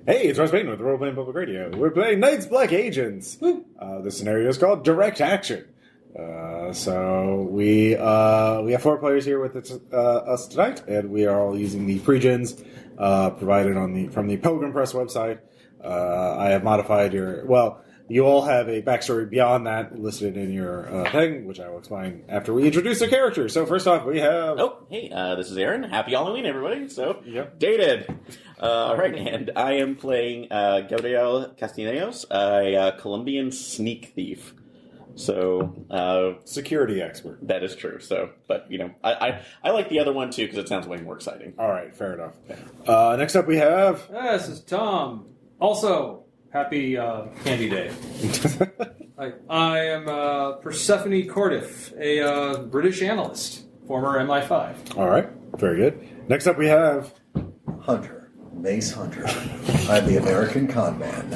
Hey, it's Russ Payton with Role Playing Public Radio. We're playing Knights Black Agents. The scenario is called Direct Action. So we have 4 players here with us tonight, and we are all using the pre-gens provided from the Pilgrim Press website. I have modified you all have a backstory beyond that listed in your thing, which I will explain after we introduce the characters. So first off, we have... Oh, hey, this is Aaron. Happy Halloween, everybody. So, Yep. Dated. All right, and I am playing Gabrielle Castellanos, a Colombian sneak thief. So, security expert. That is true. So, but, I like the other one, too, because it sounds way more exciting. All right, fair enough. Next up, we have... This is Tom. Also... Happy Candy Day. I am Persephone Cordiff, a British analyst, former MI5. All right, very good. Next up we have... Hunter, Mace Hunter. I'm the American con man.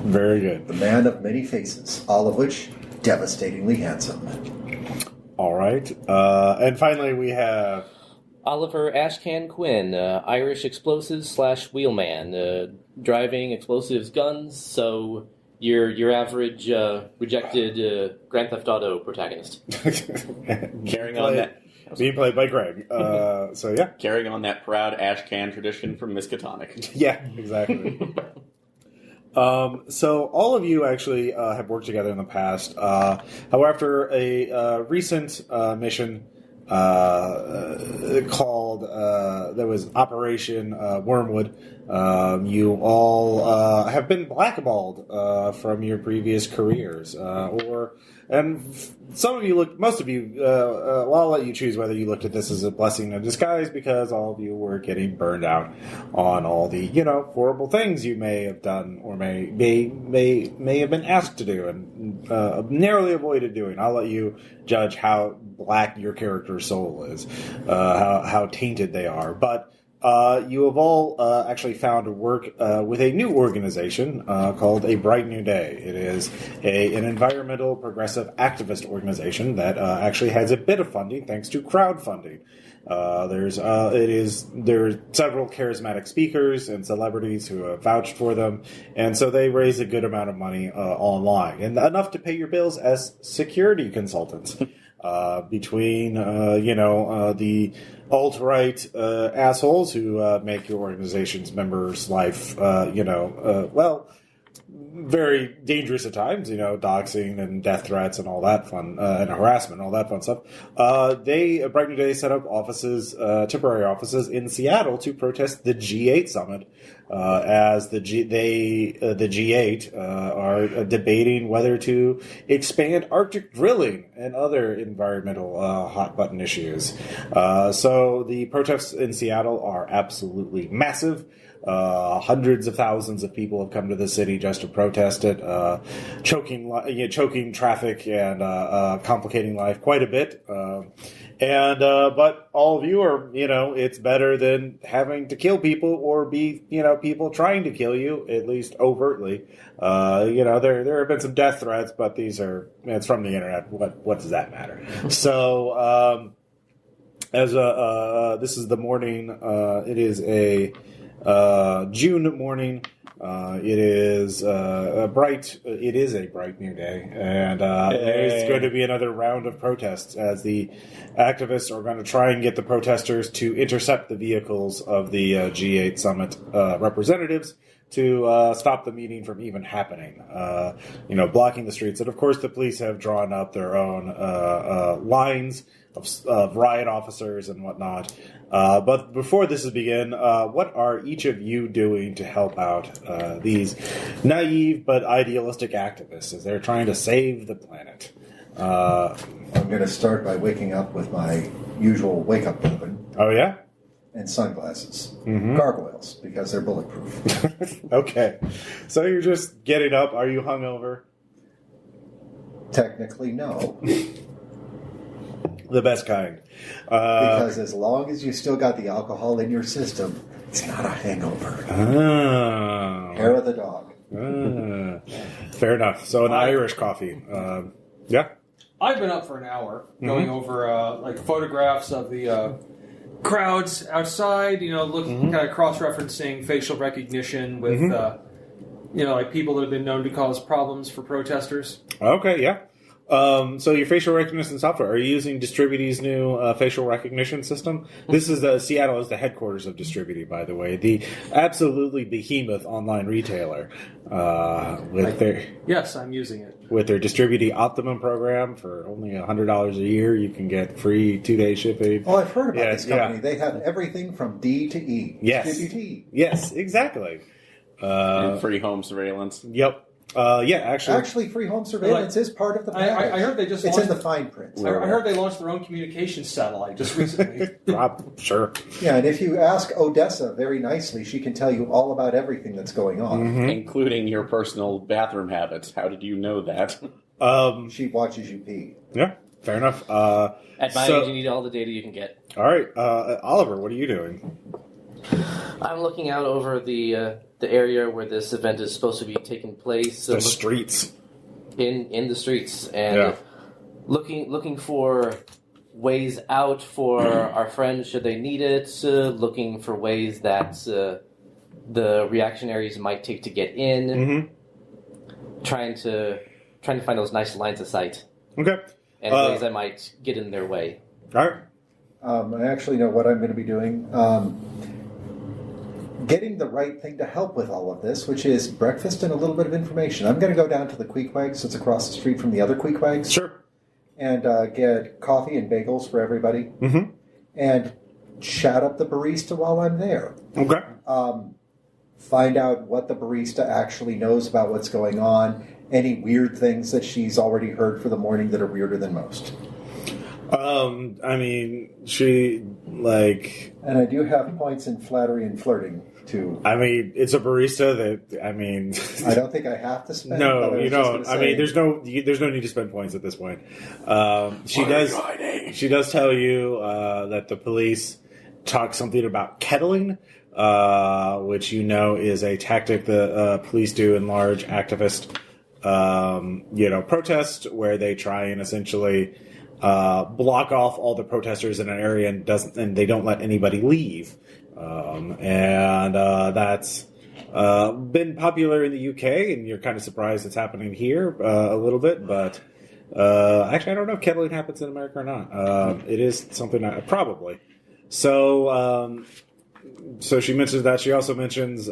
Very good. The man of many faces, all of which devastatingly handsome. All right. And finally we have... Oliver Ashcan Quinn, Irish explosives / wheelman, driving explosives guns, so your average rejected Grand Theft Auto protagonist. Carrying on that... Being played by Greg. So, yeah. Carrying on that proud Ashcan tradition from Miskatonic. Yeah, exactly. So all of you actually have worked together in the past. However, after a recent mission... called there was Operation Wormwood. You all have been blackballed from your previous careers, some of you most of you. Well, I'll let you choose whether you looked at this as a blessing in disguise, because all of you were getting burned out on all the horrible things you may have done or may have been asked to do and narrowly avoided doing. I'll let you judge how black your character's soul is, how tainted they are. But you have all actually found work with a new organization called A Bright New Day. It is an environmental progressive activist organization that actually has a bit of funding thanks to crowdfunding. There are several charismatic speakers and celebrities who have vouched for them, and so they raise a good amount of money online, and enough to pay your bills as security consultants. Between the alt-right assholes who make your organization's members' life, very dangerous at times, doxing and death threats and all that fun, and harassment and all that fun stuff. Bright New Day set up temporary offices in Seattle to protest the G8 summit, as the G8 are debating whether to expand Arctic drilling and other environmental hot button issues. So the protests in Seattle are absolutely massive. Hundreds of thousands of people have come to the city just to protest it, choking traffic and complicating life quite a bit. But all of you are, it's better than having to kill people or be, people trying to kill you, at least overtly. There have been some death threats, but it's from the internet. What does that matter? So, this is the morning, it is a June morning. It is a bright new day, and there's going to be another round of protests as the activists are going to try and get the protesters to intercept the vehicles of the G8 summit representatives to stop the meeting from even happening, blocking the streets. And of course the police have drawn up their own lines of riot officers and whatnot. But before this begin, what are each of you doing to help out these naive but idealistic activists as they're trying to save the planet? I'm going to start by waking up with my usual wake-up bourbon. Oh, yeah? And sunglasses. Mm-hmm. Gargoyles, because they're bulletproof. Okay. So you're just getting up. Are you hungover? Technically, no. The best kind. Because as long as you still got the alcohol in your system, it's not a hangover. Oh. Hair of the dog. Fair enough. So an Irish coffee. Yeah? I've been up for an hour going over photographs of the crowds outside, kind of cross-referencing facial recognition with, like people that have been known to cause problems for protesters. Okay, yeah. So your facial recognition software, are you using Distributy's new facial recognition system? This is Seattle is the headquarters of Distributy, by the way, the absolutely behemoth online retailer. Yes, I'm using it. With their Distributy Optimum program, for only $100 a year, you can get free 2-day shipping. Oh, I've heard about this company. Yeah. They have everything from D to E. Yes. Distributy. Yes, exactly. And free home surveillance. Yep. Actually, free home surveillance is part of the package. I heard they just it's in the fine print. I heard they launched their own communications satellite just recently. Sure. Yeah, and if you ask Odessa very nicely, she can tell you all about everything that's going on. Including your personal bathroom habits. How did you know that? She watches you pee. Yeah, fair enough. At my age, you need all the data you can get. All right. Oliver, what are you doing? I'm looking out over the area where this event is supposed to be taking place. The streets. In the streets. And looking for ways out for our friends should they need it. Looking for ways that the reactionaries might take to get in. Trying to find those nice lines of sight. Okay. And ways I might get in their way. All right. I actually know what I'm going to be doing. Getting the right thing to help with all of this, which is breakfast and a little bit of information. I'm going to go down to the Queequegs that's across the street from the other Queequegs. Sure. And get coffee and bagels for everybody. And chat up the barista while I'm there. Okay. Find out what the barista actually knows about what's going on. Any weird things that she's already heard for the morning that are weirder than most. And I do have points in flattery and flirting, too. I mean, it's a barista that, I don't think I have to spend. No, you don't. There's no need to spend points at this point. She does tell you that the police talk something about kettling, which is a tactic that police do in large activist, protests where they try and essentially block off all the protesters in an area and they don't let anybody leave. That's been popular in the UK, and you're kind of surprised it's happening here a little bit, but actually I don't know if kettling happens in America or not. It is something probably. So she mentions that. She also mentions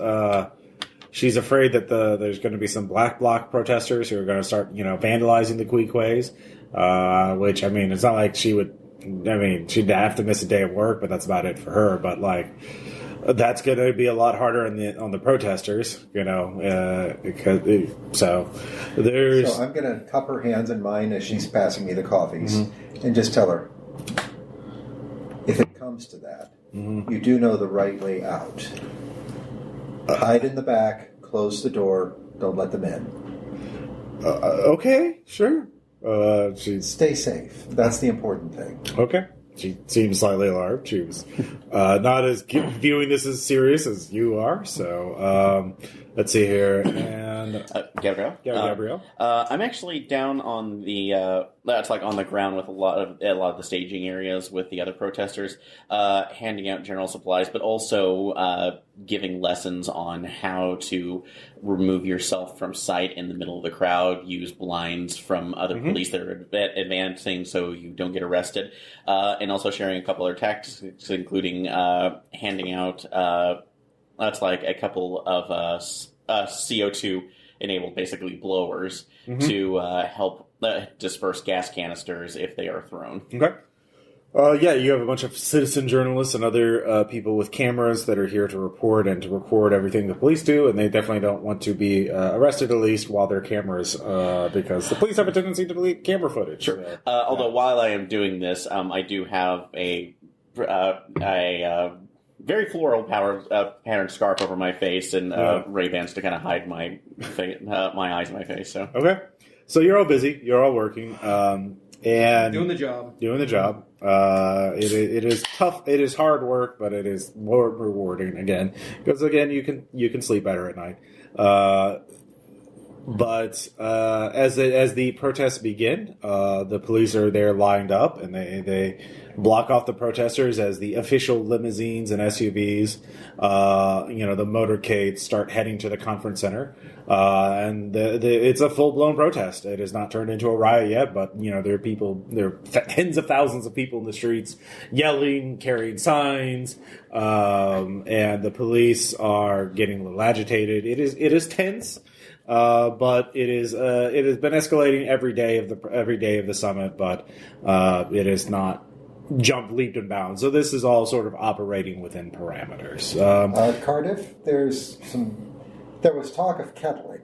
she's afraid that there's going to be some black bloc protesters who are going to start, vandalizing the Queequegs, which, it's not like she would, she'd have to miss a day of work, but that's about it for her. But, that's going to be a lot harder on the protesters, so there's... So I'm going to cup her hands in mine as she's passing me the coffees and just tell her, if it comes to that, you do know the right way out. Hide in the back, close the door, don't let them in. Okay, sure. Stay safe. That's the important thing. Okay. She seems slightly alarmed. She was not as viewing this as serious as you are. So let's see here. And Gabrielle. Gabrielle. I'm actually down on the that's on the ground with a lot of the staging areas with the other protesters, handing out general supplies, but also giving lessons on how to remove yourself from sight in the middle of the crowd, use blinds from other police that are advancing so you don't get arrested, and also sharing a couple other tactics, including handing out that's a couple of CO2 enabled basically blowers to help disperse gas canisters if they are thrown. Okay. You have a bunch of citizen journalists and other people with cameras that are here to report and to record everything the police do, and they definitely don't want to be arrested, at least while they're cameras, because the police have a tendency to delete camera footage. Sure. Although while I am doing this, I do have a very floral patterned scarf over my face and Ray-Bans to kind of hide my eyes and my face. So okay, so you're all busy, you're all working, and doing the job. It is tough. It is hard work, but it is more rewarding again because you can sleep better at night. But as the protests begin, the police are there lined up, and they block off the protesters as the official limousines and SUVs, the motorcades start heading to the conference center. And it's a full-blown protest. It has not turned into a riot yet, but, there are tens of thousands of people in the streets yelling, carrying signs, and the police are getting a little agitated. It is tense. But it has been escalating every day of the summit, but it has not jumped leaped and bounds. So this is all sort of operating within parameters. Cardiff, there was talk of kettling.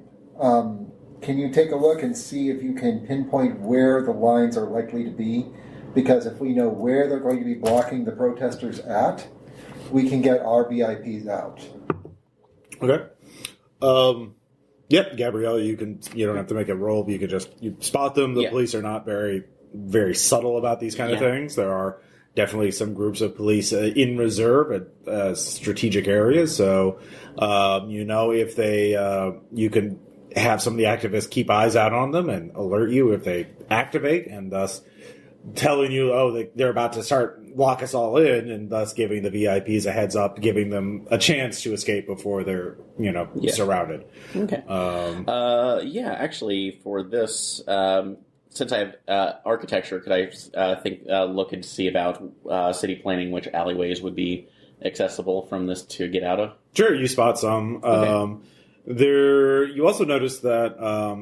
Can you take a look and see if you can pinpoint where the lines are likely to be? Because if we know where they're going to be blocking the protesters at, we can get our VIPs out. Okay. Yep, Gabrielle, you don't have to make a roll. You spot them. The police are not very, very subtle about these kind of things. There are definitely some groups of police in reserve at strategic areas. So, if they, you can have some of the activists keep eyes out on them and alert you if they activate, and thus telling you, they're about to start lock us all in, and thus giving the VIPs a heads up, giving them a chance to escape before they're, surrounded. Okay. Actually, for this, since I have architecture, could I look and see about city planning, which alleyways would be accessible from this to get out of? Sure, you spot some. Okay. You also notice that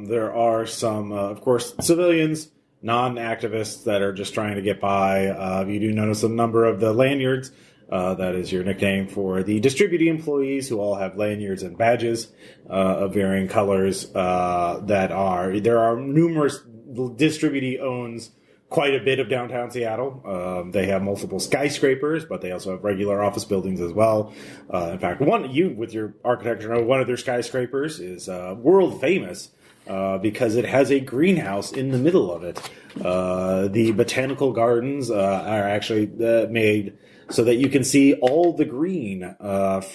there are some, of course, civilians, non-activists that are just trying to get by. You do notice a number of the lanyards. That is your nickname for the distributing employees, who all have lanyards and badges of varying colors. There are numerous. Distributee owns quite a bit of downtown Seattle. They have multiple skyscrapers, but they also have regular office buildings as well. In fact, with your architecture, one of their skyscrapers is world famous. Because it has a greenhouse in the middle of it. The botanical gardens are actually made so that you can see all the green,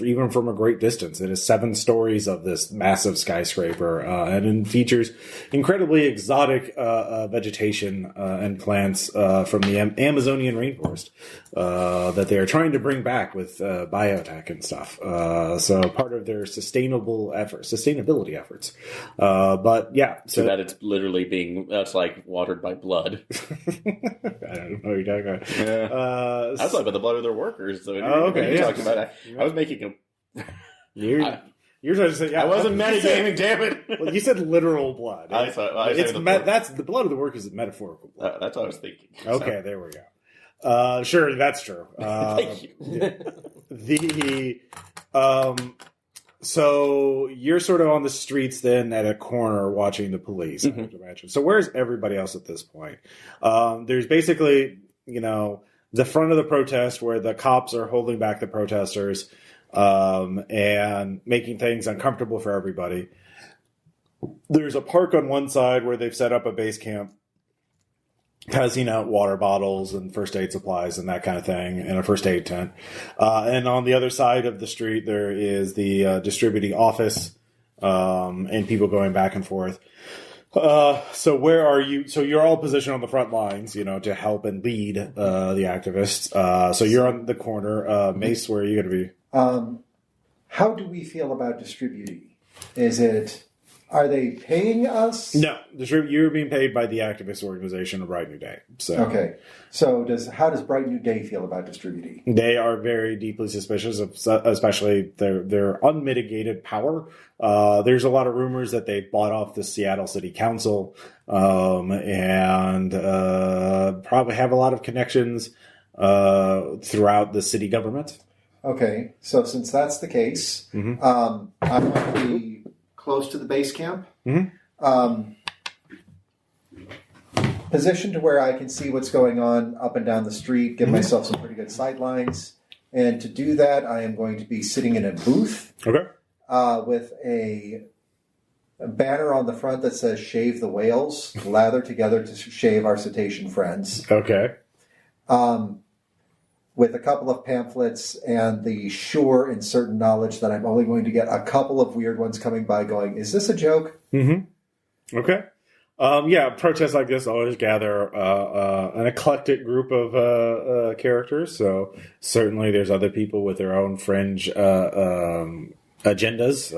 even from a great distance. It is 7 stories of this massive skyscraper, and it features incredibly exotic vegetation and plants from the Amazonian rainforest that they are trying to bring back with biotech and stuff. So part of their sustainability efforts. But yeah, so that it's literally that's like watered by blood. I don't know what you're talking about. Yeah. I was talking about the blood of their workers. So okay. You're talking about. I was making a. You're trying to say. Yeah, I wasn't metagaming. Damn it! Well, you said literal blood. That's the blood of the workers is metaphorical blood. That's what I was thinking. Okay, there we go. Sure, that's true. Thank you. So you're sort of on the streets then at a corner watching the police, I would imagine. So where's everybody else at this point? There's basically, the front of the protest where the cops are holding back the protesters and making things uncomfortable for everybody. There's a park on one side where they've set up a base camp, passing out water bottles and first aid supplies and that kind of thing, and a first aid tent. And on the other side of the street, there is the distributing office and people going back and forth. So where are you? So you're all positioned on the front lines, to help and lead the activists. So you're on the corner. Mace, where are you going to be? How do we feel about distributing? Are they paying us? No, you're being paid by the activist organization of Bright New Day. So okay. So how does Bright New Day feel about distributing? They are very deeply suspicious of, especially their unmitigated power. There's a lot of rumors that they bought off the Seattle City Council, and probably have a lot of connections throughout the city government. Okay, so since that's the case, I want to be close to the base camp, positioned to where I can see what's going on up and down the street, give myself some pretty good sight lines. And to do that, I am going to be sitting in a booth with a banner on the front that says "Shave the whales, lather together to shave our cetacean friends." Okay. With a couple of pamphlets and the sure and certain knowledge that I'm only going to get a couple of weird ones coming by going, is this a joke? Okay. Protests like this always gather an eclectic group of characters. So certainly there's other people with their own fringe agendas.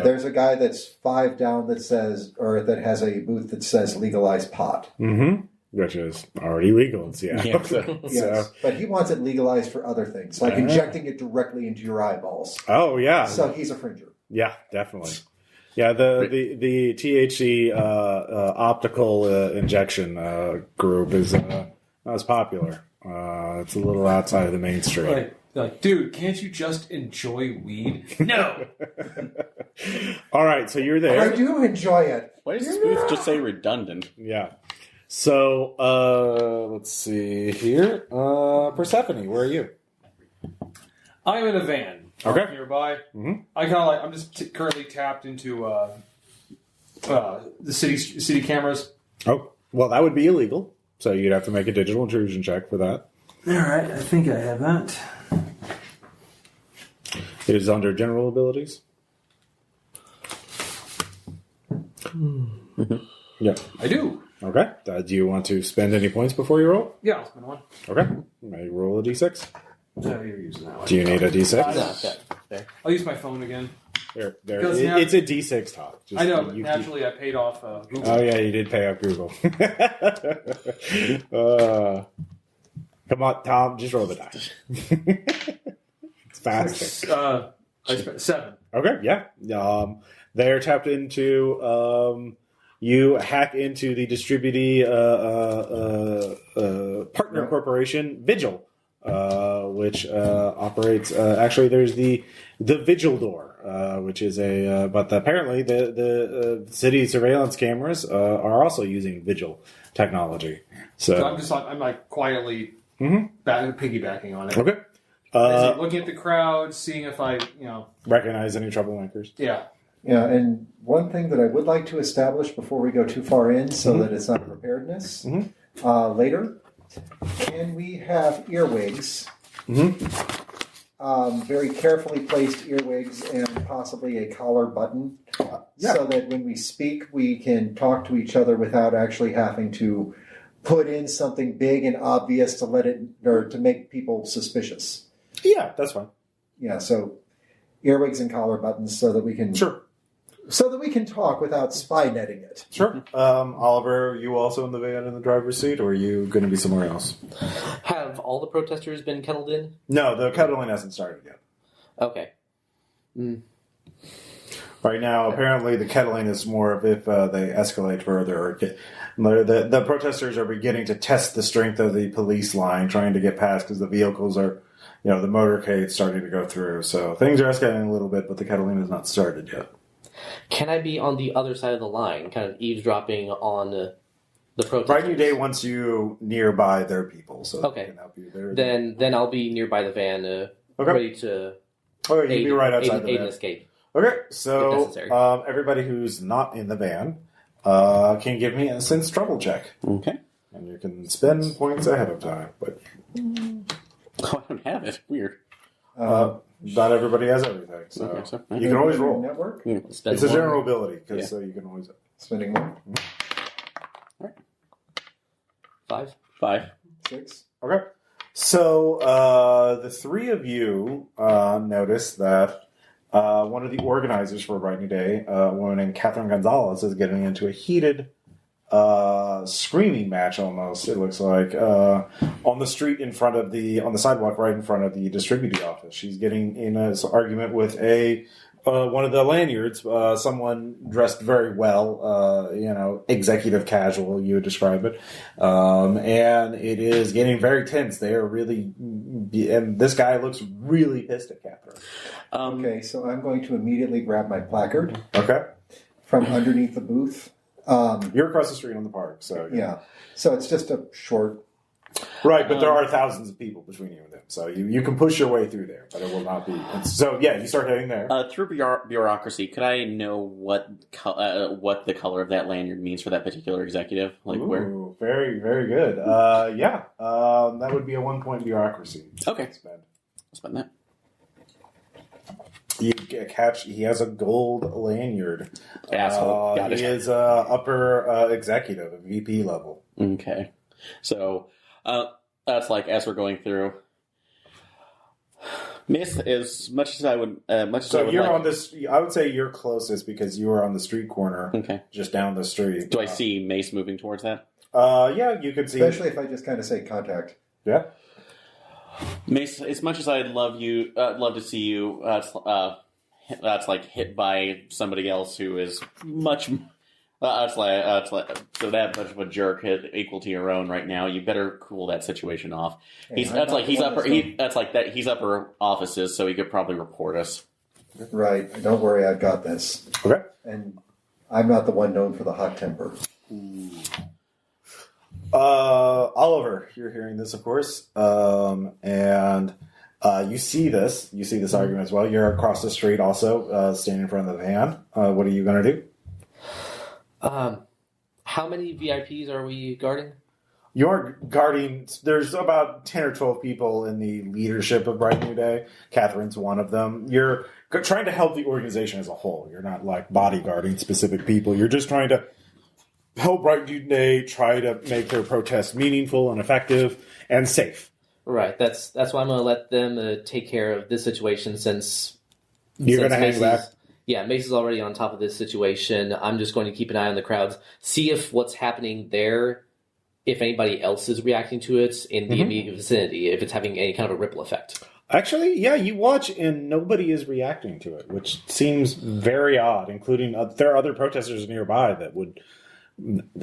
There's a guy that's 5 down that has a booth that says legalize pot. Mm-hmm. Which is already legal in Seattle. Yeah. Yes, but he wants it legalized for other things, like injecting it directly into your eyeballs. Oh, yeah. So he's a fringer. Yeah, definitely. Yeah, the THC optical injection group is not as popular. It's a little outside of the mainstream. Like, dude, can't you just enjoy weed? No! All right, so you're there. I do enjoy it. Why does this booth just say redundant? Yeah. So, let's see here. Persephone, where are you? I'm in a van. Okay. Nearby. Mm-hmm. I'm just currently tapped into the city cameras. Oh, well, that would be illegal. So you'd have to make a digital intrusion check for that. All right, I think I have that. It is under general abilities. Mm-hmm. Yeah. I do. Okay. Do you want to spend any points before you roll? Yeah, I'll spend one. Okay. May roll a d6. No, you're using that one. Do you need a d6? No, okay. There. I'll use my phone again. There. Because It's a d6 talk. I know, but naturally I paid off Google. Oh, yeah, you did pay off Google. Come on, Tom, just roll the dice. It's faster. I spent 7. Okay, yeah. They're tapped into... you hack into the distributed partner corporation, Vigil, which operates... actually, there's the Vigil door, which is but apparently the city surveillance cameras are also using Vigil technology. So I'm like quietly piggybacking on it. Okay. Looking at the crowd, seeing if I, recognize any troublemakers. Yeah. Yeah, and one thing that I would like to establish before we go too far in, so that it's not preparedness, later, can we have earwigs, very carefully placed earwigs, and possibly a collar button, so that when we speak, we can talk to each other without actually having to put in something big and obvious to make people suspicious. Yeah, that's fine. Yeah, so earwigs and collar buttons, so that we can so that we can talk without spy netting it. Sure. Oliver, you also in the van in the driver's seat, or are you going to be somewhere else? Have all the protesters been kettled in? No, the kettling hasn't started yet. Okay. Right now, apparently the kettling is more of if they escalate further. The protesters are beginning to test the strength of the police line, trying to get past because the vehicles are, the motorcade's starting to go through. So things are escalating a little bit, but the kettling has not started yet. Can I be on the other side of the line, kind of eavesdropping on the protesters? Bright New Day wants you nearby their people, so they can help you there. Then I'll be nearby the van, ready to you'll be right outside the van. Aid and escape. Okay, so everybody who's not in the van can give me a sense trouble check. Okay. And you can spend points ahead of time, but... Oh, I don't have it. Weird. Not everybody has everything, so you can always roll. Network? It's a general ability, so you can always... Spending 1. All right. 5. 6. Okay. So the three of you notice that one of the organizers for Bright New Day, a woman named Catherine Gonzalez, is getting into a heated screaming match almost, it looks like, on the street on the sidewalk right in front of the distributing office. She's getting in an argument with one of the lanyards, someone dressed very well, executive casual, you would describe it. And it is getting very tense. They are really, and this guy looks really pissed at Catherine. Okay, so I'm going to immediately grab my placard. Okay. From underneath the booth. You're across the street on the park, so... Yeah. So it's just a short... Right, but there are thousands of people between you and them, so you can push your way through there, but it will not be... So, you start heading there. Through bureaucracy, could I know what the color of that lanyard means for that particular executive? Where? Very, very good. That would be a 1-point bureaucracy. Okay. I'll spend that. You catch. He has a gold lanyard. Asshole. Got it. He is upper executive, VP level. Okay. So that's like as we're going through. Mace, as much as I would, So you're on this. I would say you're closest because you are on the street corner, just down the street. Do I see Mace moving towards that? Yeah, you can see. Especially if I just kind of say contact. Yeah. Mace, as much as I'd love to see you, that's like hit by somebody else who is much. That's like so that much of a jerk equal to your own right now. You better cool that situation off. He's upper offices, so he could probably report us. Right. Don't worry, I've got this. Okay. And I'm not the one known for the hot temper. Oliver, you're hearing this, of course, and you see this. You see this argument as well. You're across the street, also standing in front of the van. What are you going to do? How many VIPs are we guarding? You're guarding. There's about 10 or 12 people in the leadership of Bright New Day. Catherine's one of them. You're trying to help the organization as a whole. You're not like bodyguarding specific people. You're just trying to help Bright New Day try to make their protest meaningful and effective and safe. Right. That's why I'm going to let them take care of this situation since you're going to hang back. Yeah, Mace is already on top of this situation. I'm just going to keep an eye on the crowds, see if what's happening there, if anybody else is reacting to it in the immediate vicinity, if it's having any kind of a ripple effect. Actually, yeah, you watch and nobody is reacting to it, which seems very odd, including there are other protesters nearby that would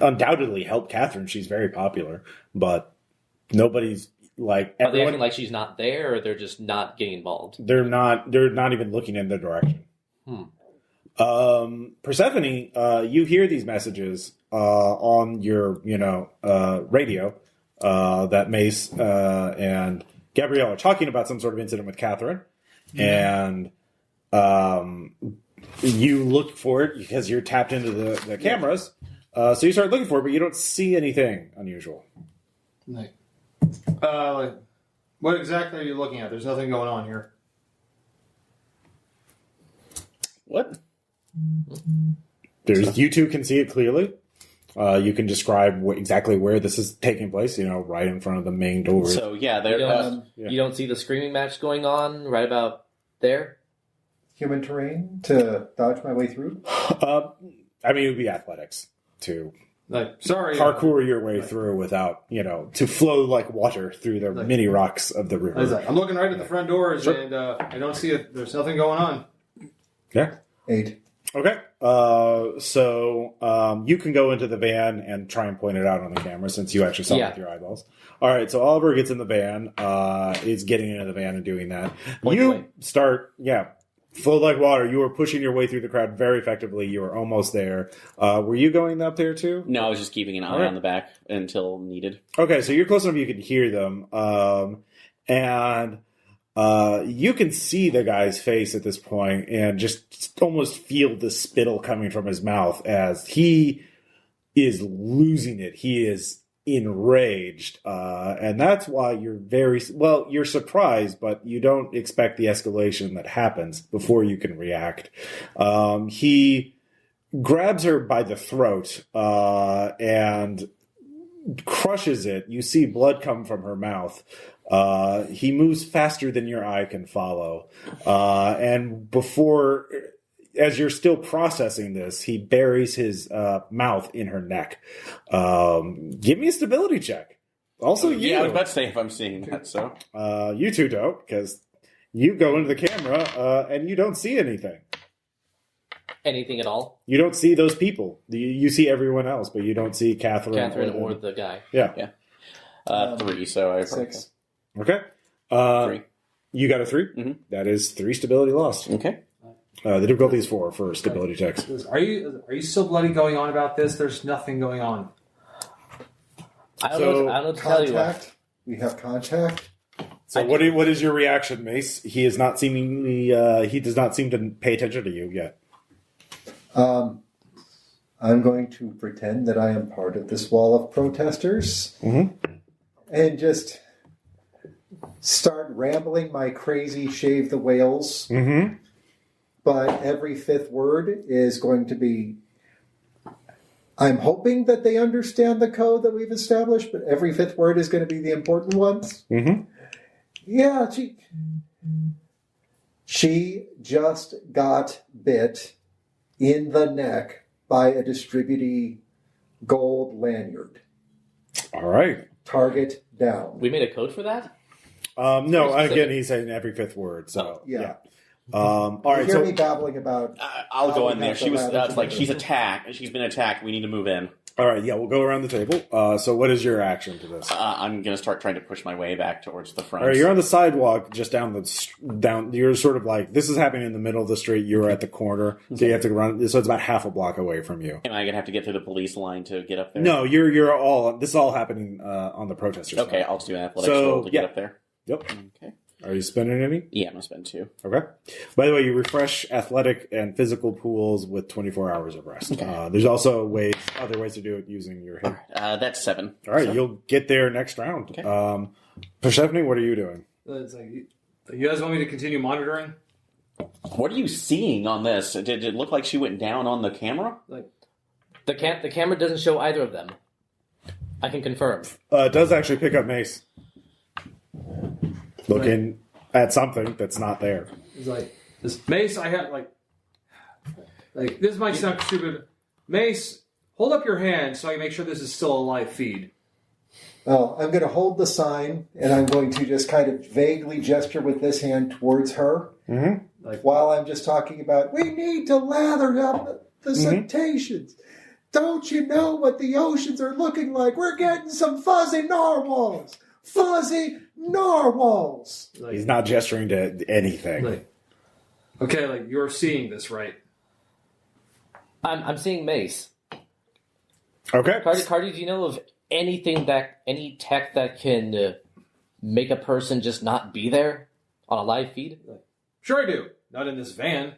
undoubtedly help Catherine. She's very popular, but nobody's like... Are they acting like she's not there, or they're just not getting involved? They're not even looking in their direction. Persephone, you hear these messages on your, radio that Mace and Gabrielle are talking about some sort of incident with Catherine, and you look for it because you're tapped into the cameras. So you start looking for it, but you don't see anything unusual. What exactly are you looking at? There's nothing going on here. What? You two can see it clearly. You can describe exactly where this is taking place, right in front of the main doors. So, yeah, you don't see the screaming match going on right about there? Human terrain to dodge my way through? It would be athletics to parkour your way through without, to flow like water through the mini rocks of the river. I'm looking right at the front doors, and I don't see it. There's nothing going on. Yeah. 8. Okay. So you can go into the van and try and point it out on the camera since you actually saw it with your eyeballs. All right. So Oliver gets in the van, is getting into the van and doing that. Start, flow like water. You were pushing your way through the crowd very effectively. You were almost there. Were you going up there too? No, I was just keeping an eye on the back until needed. Okay. So you're close enough you can hear them. And you can see the guy's face at this point and just almost feel the spittle coming from his mouth as he is losing it. He is enraged. And that's why you're surprised, but you don't expect the escalation that happens before you can react. He grabs her by the throat and crushes it. You see blood come from her mouth. He moves faster than your eye can follow. And as you're still processing this, he buries his mouth in her neck. Give me a stability check. Also, you. Yeah, I was about to say if I'm seeing that, so. You two don't, because you go into the camera and you don't see anything. Anything at all? You don't see those people. You see everyone else, but you don't see Catherine or the guy. Yeah. 3, so I 6. Okay. 3. You got a 3? Mm-hmm. That is 3 stability lost. Okay. The difficulty is 4 for stability checks. Are you still bloody going on about this? There's nothing going on. I don't know to tell you what. We have contact. So what is your reaction, Mace? He is not seemingly he does not seem to pay attention to you yet. I'm going to pretend that I am part of this wall of protesters and just start rambling my crazy shave the whales but every fifth word is going to be... I'm hoping that they understand the code that we've established, but every fifth word is going to be the important ones. Mm-hmm. Yeah, she just got bit in the neck by a distributee gold lanyard. All right. Target down. We made a code for that? No, again, he's saying every fifth word. So yeah. All right. You hear me babbling about. I'll go in there. She was like, she's attacked. She's been attacked. We need to move in. All right. Yeah, we'll go around the table. So, what is your action to this? I'm going to start trying to push my way back towards the front. All right. You're on the sidewalk, just down. You're sort of like this is happening in the middle of the street. You're at the corner, so you have to run. So it's about half a block away from you. Am I going to have to get through the police line to get up there? No, you're all. This is all happening on the protesters. Okay, I'll just do an athletics roll to get up there. Yep. Okay. Are you spending any? Yeah, I'm going to spend 2. Okay. By the way, you refresh athletic and physical pools with 24 hours of rest. Okay. There's also other ways to do it using your hit. That's 7. All right, you'll get there next round. Okay. Persephone, what are you doing? It's like, you guys want me to continue monitoring? What are you seeing on this? Did it look like she went down on the camera? Like, the camera doesn't show either of them. I can confirm. It does actually pick up Mace. Looking at something that's not there. It's like, this Mace, I have, like, this might sound stupid. Mace, hold up your hand so I can make sure this is still a live feed. Well, I'm going to hold the sign, and I'm going to just kind of vaguely gesture with this hand towards her, while I'm just talking about, we need to lather up the cetaceans. Don't you know what the oceans are looking like? We're getting some fuzzy narwhals. Fuzzy narwhals. Like, he's not gesturing to anything. Okay, you're seeing this, right? I'm seeing Mace. Okay. Cardi, do you know of any tech that can make a person just not be there on a live feed? Sure I do. Not in this van.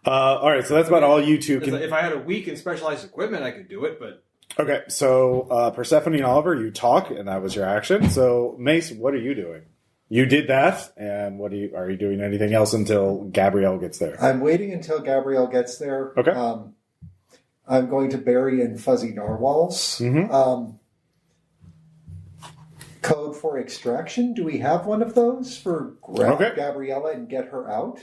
All right, so that's about all you two can... If I had a week in specialized equipment, I could do it, but... Okay, so Persephone and Oliver, you talk, and that was your action. So, Mace, what are you doing? You did that, and are you doing anything else until Gabrielle gets there? I'm waiting until Gabrielle gets there. Okay. I'm going to bury in fuzzy narwhals. Code for extraction. Do we have one of those for Gabriella and get her out?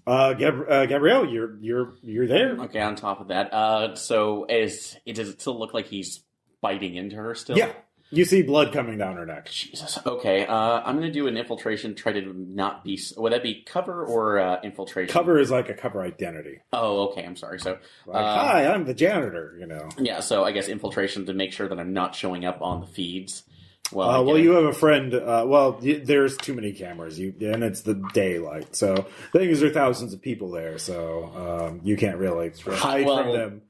Gabrielle, you're there. Okay, on top of that, so does it still look like he's biting into her still? Yeah, you see blood coming down her neck. Jesus. Okay, I'm going to do an infiltration. Try to not be. Would that be cover or infiltration? Cover is like a cover identity. Oh, okay. I'm sorry. So, hi, I'm the janitor. Yeah. So I guess infiltration to make sure that I'm not showing up on the feeds. Well, you have a friend. There's too many cameras. And it's the daylight. So the thing is, there are thousands of people there. So you can't really hide from them.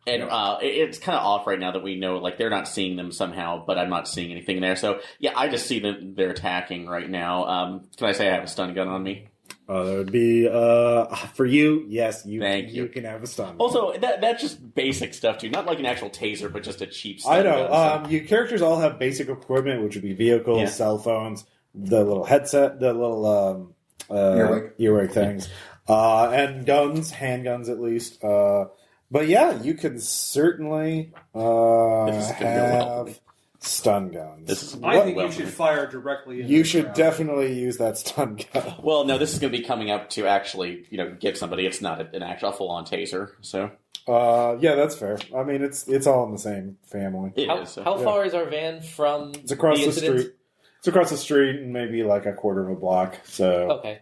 And it's kind of off right now that we know, they're not seeing them somehow, but I'm not seeing anything there. So yeah, I just see that they're attacking right now. Can I say I have a stun gun on me? That would be for you. Yes, Thank you. You can have a stun gun. Also, that's just basic stuff too. Not like an actual taser, but just a cheap stun I know. gun. Your characters all have basic equipment, which would be vehicles, cell phones, the little headset, the little earwig things, and guns, handguns at least. But yeah, you can certainly have stun guns. I think you should fire directly into You should definitely use that stun gun. Well, no, this is going to be coming up to actually, get somebody. It's not an actual full-on taser, so... yeah, that's fair. I mean, it's all in the same family. How far is our van from It's across the incident? street. It's across the street and maybe a quarter of a block. So, okay.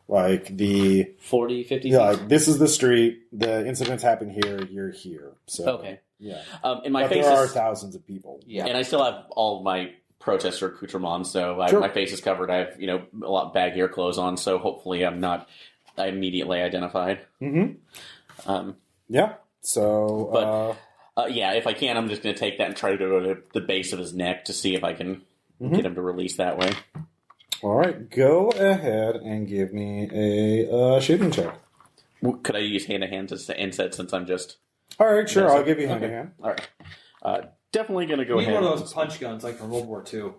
The 40, 50 feet? Yeah, this is the street. The incidents happen here. You're here. So, okay. Yeah. And but there are thousands of people. Yeah. And I still have all of my protester accoutrements, so my face is covered. I have, a lot of baggier clothes on, so hopefully I'm not immediately identified. Mm-hmm. Yeah. So, if I can, I'm just going to take that and try to go to the base of his neck to see if I can get him to release that way. All right, go ahead and give me a shooting check. Could I use hand-to-hand instead since I'm just... All right, sure, I'll give you hand-to-hand. All right. definitely going to go You need ahead. one of those punch guns like from World War II.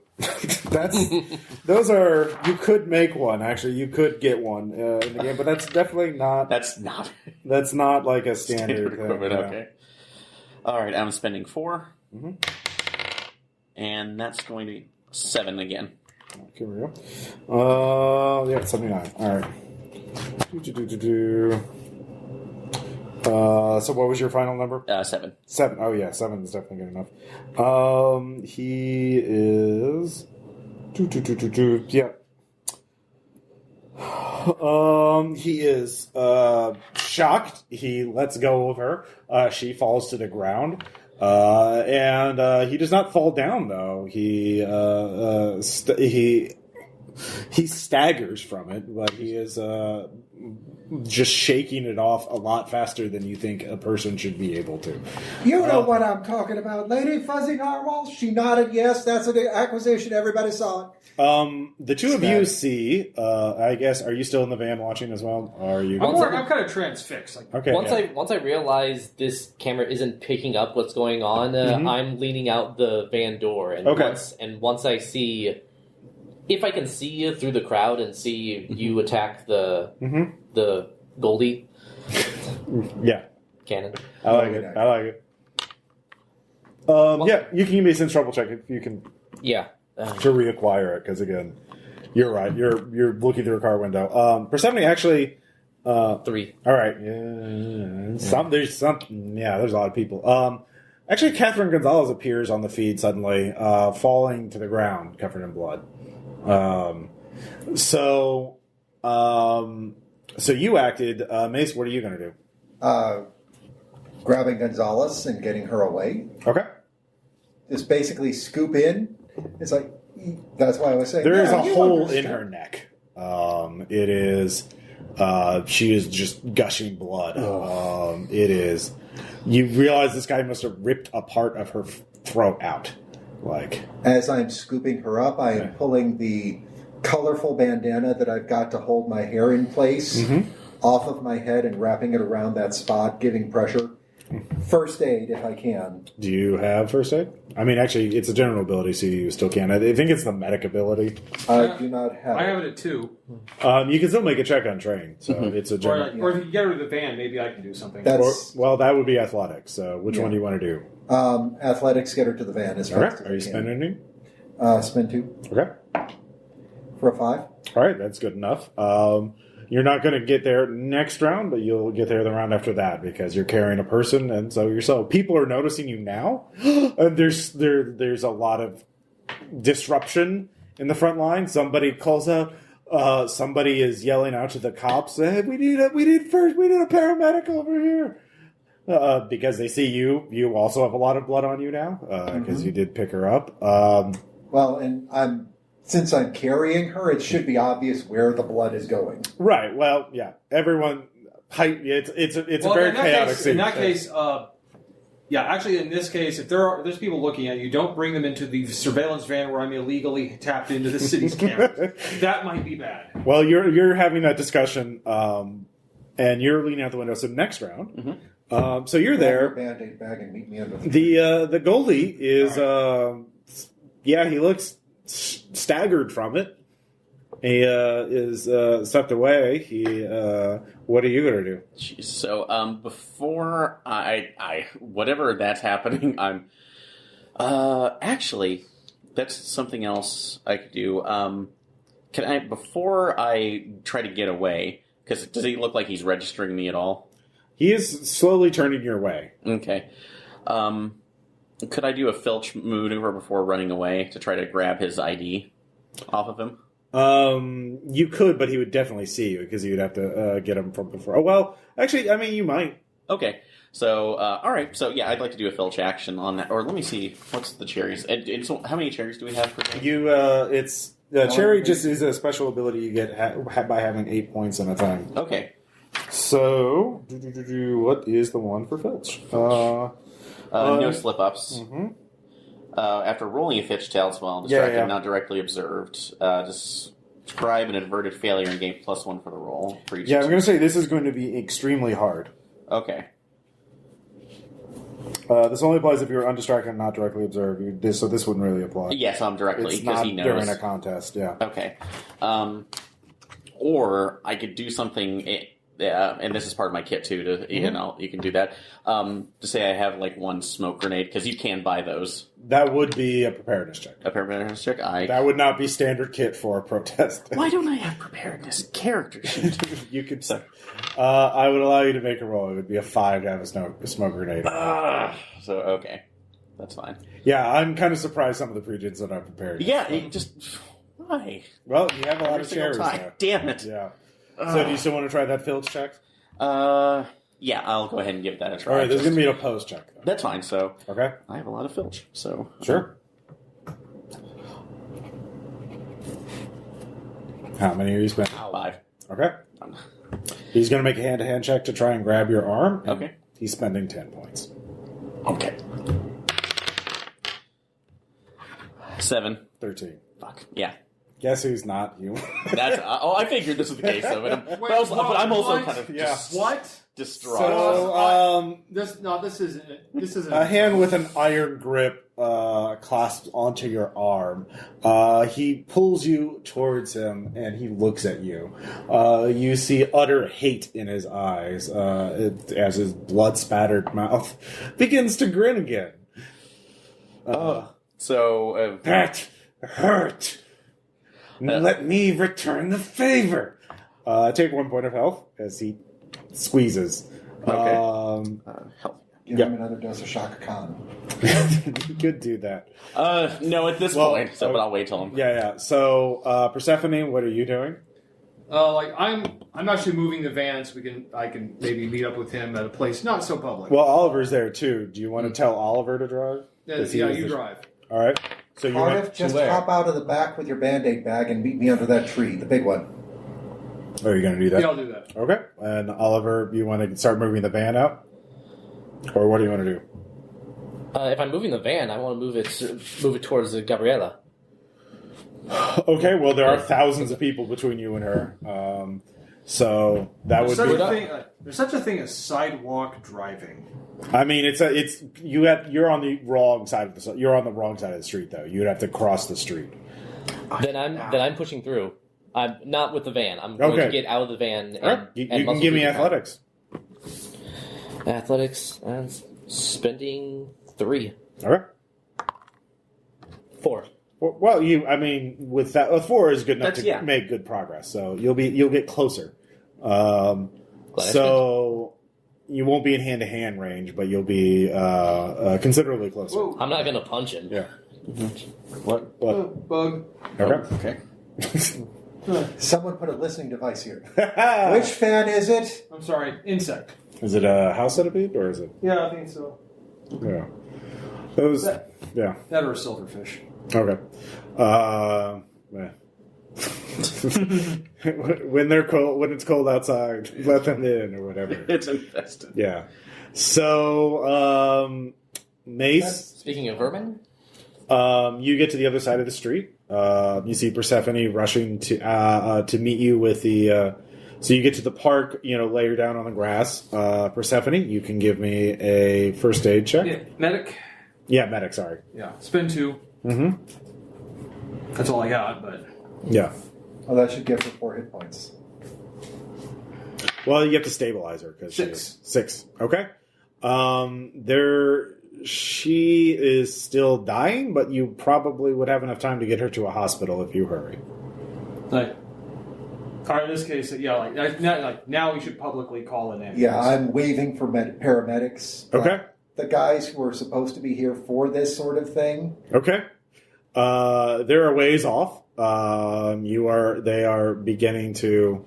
Those are. You could make one. Actually, you could get one in the game, but that's definitely not. That's not That's not like a standard thing, equipment. yeah. Okay. All right, I'm spending 4. Mm-hmm. And that's going to be 7 again. Here we go. Yeah, 79. All right. So what was your final number? 7. 7. Oh yeah, 7 is definitely good enough. He is. Yeah. He is shocked. He lets go of her. She falls to the ground. And he does not fall down though. He staggers from it, but he is just shaking it off a lot faster than you think a person should be able to. You know what I'm talking about, Lady Fuzzy Narwhal? She nodded yes. That's an acquisition. Everybody saw it. The two of you see. I guess. Are you still in the van watching as well? Or are you? I'm kind of transfixed. Like, Okay. Once I realize this camera isn't picking up what's going on, I'm leaning out the van door, and once I see, if I can see you through the crowd and see you attack the Goldie Yeah. cannon. I like it. Yeah, you can give me a sense trouble check if you can Yeah. to reacquire it, because again, you're right. You're looking through a car window. Persephone actually. 3. All right. Yeah. There's a lot of people. Actually, Catherine Gonzalez appears on the feed suddenly, falling to the ground, covered in blood. So you acted. Mace, what are you going to do? Grabbing Gonzalez and getting her away. Okay. Just basically scoop in. It's like, that's why I was saying. There is a you hole understand. in her neck. It is. She is just gushing blood. It is. You realize this guy must have ripped a part of her throat out. Like, as I'm scooping her up, I am pulling the colorful bandana that I've got to hold my hair in place off of my head and wrapping it around that spot, giving pressure. First aid, if I can. do you have first aid? I mean, actually, it's a general ability, so you still can. I think it's the medic ability. I do not have. I have it at 2. You can still make a check on train, so it's a general. Or if you get rid of the van, maybe I can do something. Well, that would be athletics. So, which one do you want to do? Athletics, get her to the van as fast as Are you spending any? Spend 2 Okay. for a 5. All right, that's good enough. You're not going to get there next round, but you'll get there the round after that because you're carrying a person, and so people are noticing you now. And there's a lot of disruption in the front line. Somebody calls out. Somebody is yelling out to the cops. Hey, we need a paramedic over here. Because they see you. You also have a lot of blood on you now because you did pick her up. Well, and since I'm carrying her, it should be obvious where the blood is going. Right. Well, yeah. Everyone. It's a very chaotic scene. In that case, actually, in this case, if there's people looking at you, don't bring them into the surveillance van where I'm illegally tapped into the city's cameras. That might be bad. Well, you're having that discussion, and you're leaning out the window. So next round. So you're there. Band-Aid bag and meet me under The goalie is he looks staggered from it. He is stepped away. What are you going to do? Jeez, so before I whatever that's happening, I'm actually that's something else I could do. Can I before I try to get away? Because does he look like he's registering me at all? He is slowly turning your way. Okay. Could I do a filch maneuver before running away to try to grab his ID off of him? You could, but he would definitely see you because you'd have to get him from before. Oh, well, actually, I mean, you might. Okay. So, all right. So, yeah, I'd like to do a filch action on that. Or let me see. What's the cherries? And so how many cherries do we have per turn? Cherry just is a special ability you get by having 8 points in a time. Okay. So, what is the one for filch? No slip-ups. After rolling a fetch tails while distracted, not directly observed, describe an inverted failure and gain +1 for the roll. For each I'm going to say this is going to be extremely hard. Okay. This only applies if you're undistracted and not directly observed. So this wouldn't really apply. Yes, I'm directly, It's because not he knows. during a contest, yeah. Okay. Or I could do something, and this is part of my kit too, you can do that, to say I have like one smoke grenade, because you can buy those. That would be a preparedness check. A preparedness check? That would not be standard kit for a protest. Why don't I have preparedness character sheet? You could say. I would allow you to make a roll. It would be a 5 to have a smoke grenade. So, okay. That's fine. Yeah, I'm kind of surprised some of the pre-gens that are prepared. Yeah, why? Well, you have a lot of single cherries time. there. Damn it. Yeah. So do you still want to try that Phil's check? Yeah, I'll go ahead and give that a try. All right, there's going to be an opposed check. Though. That's fine, so... Okay. I have a lot of filch, so... Sure. How many are you spending? 5. Okay. He's going to make a hand-to-hand check to try and grab your arm. Okay. He's spending 10 points. Okay. 7. 13. Fuck. Yeah. Guess who's not you? That's... I figured this was the case, though. But I'm also kind of distraught. So, This isn't a hand with an iron grip clasped onto your arm. He pulls you towards him, and he looks at you. You see utter hate in his eyes as his blood-spattered mouth begins to grin again. That hurt. Let me return the favor. Take 1 point of health as he squeezes. Okay. Health. Give him another dose of Shaka Khan. You could do that. No, at this point. But I'll wait till him. Yeah. So, Persephone, what are you doing? I'm actually moving the van so I can maybe meet up with him at a place not so public. Well, Oliver's there too. Do you want to tell Oliver to drive? Yeah, you drive. All right. So you Cardiff, just hop out of the back with your Band-Aid bag and meet me under that tree, the big one. Oh, you're going to do that? Yeah, I'll do that. Okay. And Oliver, you want to start moving the van out? Or what do you want to do? If I'm moving the van, I want to move it towards Gabriella. Okay, well, there are thousands of people between you and her. So that would be... There's such a thing as sidewalk driving. I mean, you're on the wrong side of the street, though. You'd have to cross the street. Then I'm pushing through. I'm not with the van. I'm going to get out of the van. And, you can give me athletics. Athletics and spending 3. All right. 4. Well, with that, 4 is good enough to make good progress. So you'll get closer. So you won't be in hand-to-hand range, but you'll be considerably closer. Whoa. I'm not going to punch him. Yeah. What? Bug. Okay. Someone put a listening device here. Which fan is it? I'm sorry, insect. Is it a house centipede or is it? Yeah, I think so. Yeah. Yeah. That or a silverfish. Okay. When they're cold, when it's cold outside, let them in or whatever. It's infested. Yeah. So, Mace. Speaking of vermin, you get to the other side of the street. You see Persephone rushing to meet you with the. So you get to the park. Lay her down on the grass. Persephone, you can give me a first aid check. Yeah, medic. Yeah, medic. Sorry. Yeah, spend 2. Mm-hmm. That's all I got, but. Yeah. Oh, that should give her 4 hit points. Well, you have to stabilize her because 6. 6. Okay. She is still dying, but you probably would have enough time to get her to a hospital if you hurry. All right, in this case, now we should publicly call an ambulance. Yeah, I'm waving for paramedics. Okay. The guys who are supposed to be here for this sort of thing. Okay. They're a ways off. They are beginning to.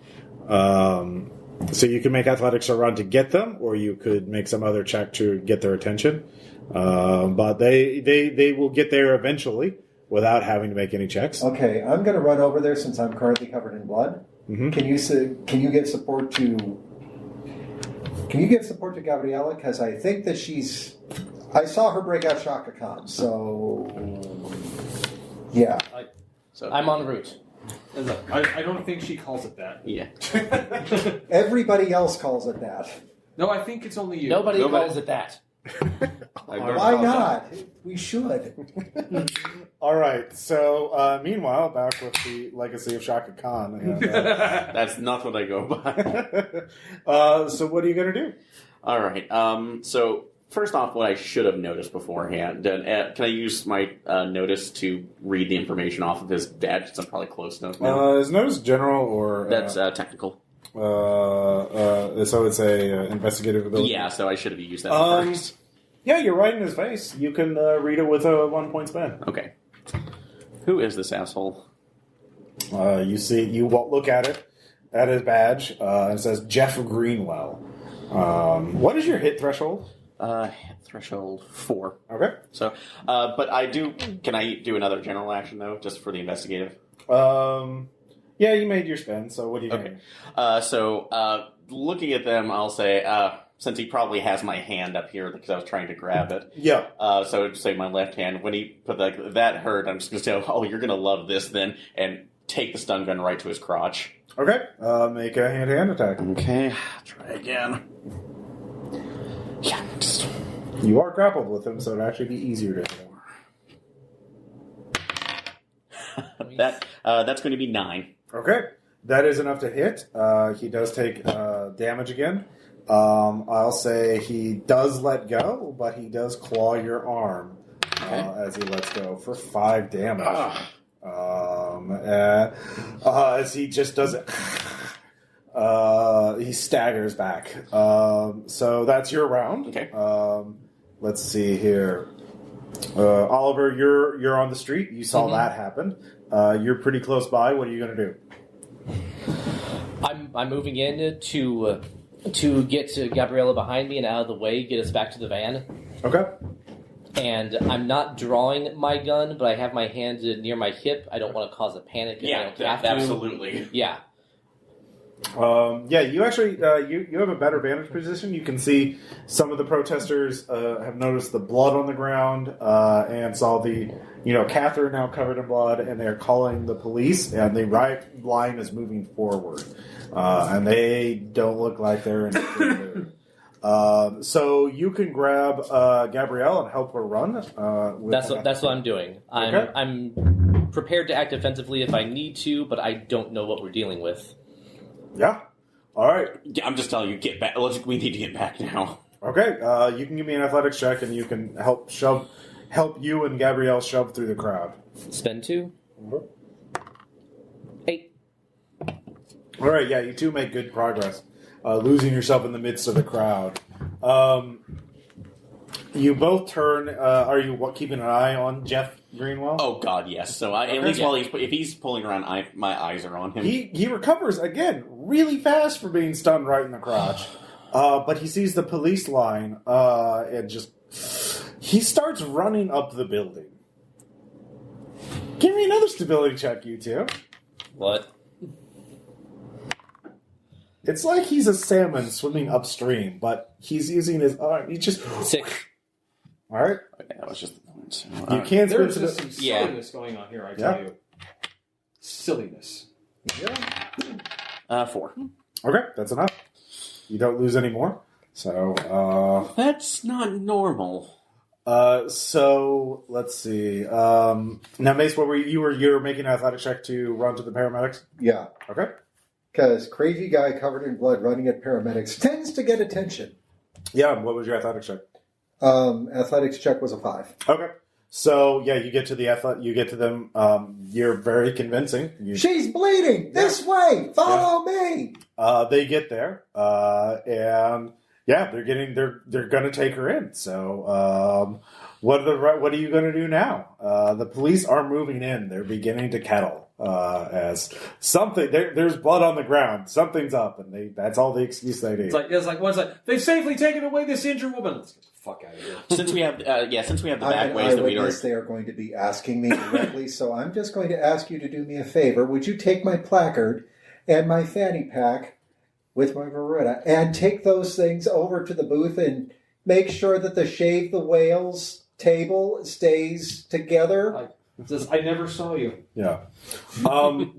So you can make athletics a run to get them, or you could make some other check to get their attention. But they will get there eventually without having to make any checks. Okay, I'm going to run over there since I'm currently covered in blood. Mm-hmm. Can you give support to? Can you give support to Gabriella? Because I think that I saw her break out Shaka Khan. So yeah. So I'm en route. I don't think she calls it that. Yeah. Everybody else calls it that. No, I think it's only you. Nobody calls it that. Why not? We should. All right. So, meanwhile, back with the legacy of Shaka Khan. And, That's not what I go by. so, what are you going to do? All right. So, first off, what I should have noticed beforehand. Can I use my notice to read the information off of his badge? Since I'm probably close enough now. Is notice general or That's technical. So it's a investigative ability. Yeah, so I should have used that first. Yeah, you're right in his face. You can read it with a 1 point spin. Okay. Who is this asshole? You look at it, at his badge, and it says Jeff Greenwell. What is your hit threshold? Threshold 4. Okay. So, but I do. Can I do another general action though, just for the investigative? Yeah, you made your spin. So what do you Okay. So, looking at them, I'll say, since he probably has my hand up here because I was trying to grab it. Yeah. So say my left hand. When he put that hurt, I'm just going to say, "Oh, you're going to love this," then, and take the stun gun right to his crotch. Okay. Make a hand-to-hand attack. Okay. Try again. Yeah. You are grappled with him, so it'd actually be easier to hit him. That's going to be 9. Okay. That is enough to hit. He does take damage again. I'll say he does let go, but he does claw your arm as he lets go for 5 damage. As he just does it, he staggers back. So that's your round. Okay. Let's see here. Oliver, you're on the street. You saw that happen. You're pretty close by. What are you going to do? I'm moving in to get to Gabriella behind me and out of the way, get us back to the van. Okay. And I'm not drawing my gun, but I have my hand near my hip. I don't want to cause a panic. If I don't have to. Absolutely. Yeah. You actually you have a better vantage position. You can see some of the protesters have noticed the blood on the ground and saw the Catherine now covered in blood, and they're calling the police, and the riot line is moving forward, and they don't look like they're in a good mood. So you can grab Gabrielle and help her run. That's what I'm doing. Okay. I'm prepared to act offensively if I need to, but I don't know what we're dealing with. Yeah. All right. I'm just telling you, get back. We need to get back now. Okay. You can give me an athletics check, and you can help you and Gabrielle shove through the crowd. Spend 2. 8. All right. Yeah, you two make good progress, losing yourself in the midst of the crowd. You both turn. Are you keeping an eye on Jeff Greenwell? Oh God, yes. So at least while if he's pulling around, my eyes are on him. He recovers again really fast for being stunned right in the crotch, but he sees the police line and he starts running up the building. Give me another stability check, you two. What? It's like he's a salmon swimming upstream, but he's using his arm. He just 6. All right. Okay, that was just the point. So, You can't There's swim to just some silliness going on here, I tell you. Silliness. Yeah. 4. Okay, that's enough. You don't lose any more. So That's not normal. So let's see. Now, Mace, what were you were making an athletic check to run to the paramedics? Yeah. Okay. Because crazy guy covered in blood running at paramedics tends to get attention. Yeah. What was your athletic check? Athletics check was a 5. Okay. So yeah, you get to you get to them. You're very convincing. She's bleeding this way. Follow me. They get there, and yeah, they're going to take her in. So what are you going to do now? The police are moving in. They're beginning to kettle as something. There's blood on the ground. Something's up, and that's all the excuse they need. It's like one's like, they've safely taken away this injured woman. Let's get the fuck out of here. Since we have the back ways that we they are going to be asking me directly, so I'm just going to ask you to do me a favor. Would you take my placard and my fanny pack with my Beretta and take those things over to the booth and make sure that the Shave the Whales table stays together? It says, I never saw you. Yeah.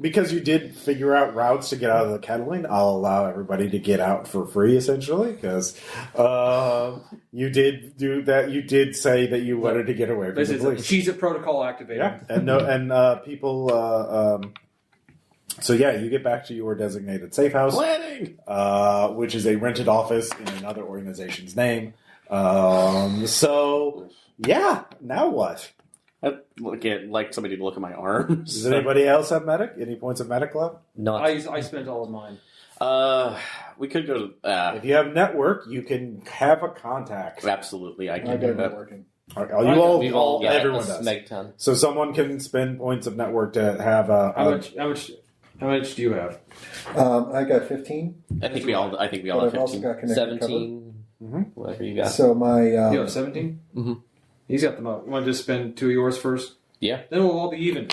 Because you did figure out routes to get out of the kettling, I'll allow everybody to get out for free, essentially, because you did do that. You did say that you wanted to get away from the police. She's at protocol activated. Yeah, and people. So yeah, you get back to your designated safe house, Planning! Which is a rented office in another organization's name. So yeah, now what? I'd like somebody to look at my arms. Does anybody else have medic? Any points of medic left? Not. I spent all of mine. We could go to... If you have network, you can have a contact. Absolutely, I I can got do that. networking. You We all, yeah, everyone let's does. make 10. So someone can spend points of network to have a. How much do you have? I got 15. I think we all But have I've also 15. got connected 17, whatever you got. So my You have 17? Mm-hmm. He's got the most. You want to just spend 2 of yours first? Yeah. Then we'll all be even.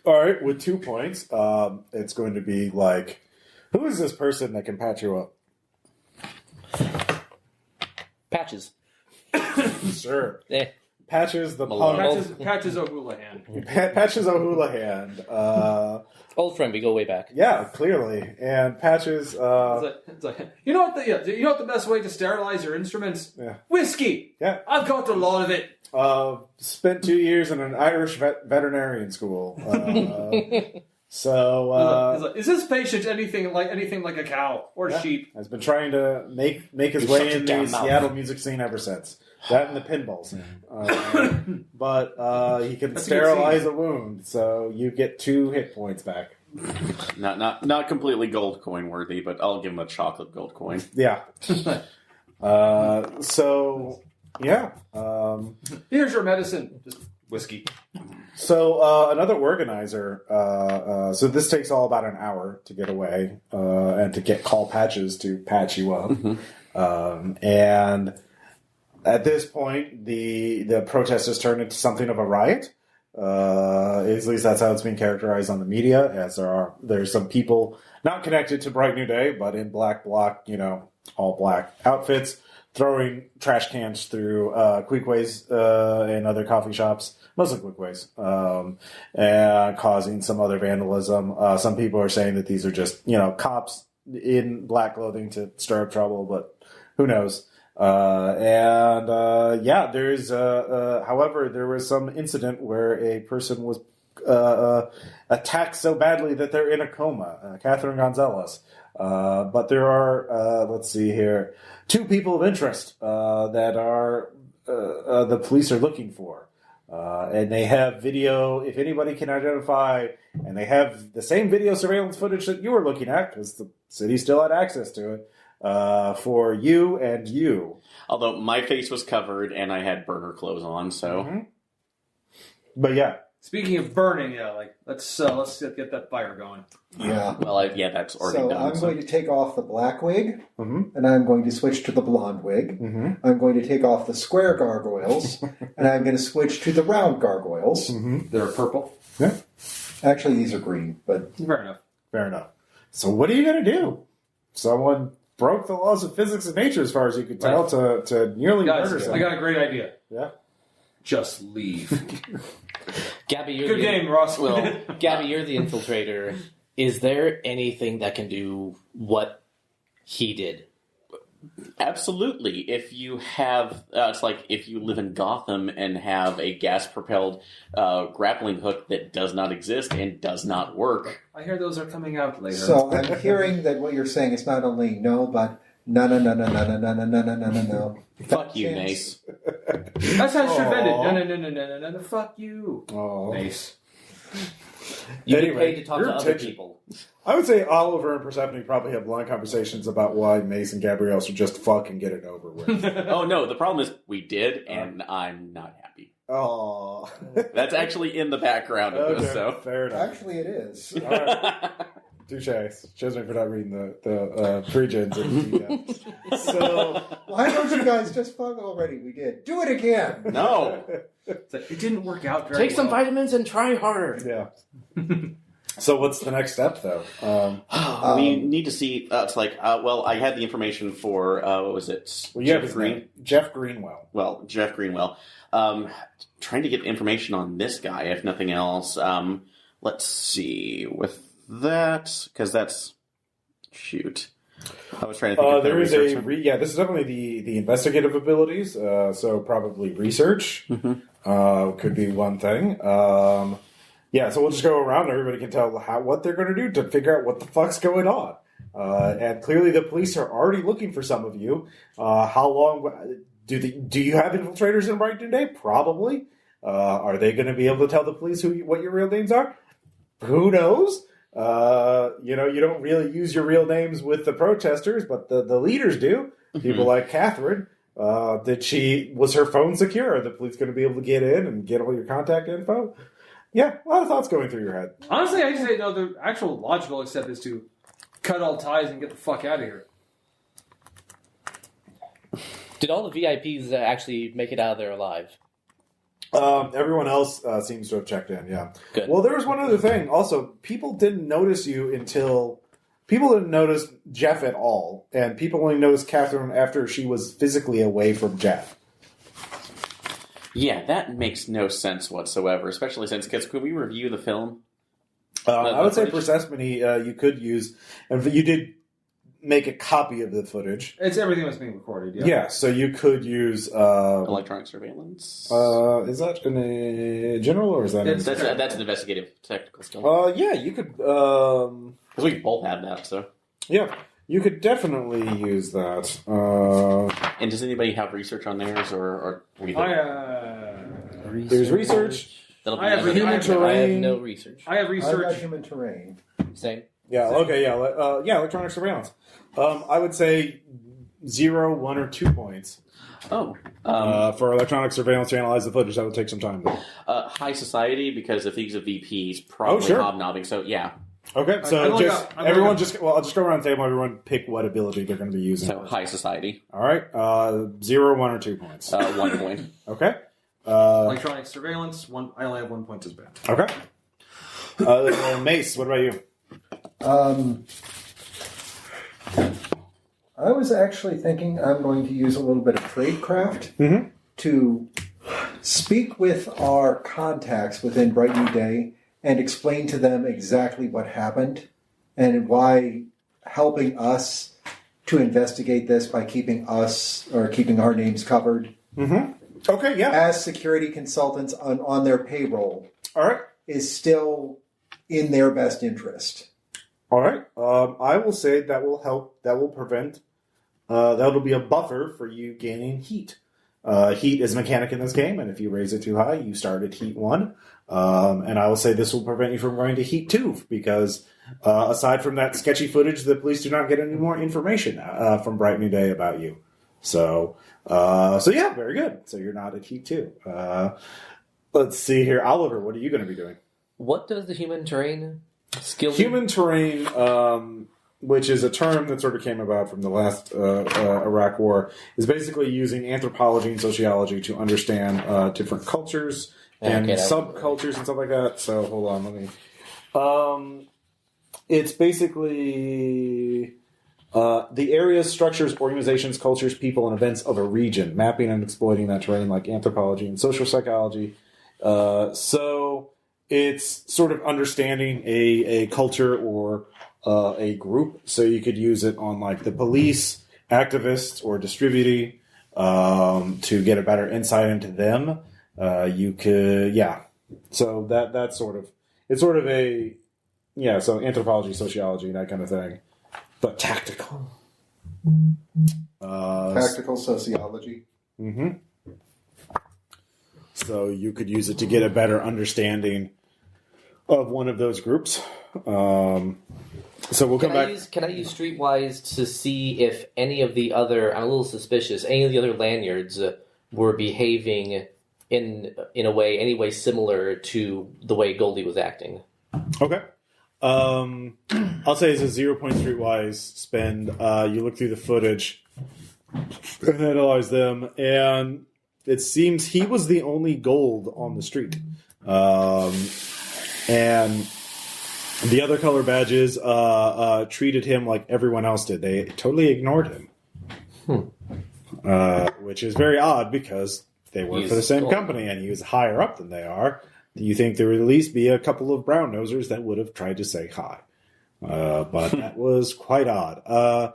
All right, with 2 points, it's going to be like, who is this person that can patch you up? Patches. Sure. Eh. Patches the Malone. punk. Patches O'Houlihan. Patches O'Houlihan. Old friend, we go way back. Yeah, clearly. And Patches. It's like, you know what the best way to sterilize your instruments? Yeah. Whiskey. Yeah. I've got a lot of it. Spent 2 years in an Irish veterinarian school. It's like, is this patient anything like a cow or sheep? Has been trying to make his You way shut in your the damn mouth. Seattle music scene ever since. That and the pinball scene. But he can That's a good sterilize scene. a wound, so you get 2 hit points back. Not completely gold coin worthy, but I'll give him a chocolate gold coin. Yeah. So, yeah. Here's your medicine. Just whiskey. So another organizer. So this takes all about an hour to get away and to call Patches to patch you up. And at this point, the protest has turned into something of a riot. At least that's how it's being characterized on the media. As there's some people not connected to Bright New Day, but in black bloc, all black outfits, throwing trash cans through Quickways and other coffee shops. Mostly Quickways, and causing some other vandalism. Some people are saying that these are just, cops in black clothing to stir up trouble, but who knows? However, there was some incident where a person was attacked so badly that they're in a coma, Catherine Gonzalez. But there are, let's see here, 2 people of interest that are the police are looking for. And they have video, if anybody can identify, and they have the same video surveillance footage that you were looking at, because the city still had access to it, for you and you. Although my face was covered and I had burner clothes on, so... Mm-hmm. But yeah. Speaking of burning, let's get that fire going. Yeah. Well, that's already So done. I'm going to take off the black wig, Mm-hmm. and I'm going to switch to the blonde wig. Mm-hmm. I'm going to take off the square gargoyles, and I'm going to switch to the round gargoyles. Mm-hmm. They're purple. Yeah. Actually, these are green, but Fair enough. Fair enough. So what are you going to do? Someone broke the laws of physics and nature, as far as you could tell, to nearly Guys, murder I someone. got a great idea. Yeah. Just leave. Gabby, you're Good game, Ross. Well, Gabby, you're the infiltrator. Is there anything that can do what he did? Absolutely. If you have, it's like if you live in Gotham and have a gas-propelled grappling hook that does not exist and does not work. I hear those are coming out later. so I'm hearing that what you're saying is not only no, but no. Fuck you, Chance. Mace. That's how it should have Aw. ended. No, fuck you. Oh. Mace. You Anyway, get paid to talk your to other attention- people. I would say Oliver and Persephone probably have long conversations about why Mace and Gabrielle should just fuck and get it over with. Oh, no, the problem is we did, and I'm not happy. Oh. That's actually in the background of this, so... Fair enough. Actually, it is. All right. Touche. Shows me for not reading the pre-gens. So, Why don't you guys just fuck already? We did. Do it again. No. It's like, it didn't work out very Take some well. vitamins and try harder. yeah. So what's the next step, though? We need to see. It's like, well, I had the information for what was it? Well, you have his name, Jeff Greenwell. Well, Jeff Greenwell. Trying to get information on this guy, if nothing else. Let's see with that because that's shoot. I was trying to think. There is this is definitely the investigative abilities. So probably research could be one thing. Yeah, so we'll just go around. Everybody can tell what they're going to do to figure out what the fuck's going on. And clearly, the police are already looking for some of you. How long do you have infiltrators in Brighton Day? Probably. Are they going to be able to tell the police what your real names are? Who knows? You don't really use your real names with the protesters, but the leaders do. People like Catherine. Was her phone secure? Are the police going to be able to get in and get all your contact info? Yeah, a lot of thoughts going through your head. Honestly, I say no. The actual logical step is to cut all ties and get the fuck out of here. Did all the VIPs actually make it out of there alive? Everyone else seems to have checked in, yeah. Good. Well, there was one other thing. Also, people didn't notice Jeff at all, and people only noticed Catherine after she was physically away from Jeff. Yeah, that makes no sense whatsoever, especially since, because could we review the film? I would say Persephone you could use, and you did make a copy of the footage. It's everything that's being recorded, yeah. Yeah, so you could use... electronic surveillance? Is that in a general, or is that... That's an investigative technical skill. Yeah, you could... Because we both have that, so... Yeah, you could definitely use that. And does anybody have research on theirs, or we There's research. I have human terrain. I have no research. I have research. I got human terrain. Same. Yeah, okay, yeah. Electronic surveillance. I would say 0, 1, or 2 points. Oh. For electronic surveillance to analyze the footage, that would take some time, though. High society, because if he's a VP, he's probably hobnobbing, so yeah. Okay, so I'll just go around the table. Everyone pick what ability they're going to be using. So high society. All right, 0, 1, or 2 points. 1 point. Okay. Electronic surveillance. I only have 1 point to spend. Okay. Mace, what about you? I was actually thinking I'm going to use a little bit of tradecraft to speak with our contacts within Bright New Day and explain to them exactly what happened and why helping us to investigate this by keeping our names covered. Okay, yeah. As security consultants on their payroll. All right. Is still in their best interest. All right. I will say that will help. That will prevent. That'll be a buffer for you gaining heat. Heat is a mechanic in this game, and if you raise it too high, you start at heat 1. And I will say this will prevent you from going to heat 2, because aside from that sketchy footage, the police do not get any more information from Bright New Day about you. So yeah, very good. So you're not at heat 2. Let's see here. Oliver, what are you going to be doing? What does the human terrain skill do? Human terrain, which is a term that sort of came about from the last Iraq War, is basically using anthropology and sociology to understand different cultures and subcultures and stuff like that. So hold on, let me... it's basically... the areas, structures, organizations, cultures, people, and events of a region, mapping and exploiting that terrain like anthropology and social psychology. So it's sort of understanding a culture or a group. So you could use it on like the police, activists, or distributing to get a better insight into them. You could, yeah. So that's sort of, it's sort of a, yeah, so anthropology, sociology, that kind of thing. But tactical. Tactical sociology. Mm-hmm. So you could use it to get a better understanding of one of those groups. So we'll come back. Can I use Streetwise to see if any of the other, I'm a little suspicious, any of the other lanyards were behaving in a way, any way similar to the way Goldie was acting? Okay. I'll say it's a 0 point Streetwise spend. You look through the footage and analyze them, and it seems he was the only gold on the street. And The other color badges treated him like everyone else did. They totally ignored him. Which is very odd because they work for the same company and he's higher up than they are. You think there would at least be a couple of brown nosers that would have tried to say hi. But that was quite odd.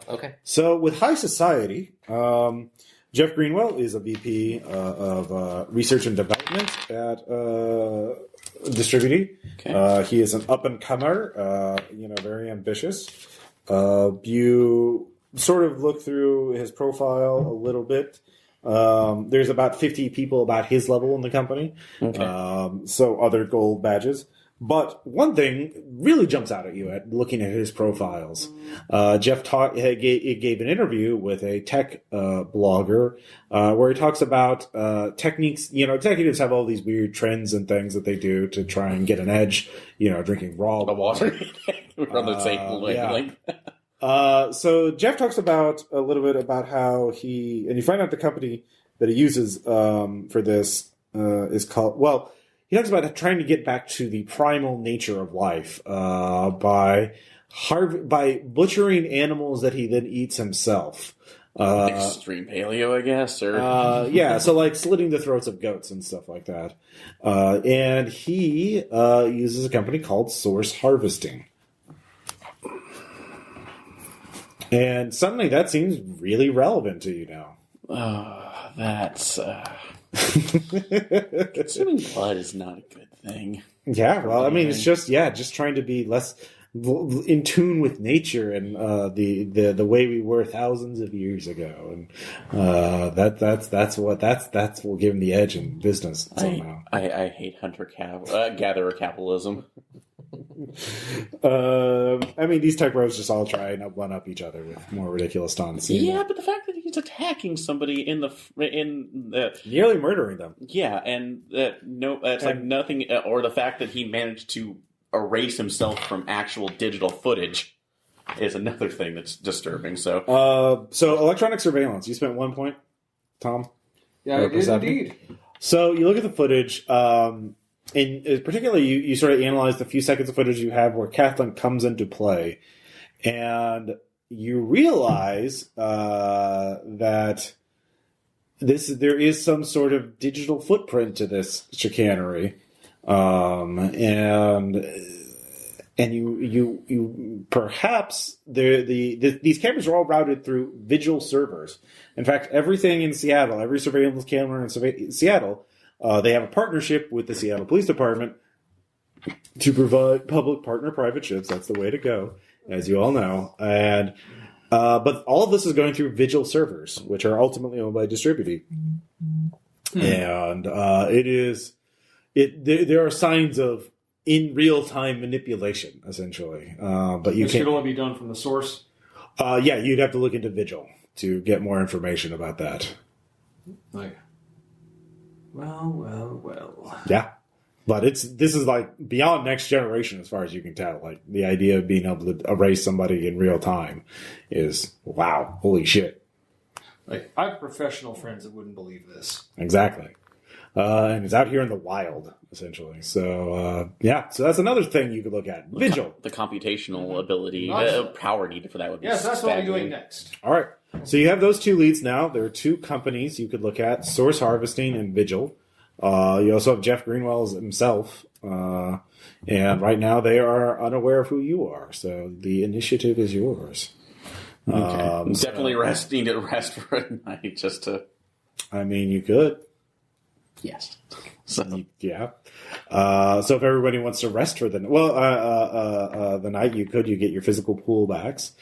Okay. So with high society, Jeff Greenwell is a VP of Research and Development at Distributed. Okay. He is an up-and-comer, very ambitious. You sort of look through his profile a little bit. There's about 50 people about his level in the company. Okay. So other gold badges. But one thing really jumps out at you at looking at his profiles. Jeff gave an interview with a tech blogger where he talks about techniques. Executives have all these weird trends and things that they do to try and get an edge. Drinking raw water from the table. So Jeff talks about a little bit about how you find out the company that he uses for this is called, he talks about trying to get back to the primal nature of life by butchering animals that he then eats himself. Extreme paleo, I guess, or so like slitting the throats of goats and stuff like that. And he uses a company called Source Harvesting. And suddenly that seems really relevant to you now. That's... Consuming blood is not a good thing. Yeah, well, I mean, it's just trying to be less in tune with nature and the way we were thousands of years ago, and that's what will give him the edge in business somehow. I hate gatherer capitalism. I mean, these tech bros just all try and one up each other with more ridiculous stunts. Yeah, but the fact that he's attacking somebody in nearly murdering them. Yeah, and like nothing, or the fact that he managed to erase himself from actual digital footage is another thing that's disturbing. So electronic surveillance. You spent 1 point, Tom. Yeah, I did indeed. So you look at the footage. And particularly, you sort of analyze the few seconds of footage you have where Kathleen comes into play, and you realize that there is some sort of digital footprint to this chicanery, and you perhaps these cameras are all routed through Vigil servers. In fact, everything in Seattle, every surveillance camera in Seattle. They have a partnership with the Seattle Police Department to provide public partner-private ships. That's the way to go, as you all know. And but all of this is going through Vigil servers, which are ultimately owned by Distributed. And there are signs of in real-time manipulation, essentially. But this should only be done from the source. You'd have to look into Vigil to get more information about that. Well. Yeah. But this is like beyond next generation as far as you can tell. Like the idea of being able to erase somebody in real time is wow, holy shit. Like I have professional friends that wouldn't believe this. Exactly. And it's out here in the wild, essentially. So so that's another thing you could look at. Vigil. The computational ability, power needed for that would be that's what we're doing next. All right. So you have those two leads now. There are two companies you could look at, Source Harvesting and Vigil. You also have Jeff Greenwell himself. And right now they are unaware of who you are. So the initiative is yours. Okay. Definitely need to rest for a night just to... I mean, you could. Yes. So yeah. So if everybody wants to rest for the night, you get your physical pool backs.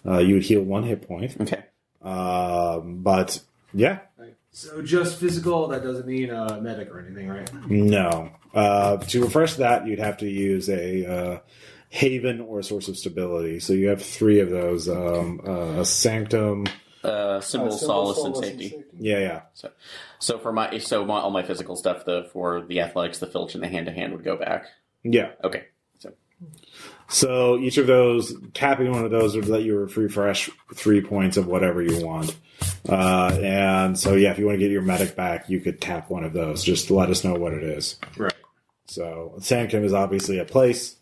You would heal 1 hit point. Okay. But yeah. Right. So just physical. That doesn't mean medic or anything, right? No. To refresh that, you'd have to use a haven or a source of stability. So you have 3 of those. A sanctum. Symbol, solace, and safety. Yeah. So for all my physical stuff, for the athletics, the filch, and the hand-to-hand would go back. Yeah. Okay. So each of those, tapping one of those would let you refresh 3 points of whatever you want. And so if you want to get your medic back, you could tap one of those. Just let us know what it is. Right. So Sanctum is obviously a place.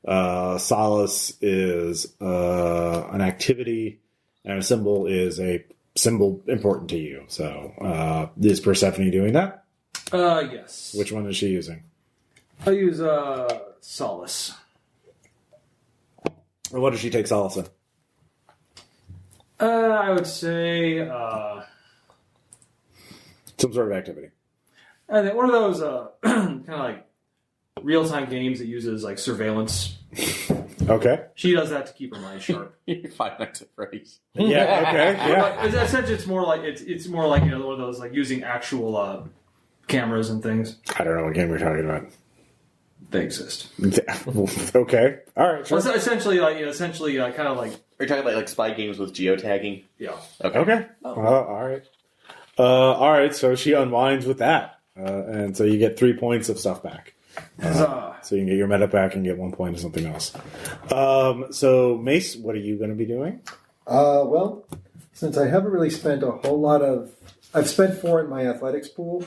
Solace is an activity, and a symbol is a symbol important to you. So, is Persephone doing that? Yes. Which one is she using? I use Solace. Or what does she take solace in? I would say Some sort of activity. I think one of those kind of like real-time games that uses like surveillance. Okay. She does that to keep her mind sharp. Five Nights at Freddy's. Yeah. Okay. Yeah. But essentially, it's more like one of those like using actual cameras and things. I don't know what game we're talking about. They exist. Okay. All right. Sure. Well, essentially, kind of like. Are you talking about like spy games with geotagging? Yeah. Okay. All right. All right. So she unwinds with that, and so you get 3 points of stuff back. So you can get your meta back and get 1 point of something else. So Mace, what are you going to be doing? Well, since I haven't really spent a whole lot of, I've spent 4 in my athletics pool,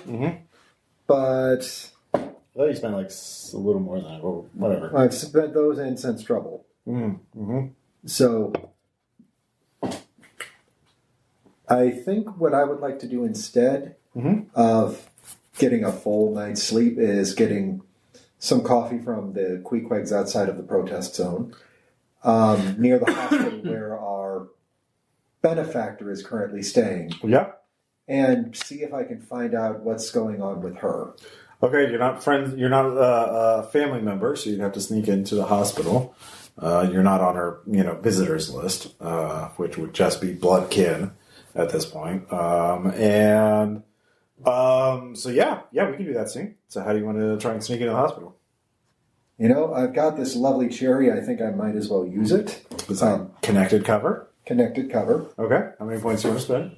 but Well, you spent like a little more than that, or whatever. I've spent those and Sense Trouble. So I think what I would like to do instead of getting a full night's sleep is getting some coffee from the Queequegs outside of the protest zone, near the hospital where our benefactor is currently staying. Yeah. And see if I can find out what's going on with her. Okay, you're not friends. You're not a family member, so you'd have to sneak into the hospital. You're not on her, visitors list, which would just be blood kin at this point. So yeah, we can do that scene. So how do you want to try and sneak into the hospital? I've got this lovely cherry. I think I might as well use it. Is that connected cover? Connected cover. Okay. How many points do you want to spend?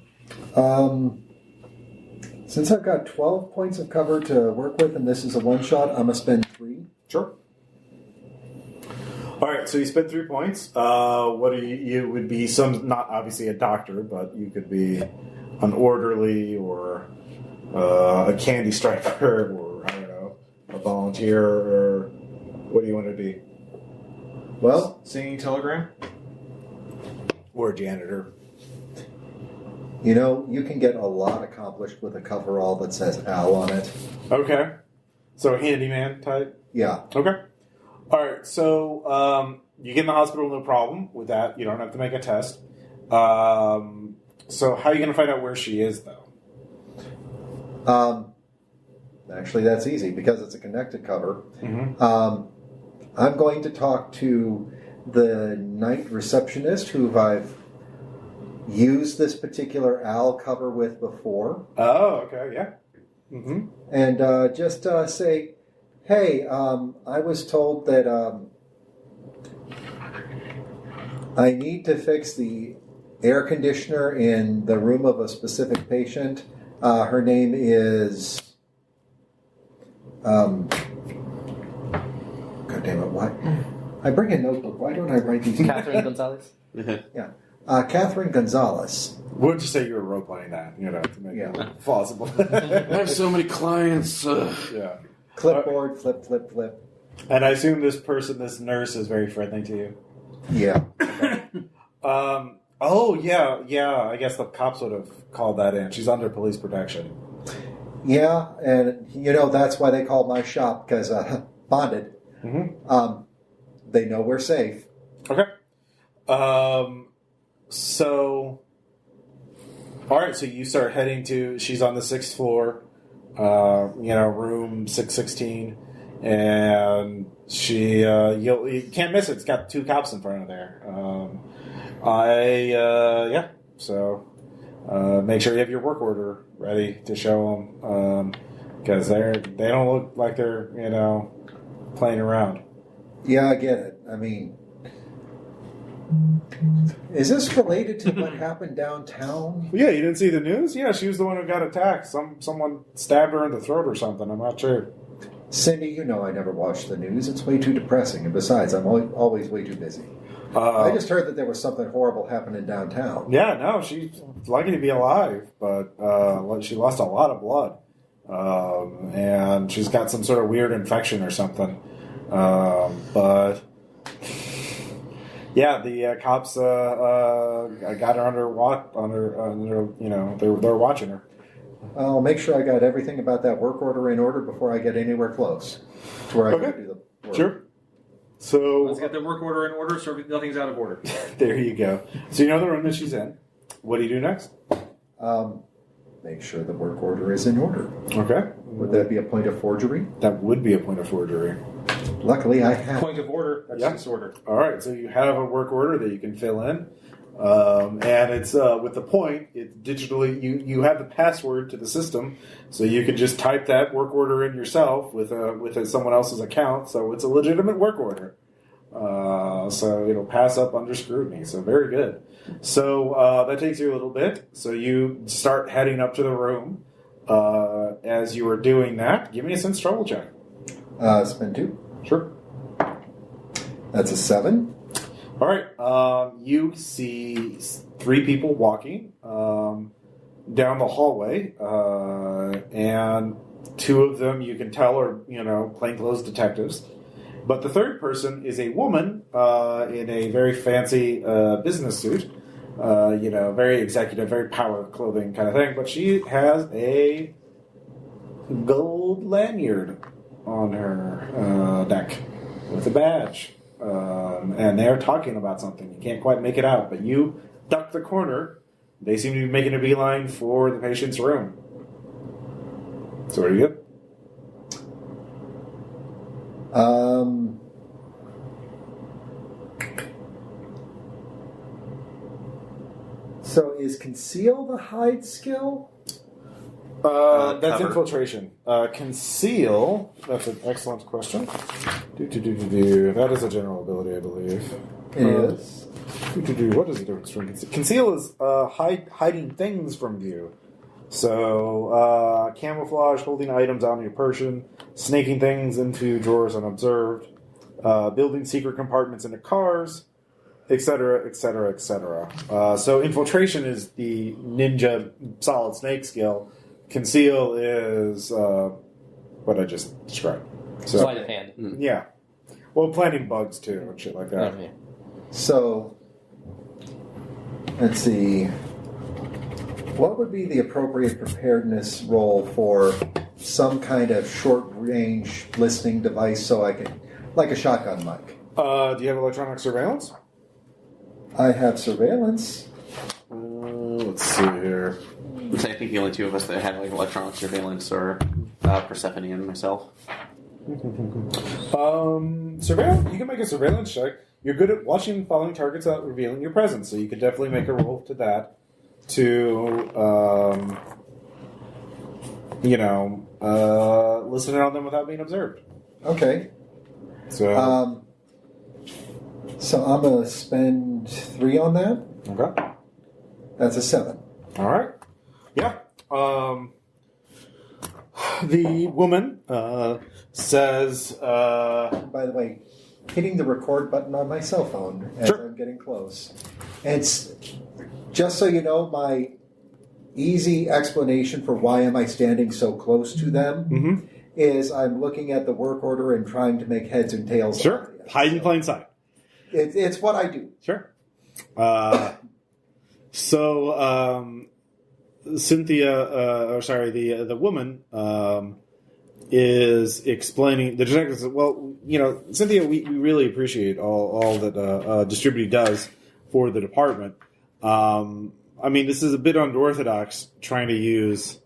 Since I've got 12 points of cover to work with, and this is a one-shot, I'm going to spend 3. Sure. All right, so you spend 3 points. What do you would be not obviously a doctor, but you could be an orderly or a candy striper or, I don't know, a volunteer, or what do you want to be? Well, Singing telegram? Or a janitor. You can get a lot accomplished with a coverall that says Al on it. Okay. So a handyman type? Yeah. Okay. All right, so you get in the hospital, no problem with that. You don't have to make a test. So how are you going to find out where she is, though? Actually, that's easy because it's a connected cover. I'm going to talk to the night receptionist who I've used this particular Al cover with before. Oh, okay, yeah. And just say, hey, I was told that I need to fix the air conditioner in the room of a specific patient. Her name is... God damn it, why? I bring a notebook. Why don't I write these? Catherine Gonzalez? Yeah. Catherine Gonzalez. We'll just say you were role-playing that, to make it plausible. I have so many clients. Yeah. Clipboard, flip, flip, flip. And I assume this nurse is very friendly to you? Yeah. Oh, yeah. I guess the cops would have called that in. She's under police protection. Yeah, and that's why they called my shop, because bonded. They know we're safe. Okay. So, all right. So you start heading to. She's on the 6th floor. Room 616, and she. You can't miss it. It's got 2 cops in front of there. So, make sure you have your work order ready to show them, because they don't look like they're playing around. Yeah, I get it. I mean, is this related to what happened downtown? Yeah, you didn't see the news? Yeah, she was the one who got attacked. Someone stabbed her in the throat or something. I'm not sure. Cindy, I never watch the news. It's way too depressing. And besides, I'm always way too busy. I just heard that there was something horrible happening downtown. Yeah, no, she's lucky to be alive, but she lost a lot of blood. And she's got some sort of weird infection or something. But Yeah, the cops got her under they're watching her. I'll make sure I got everything about that work order in order before I get anywhere close to where I can do the work. Sure. So let's get the work order in order so nothing's out of order. There you go. So you know the room that she's in. What do you do next? Make sure the work order is in order. Okay. Would that be a point of forgery? That would be a point of forgery. Luckily, I have. Point of order. That's disorder. All right. So you have a work order that you can fill in. And it's with the point, it's digitally, you have the password to the system, so you can just type that work order in yourself with someone else's account, so it's a legitimate work order. So it'll pass up under scrutiny, so very good. So that takes you a little bit, so you start heading up to the room. As you are doing that, give me a sense trouble check. Spend 2. Sure. That's a 7. All right. You see 3 people walking down the hallway, and 2 of them you can tell are plainclothes detectives, but the third person is a woman in a very fancy business suit, very executive, very power clothing kind of thing. But she has a gold lanyard on her neck with a badge. And they're talking about something. You can't quite make it out, but you duck the corner. They seem to be making a beeline for the patient's room. So what do you get? So is conceal the hide skill? That's cover. infiltration. Conceal. That's an excellent question. That is a general ability, I believe. It is. What is the difference between conceal? Conceal is hiding things from view. So camouflage, holding items on your person, snaking things into drawers unobserved, building secret compartments into cars, etc., etc., etc. So infiltration is the ninja solid snake skill. Conceal is what I just described. So, Sleight of hand. yeah. Well, planting bugs too and shit like that. Okay. So, let's see. What would be the appropriate preparedness roll for some kind of short-range listening device so I can, like a shotgun mic? Do you have electronic surveillance? I have surveillance. Let's see here. So I think the only 2 of us that have electronic surveillance are Persephone and myself. Surveillance. You can make a surveillance check. You're good at watching and following targets without revealing your presence, so you could definitely make a roll to that. To listen in on them without being observed. Okay. So So I'm going to spend 3 on that. okay. That's a 7. All right. Yeah. The woman says... By the way, hitting the record button on my cell phone as Sure. I'm getting close. And it's, just so you know, my easy explanation for why am I standing so close to them is I'm looking at the work order and trying to make heads and tails. Sure. Hide in plain sight. It's what I do. Sure. Cynthia, the woman is explaining. The detective says, "Well, Cynthia, we really appreciate all that Distributed does for the department. This is a bit unorthodox trying to use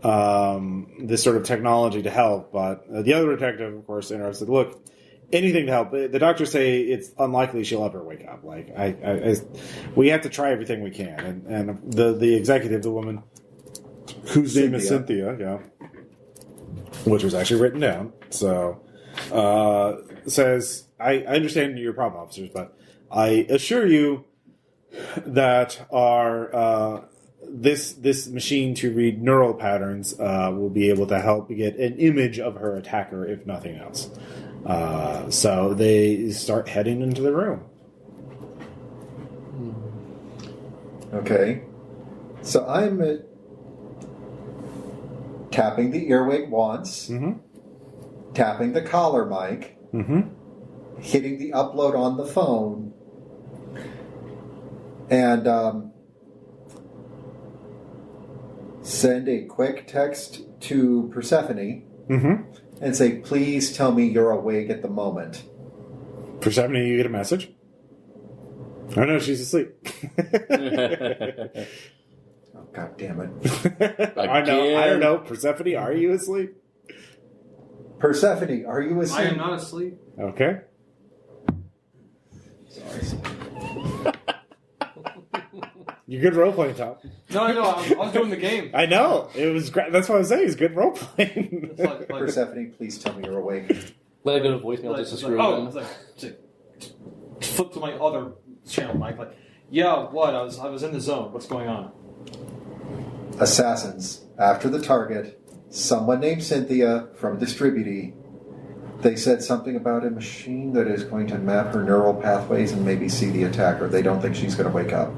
this sort of technology to help, but the other detective, of course, interrupted. Look." Anything to help. The doctors say it's unlikely she'll ever wake up. We have to try everything we can. And the executive, the woman whose name is Cynthia, yeah, which was actually written down, so says, I understand your problem, officers, but I assure you that our this machine to read neural patterns will be able to help get an image of her attacker, if nothing else. So they start heading into the room. Okay. So I'm tapping the earwig once, tapping the collar mic, hitting the upload on the phone, And send a quick text to Persephone and say, please tell me you're awake at the moment. Persephone, you get a message? Oh no, she's asleep. Oh, God damn it. I don't know. Persephone, are you asleep? Persephone, are you asleep? I am not asleep. Okay. Sorry. You're good role playing, Tom. No, I know. I was doing the game. I know. It was great. That's what I was saying. It's good role playing. It's like, Persephone, please tell me you're awake. Let it go to voicemail just to screw them. it's like, flip to my other channel, Mike. Like, yeah, what? I was in the zone. What's going on? Assassins after the target. Someone named Cynthia from Distributee. They said something about a machine that is going to map her neural pathways and maybe see the attacker. They don't think she's going to wake up.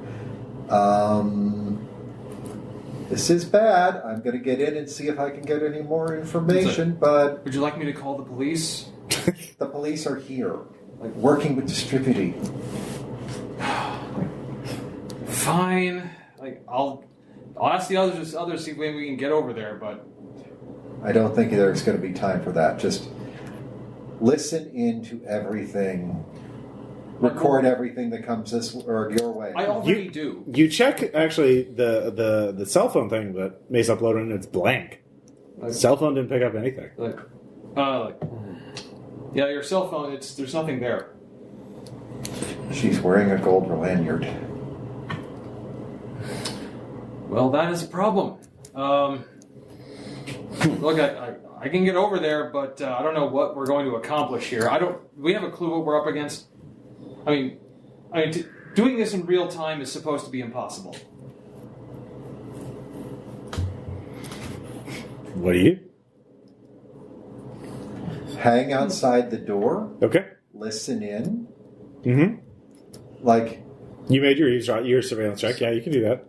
This is bad. I'm going to get in and see if I can get any more information, but... Would you like me to call the police? The police are here, like working with Distributee. Fine. Like, I'll ask the others see if we can get over there, but... I don't think there's going to be time for that. Just listen into everything. Record everything that comes this or your way. I already do. You check actually the cell phone thing that Mace uploaded and it's blank. Cell phone didn't pick up anything. Yeah, your cell phone. There's nothing there. She's wearing a gold lanyard. Well, that is a problem. Look, I can get over there, but I don't know what we're going to accomplish here. We have a clue what we're up against. I mean, doing this in real time is supposed to be impossible. What do you? Hang outside the door. Okay. Listen in. Mm-hmm. Like... You made your surveillance check. Yeah, you can do that.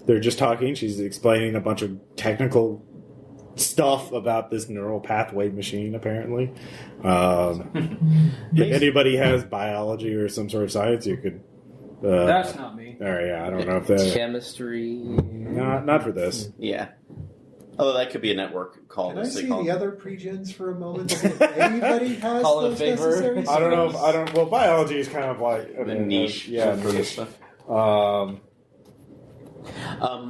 They're just talking. She's explaining a bunch of technical stuff about this neural pathway machine, apparently. If anybody has biology or some sort of science, you could... That's not me. All right, yeah, I don't know if that... Chemistry. Not for this. Yeah. Although that could be a network call. Can I see the other pre-gens for a moment? If anybody has Call it a those favor. necessary I don't know. skills? Well, biology is kind of like... The niche. Yeah, for this niche. stuff.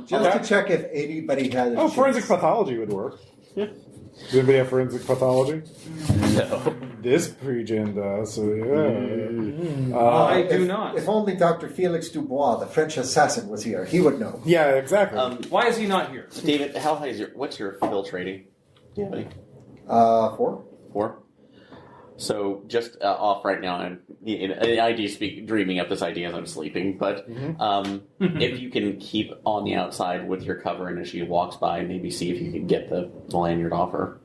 Just to check if anybody has... Oh, forensic pathology would work. Yeah. Does anybody have forensic pathology? No. This pre-gen does, so yeah. I do not. If only Dr. Felix Dubois, the French assassin, was here, he would know. Yeah, exactly. Why is he not here? David, how high is what's your filtrating? Do you have any? 4? 4? So just off right now, and I do speak dreaming up this idea as I'm sleeping. But if you can keep on the outside with your cover, and as she walks by, maybe see if you can get the lanyard off her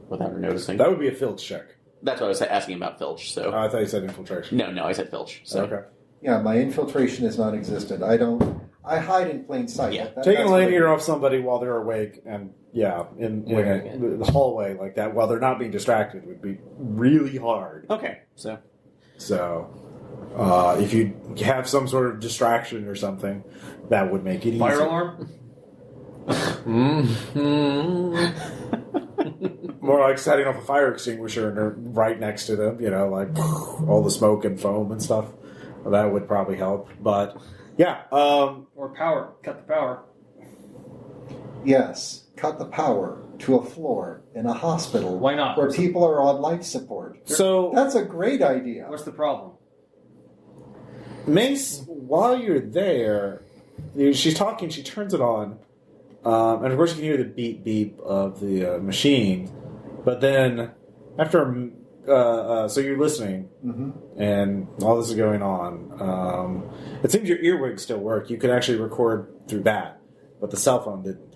without her noticing. That would be a filch check. That's what I was asking about filch. So I thought you said infiltration. no, I said filch. So. Okay. Yeah, my infiltration is non-existent. I hide in plain sight. Yeah. Taking a lanyard off somebody while they're awake and in the hallway like that while they're not being distracted would be really hard. Okay, So if you have some sort of distraction or something, that would make it easier. Fire alarm? More like setting off a fire extinguisher and they're right next to them, like all the smoke and foam and stuff. Well, that would probably help. But, yeah. Or power. Cut the power. Yes, cut the power to a floor in a hospital. Why not? Where people are on life support. So that's a great idea. What's the problem? Mace, while you're there, she's talking, she turns it on, and of course you can hear the beep beep of the machine, but then after so you're listening, and all this is going on. It seems your earwigs still work. You could actually record through that, but the cell phone didn't.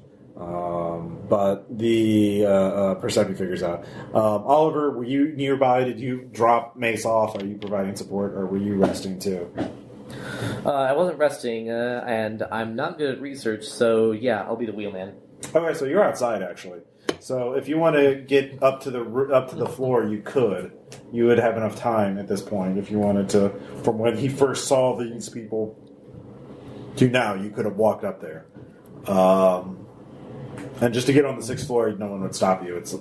But the Persephone figures out. Oliver, were you nearby? Did you drop Mace off? Are you providing support, or were you resting too? I wasn't resting, and I'm not good at research, so yeah, I'll be the wheelman. Okay, so you're outside actually. So if you want to get up to the floor, you could. You would have enough time at this point if you wanted to. From when he first saw these people to now. You could have walked up there. And just to get on the 6th floor, no one would stop you. It's,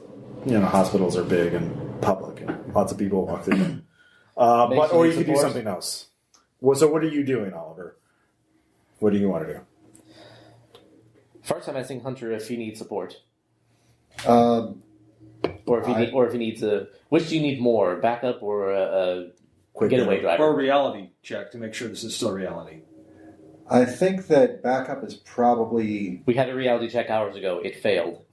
hospitals are big and public, and lots of people walk through them. Or you could do something else. Well, so what are you doing, Oliver? What do you want to do? First, I'm asking Hunter if he needs support. Um, Or if he needs a... Which do you need more, backup or a Quick getaway Or a driver? reality check to make sure this is still reality. I think that backup is probably... We had a reality check hours ago. It failed.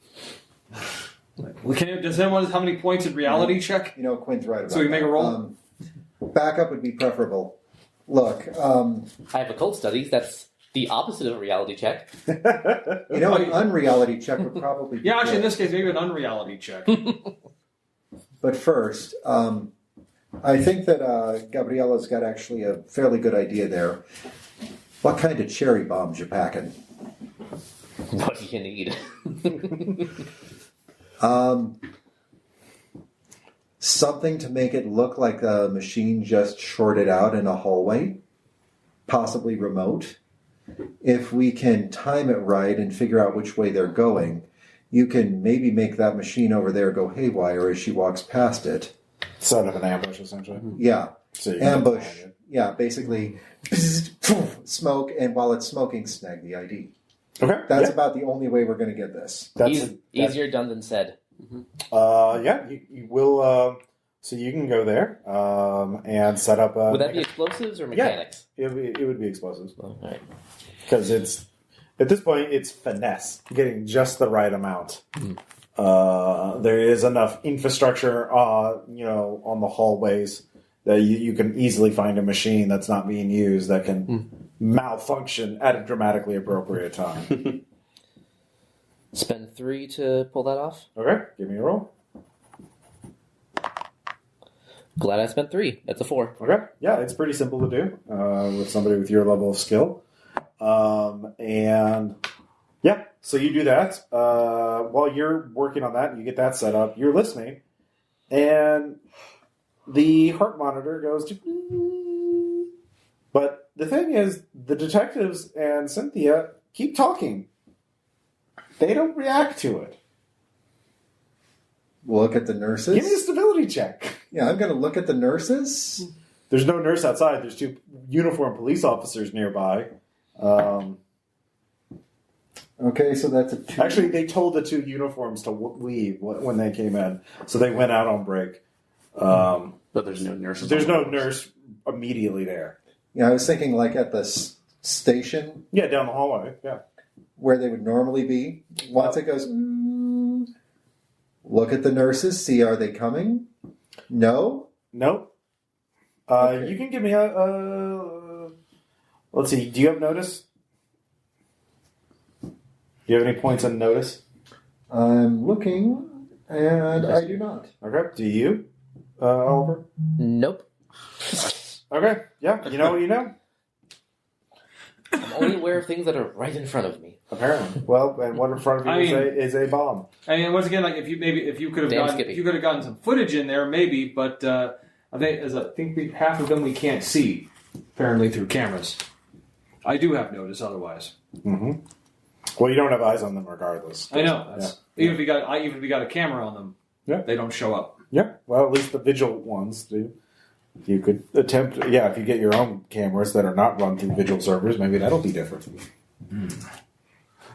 Does anyone how many points in reality check? Quinn's right about So we make a roll? Backup would be preferable. Look, I have occult studies. That's the opposite of a reality check. an unreality check would probably be Yeah, actually, in good. this case, maybe an unreality check. But first, I think that Gabriella's got actually a fairly good idea there. What kind of cherry bombs you packing? What do you need? Something to make it look like the machine just shorted out in a hallway, possibly remote. If we can time it right and figure out which way they're going, you can maybe make that machine over there go haywire as she walks past it. Set up an ambush, essentially. Yeah. So you can Ambush. find it. Yeah, basically smoke, and while it's smoking, snag the ID. Okay. That's yeah. about the only way we're going to get this. Easier done than said. You will. So you can go there and set up. Would that be explosives or mechanics? It would be explosives Oh, all right. because it's at this point it's finesse, getting just the right amount. There is enough infrastructure, on the hallways that you can easily find a machine that's not being used that can malfunction at a dramatically appropriate time. Spend 3 to pull that off. Okay, give me a roll. Glad I spent 3. That's a 4. Okay, yeah, it's pretty simple to do with somebody with your level of skill. And yeah, so you do that. While you're working on that, you get that set up, you're listening, and the heart monitor goes to... But the thing is, the detectives and Cynthia keep talking. They don't react to it. Look at the nurses. Give me a stability check. Yeah, I'm going to look at the nurses. There's no nurse outside. There's 2 uniformed police officers nearby. Okay, so that's a 2. Actually, they told the 2 uniforms to leave when they came in, so they went out on break. But there's no nurses. There's no nurse immediately there. Yeah, I was thinking like at the station Yeah, down the hallway. Yeah. where they would normally be. Once it goes, look at the nurses, see are they coming? No? Nope. Okay. You can give me a. Let's see. Do you have notice? Do you have any points on notice? I'm looking, and I do not. Okay. Do you, Oliver? Nope. Okay. Yeah. You know what you know. I'm only aware of things that are right in front of me. Apparently. Well, and what in front of you is a bomb. I mean, once again, like if you could have gotten some footage in there, maybe. But I think half of them we can't see, apparently through cameras. I do have notice, otherwise. Mm-hmm. Well, you don't have eyes on them, regardless. I know. Yeah. Even if you got a camera on them, they don't show up. Yeah. Well, at least the vigil ones do. You could attempt. Yeah, if you get your own cameras that are not run through vigil servers, maybe that'll be different.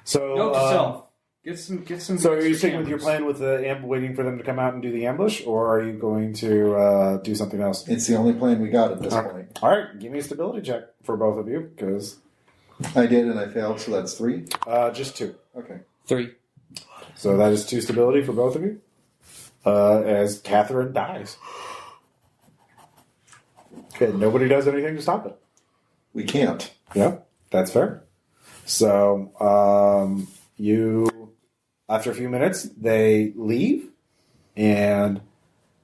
So, Note to self: get some. So, are you sticking with your plan with the waiting for them to come out and do the ambush, or are you going to do something else? It's the only plan we got at this point. All right, give me a stability check for both of you, because I did and I failed, so that's 3. just 2. Okay. 3. So that is 2 stability for both of you. As Catherine dies. Okay, nobody does anything to stop it. We can't. Yeah, that's fair. So, after a few minutes, they leave, and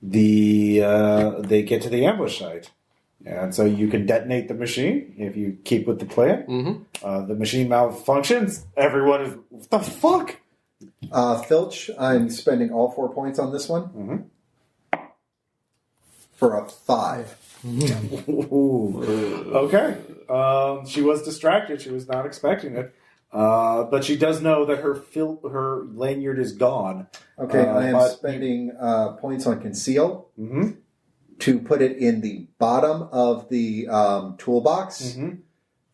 they get to the ambush site. And so you can detonate the machine if you keep with the plan. Mm-hmm. The machine malfunctions. Everyone is, what the fuck? Filch, I'm spending all 4 points on this one. For a 5. Ooh. Okay. She was distracted. She was not expecting it. But she does know that her lanyard is gone. Okay, I am spending points on conceal to put it in the bottom of the toolbox,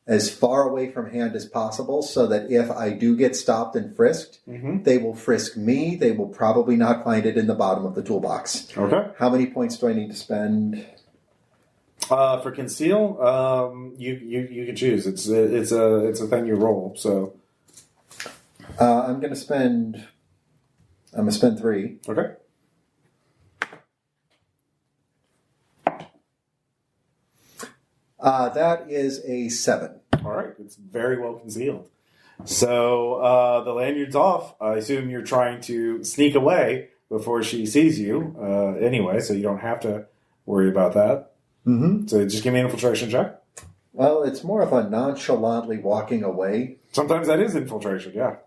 as far away from hand as possible, so that if I do get stopped and frisked, they will frisk me. They will probably not find it in the bottom of the toolbox. Okay. How many points do I need to spend? For conceal, you can choose. It's a thing you roll. So I'm going to spend 3. Okay. That is a 7. All right, it's very well concealed. So the lanyard's off. I assume you're trying to sneak away before she sees you. Anyway, so you don't have to worry about that. So just give me an infiltration check. Well, it's more of a nonchalantly walking away. Sometimes that is infiltration, yeah.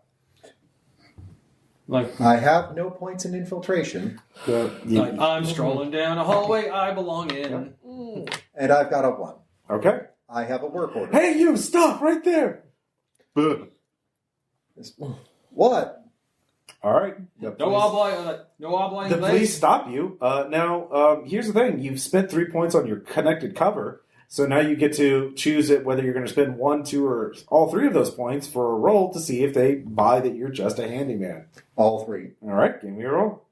Like I have no points in infiltration. like I'm strolling down a hallway I belong in. And I've got a 1. Okay. I have a work order. Hey, you! Stop right there! What? All right. No obli. The police stop you. Now, here's the thing. You've spent 3 points on your connected cover, so now you get to choose it whether you're going to spend 1, 2, or all 3 of those points for a roll to see if they buy that you're just a handyman. All 3. All right, give me a roll.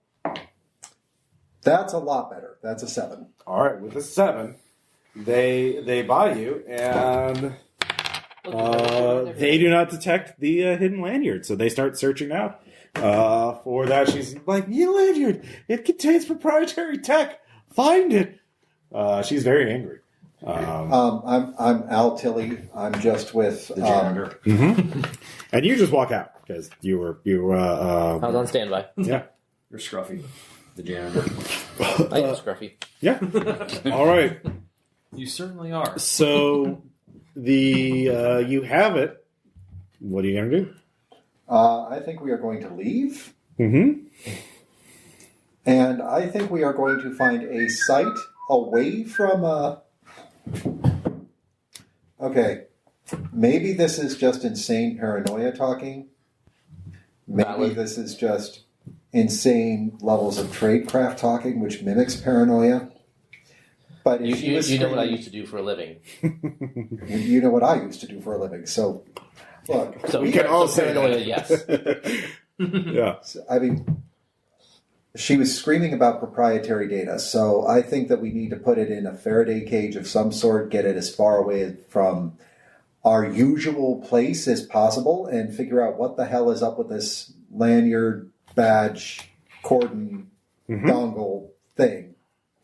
That's a lot better. That's a 7. All right, with a 7, they buy you, and they do not detect the hidden lanyard, so they start searching out. For that, she's like, "You lanyard! It contains proprietary tech. Find it." She's very angry. I'm Al Tilly. I'm just with The janitor. And you just walk out because you were. I was on standby. Yeah, You're Scruffy, the janitor. I am Scruffy. yeah. All right. You certainly are. So you have it. What are you gonna do? I think we are going to leave. Mm-hmm. And I think we are going to find a site away from... Okay. Maybe this is just insane paranoia talking. Maybe this is just insane levels of tradecraft talking, which mimics paranoia. But if you know what I used to do for a living. You know what I used to do for a living. So, look. So we can all say paranoia, that. yes. Yeah. I mean, she was screaming about proprietary data, so I think that we need to put it in a Faraday cage of some sort, get it as far away from our usual place as possible, and figure out what the hell is up with this lanyard, badge, cordon, dongle thing.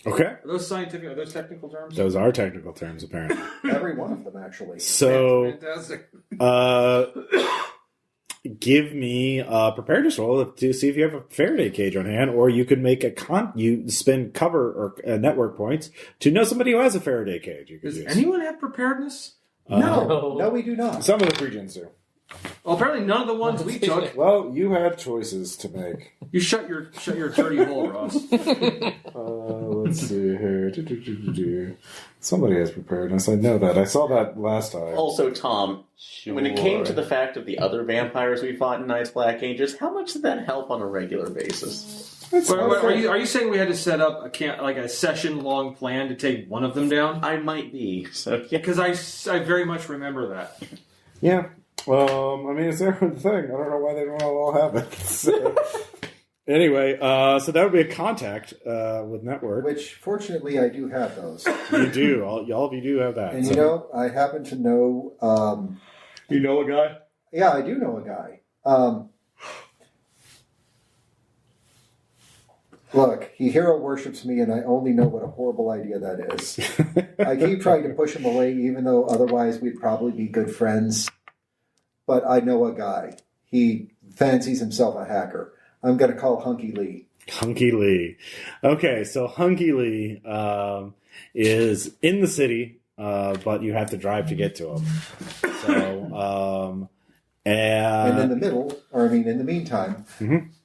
Okay. Are those scientific? Are those technical terms? Those are technical terms, apparently. Every one of them, actually. So, Fantastic. give me a preparedness roll to see if you have a Faraday cage on hand, or you could make you spend cover or network points to know somebody who has a Faraday cage. You could Does use. anyone have preparedness? No, we do not. Some of the pregens do. Well, apparently none of the ones we took. Well, you had choices to make. You shut your dirty hole, Ross. Let's see here. Somebody has preparedness. I know that. I saw that last time. Also, Tom, when it came to the fact of the other vampires we fought in Night's Black Ages, how much did that help on a regular basis? Are you saying we had to set up a session-long plan to take one of them down? I might be. So Because I very much remember that. Yeah. I mean, it's their thing. I don't know why they don't all have it. So, anyway, so that would be a contact with network. Which, fortunately, I do have those. You do. All of you do have that. And I happen to know... You know a guy? Yeah, I do know a guy. Look, he hero worships me, and I only know what a horrible idea that is. I keep trying to push him away, even though otherwise we'd probably be good friends. But I know a guy. He fancies himself a hacker. I'm going to call Hunky Lee. Hunky Lee. Okay, so Hunky Lee is in the city, but you have to drive to get to him. So, and in the meantime,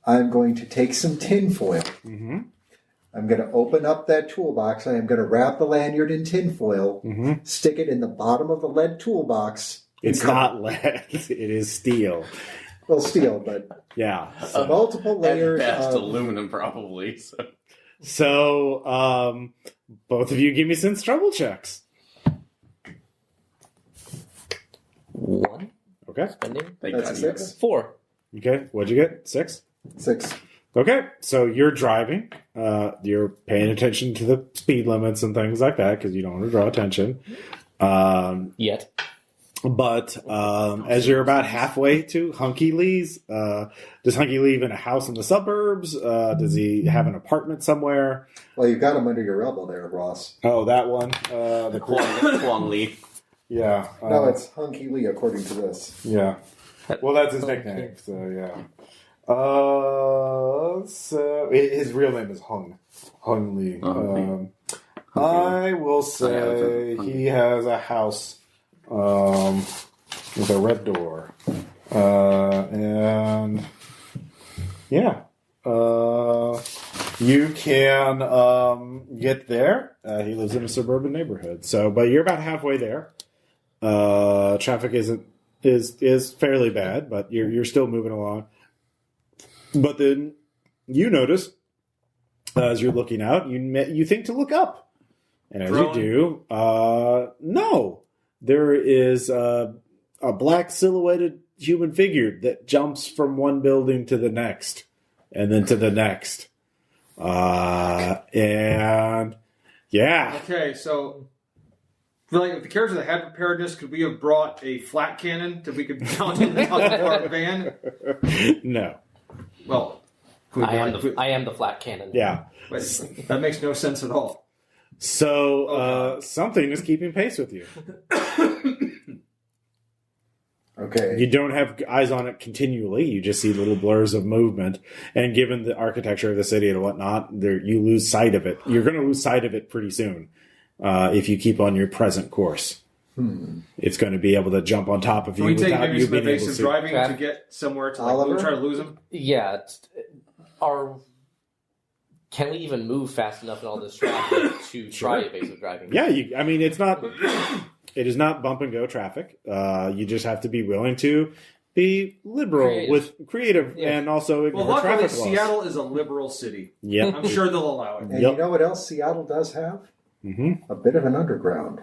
I'm going to take some tinfoil. I'm going to open up that toolbox. I am going to wrap the lanyard in tinfoil, stick it in the bottom of the lead toolbox. It's not lead. It is steel. Well, steel, but yeah, so multiple layers. At best, aluminum, probably. So, both of you give me sense trouble checks. 1. Okay. Spending. That's a 6. 4. Okay. What'd you get? 6? 6. Okay. So you're driving. You're paying attention to the speed limits and things like that because you don't want to draw attention. Yet. But as you're about halfway to Hunky Lee's, does Hunky live in a house in the suburbs? Does he have an apartment somewhere? Well, you've got him under your elbow there, Ross. Oh, that one. The Kwong Lee. Yeah. No, it's Hunky Lee, according to this. Yeah. Well, that's his nickname, so yeah. So his real name is Hung Lee. I will say he has a house with a red door, and yeah, you can get there. He lives in a suburban neighborhood, but you're about halfway there. Traffic is fairly bad, but you're still moving along. But then you notice, as you're looking out, you think to look up, and as you do, no, there is a black silhouetted human figure that jumps from one building to the next, and then to the next, and yeah. Okay, so. If the characters that had preparedness, could we have brought a flat cannon that we could mount in the top of our van? No. Well, I am the flat cannon. Yeah. Wait, that makes no sense at all. So something is keeping pace with you. Okay. You don't have eyes on it continually. You just see little blurs of movement. And given the architecture of the city and whatnot, you lose sight of it. You're going to lose sight of it pretty soon if you keep on your present course. It's going to be able to jump on top of you without you being able to see. Driving to get somewhere to try to lose him? Yeah. Can we even move fast enough in all this traffic to try evasive driving? Yeah, it's not... It is not bump and go traffic. You just have to be willing to be liberal, creative, and also ignore traffic laws. Seattle is a liberal city. Yeah, I'm sure they'll allow it. And you know what else Seattle does have? A bit of an underground.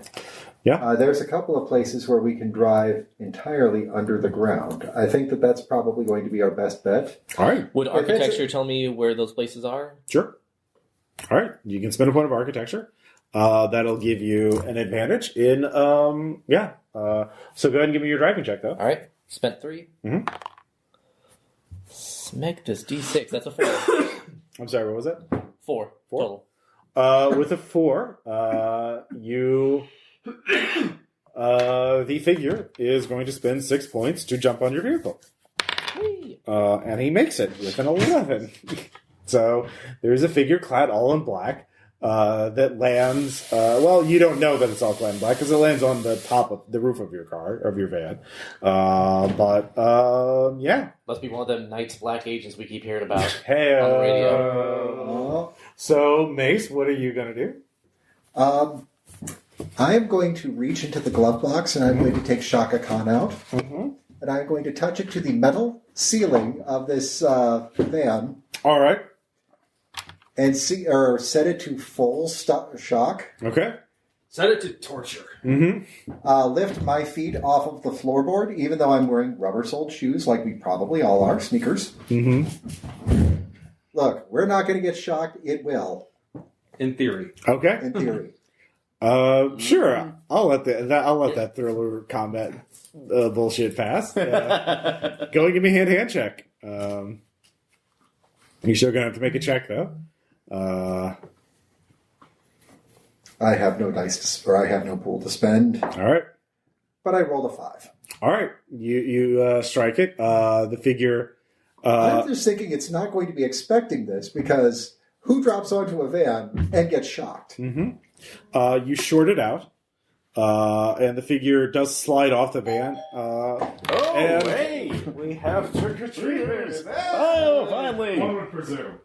Yeah, there's a couple of places where we can drive entirely under the ground. I think that's probably going to be our best bet. All right. Would architecture tell me where those places are? Sure. All right. You can spend a point of architecture. That'll give you an advantage in, so go ahead and give me your driving check, though. All right. Spent 3. Smeg this D6. That's a 4. I'm sorry, what was that? 4 total. With a 4, the figure is going to spend 6 points to jump on your vehicle. And he makes it with an 11. So there's a figure clad all in black. That lands, you don't know that it's all clad in black because it lands on the top of the roof of your car, of your van. Yeah. Must be one of them Knights Black agents we keep hearing about on the radio. So, Mace, what are you going to do? I am going to reach into the glove box and I'm going to take Shaka Khan out. And I'm going to touch it to the metal ceiling of this van. All right. And set it to full shock. Okay. Set it to torture. Lift my feet off of the floorboard, even though I'm wearing rubber-soled shoes, like we probably all are, sneakers. Look, we're not going to get shocked. It will. In theory. Okay. In theory. Sure. I'll let that thriller combat bullshit pass. Go and give me a hand check. You're still going to have to make a check, though. I have no dice I have no pool to spend. All right. But I rolled a 5. All right. You strike it. The figure... I'm just thinking it's not going to be expecting this because who drops onto a van and gets shocked? You short it out. And the figure does slide off the van. Hey! We have trick-or-treaters. Oh, finally! One would presume.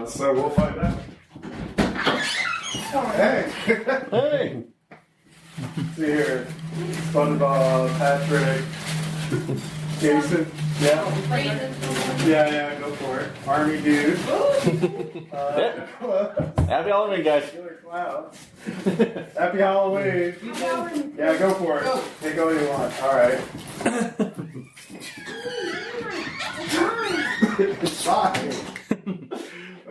So we'll find out. Hey! Hey! See here. SpongeBob, Patrick, Jason. Yeah, go for it. Army dude. Happy Halloween, guys. Killer Clown. Happy Halloween. Yeah, go for it. Take all you want. All right. It's fine.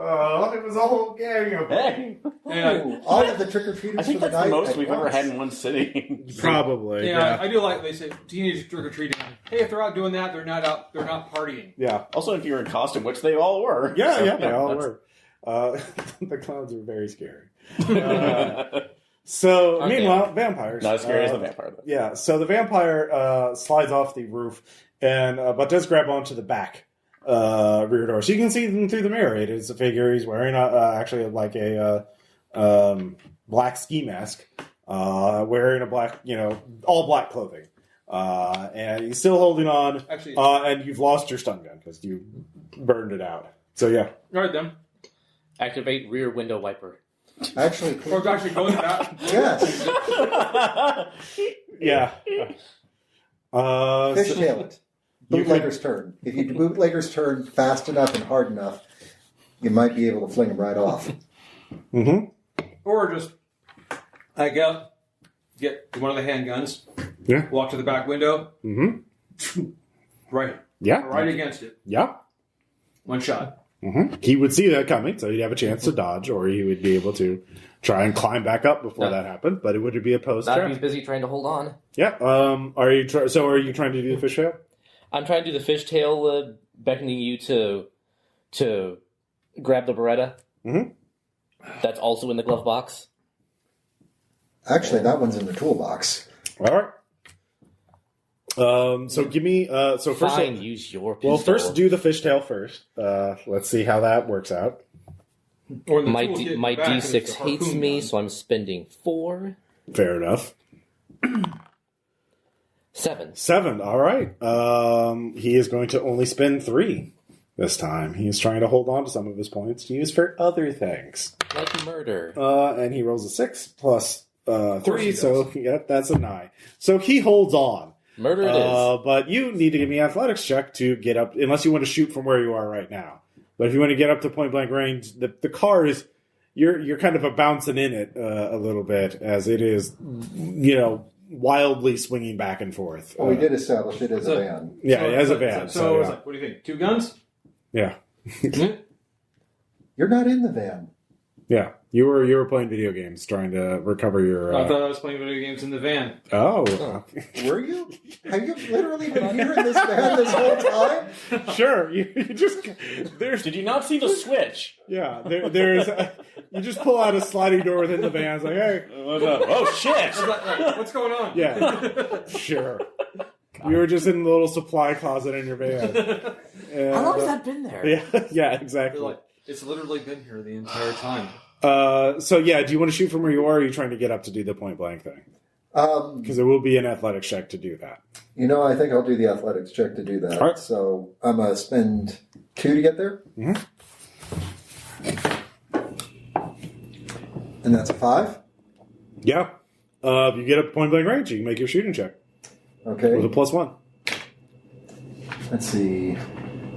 Oh, it was a whole gang of them. Hey. All of the trick-or-treaters I think for the that's night the most at we've once. ever had in one sitting. Probably. Yeah, I do like they say teenage trick-or-treating. Hey, if they're out doing that, they're not out. They're not partying. Yeah. Also, if you're in costume, which they all were. Yeah, they all were. The clowns are very scary. So, meanwhile, vampires. Not as scary as the vampire, though. Yeah, so the vampire slides off the roof, and but does grab onto the back rear door. So you can see them through the mirror. It is a figure. He's wearing actually like a black ski mask, wearing a black, all black clothing. And he's still holding on. Actually, and you've lost your stun gun because you burned it out. So, yeah. all right then. Activate rear window wiper. Actually, Or actually going back. yes. Yeah. Fishtail it. Bootlegger's turn. If you do bootlegger's turn fast enough and hard enough, you might be able to fling him right off. Mm-hmm. Or just get one of the handguns. Yeah. Walk to the back window. Mm-hmm. Right. Yeah. Right against it. Yeah. One shot. Mm-hmm. He would see that coming, so he'd have a chance to dodge, or he would be able to try and climb back up before that happened. But it would be a post Not if trap. he's busy trying to hold on. Yeah. Are you trying to do the fishtail? I'm trying to do the fishtail, beckoning you to grab the Beretta. Mm-hmm. That's also in the glove box. Actually, that one's in the toolbox. All right. So give me. So first, Fine, use your pistol. well, first do the fishtail first. Let's see how that works out. Or the My toolkit my back is D6 the hates harpoon me, gun. so I'm spending 4. Fair enough. 7. 7. All right. He is going to only spend 3 this time. He is trying to hold on to some of his points to use for other things. Like murder. And he rolls a 6 plus 3, he so yep, that's a 9. So he holds on. Murder it is. But you need to give me an athletics check to get up, unless you want to shoot from where you are right now. But if you want to get up to point blank range, the car is, you're kind of bouncing in it a little bit, as it is, wildly swinging back and forth. Well, we did establish it as a van. Yeah, as a van. So, yeah. like, what do you think? 2 guns? Yeah. You're not in the van. Yeah. You were playing video games, trying to recover your... I thought I was playing video games in the van. Oh. Were you? Have you literally been here in this van this whole time? Sure. You just... Did you not see the switch? Yeah. There's... you just pull out a sliding door within the van. It's like, hey. Oh, shit! What's going on? Yeah. Sure. You were just in the little supply closet in your van. And, How long has that been there? Yeah, exactly. It's literally been here the entire time. So yeah, do you want to shoot from where you are, or are you trying to get up to do the point blank thing? Because it will be an athletics check to do that. I think I'll do the athletics check to do that. All right. So I'm going to spend 2 to get there. Mm-hmm. And that's a 5. Yeah. If you get up to point blank range, you can make your shooting check Okay. with a +1. Let's see.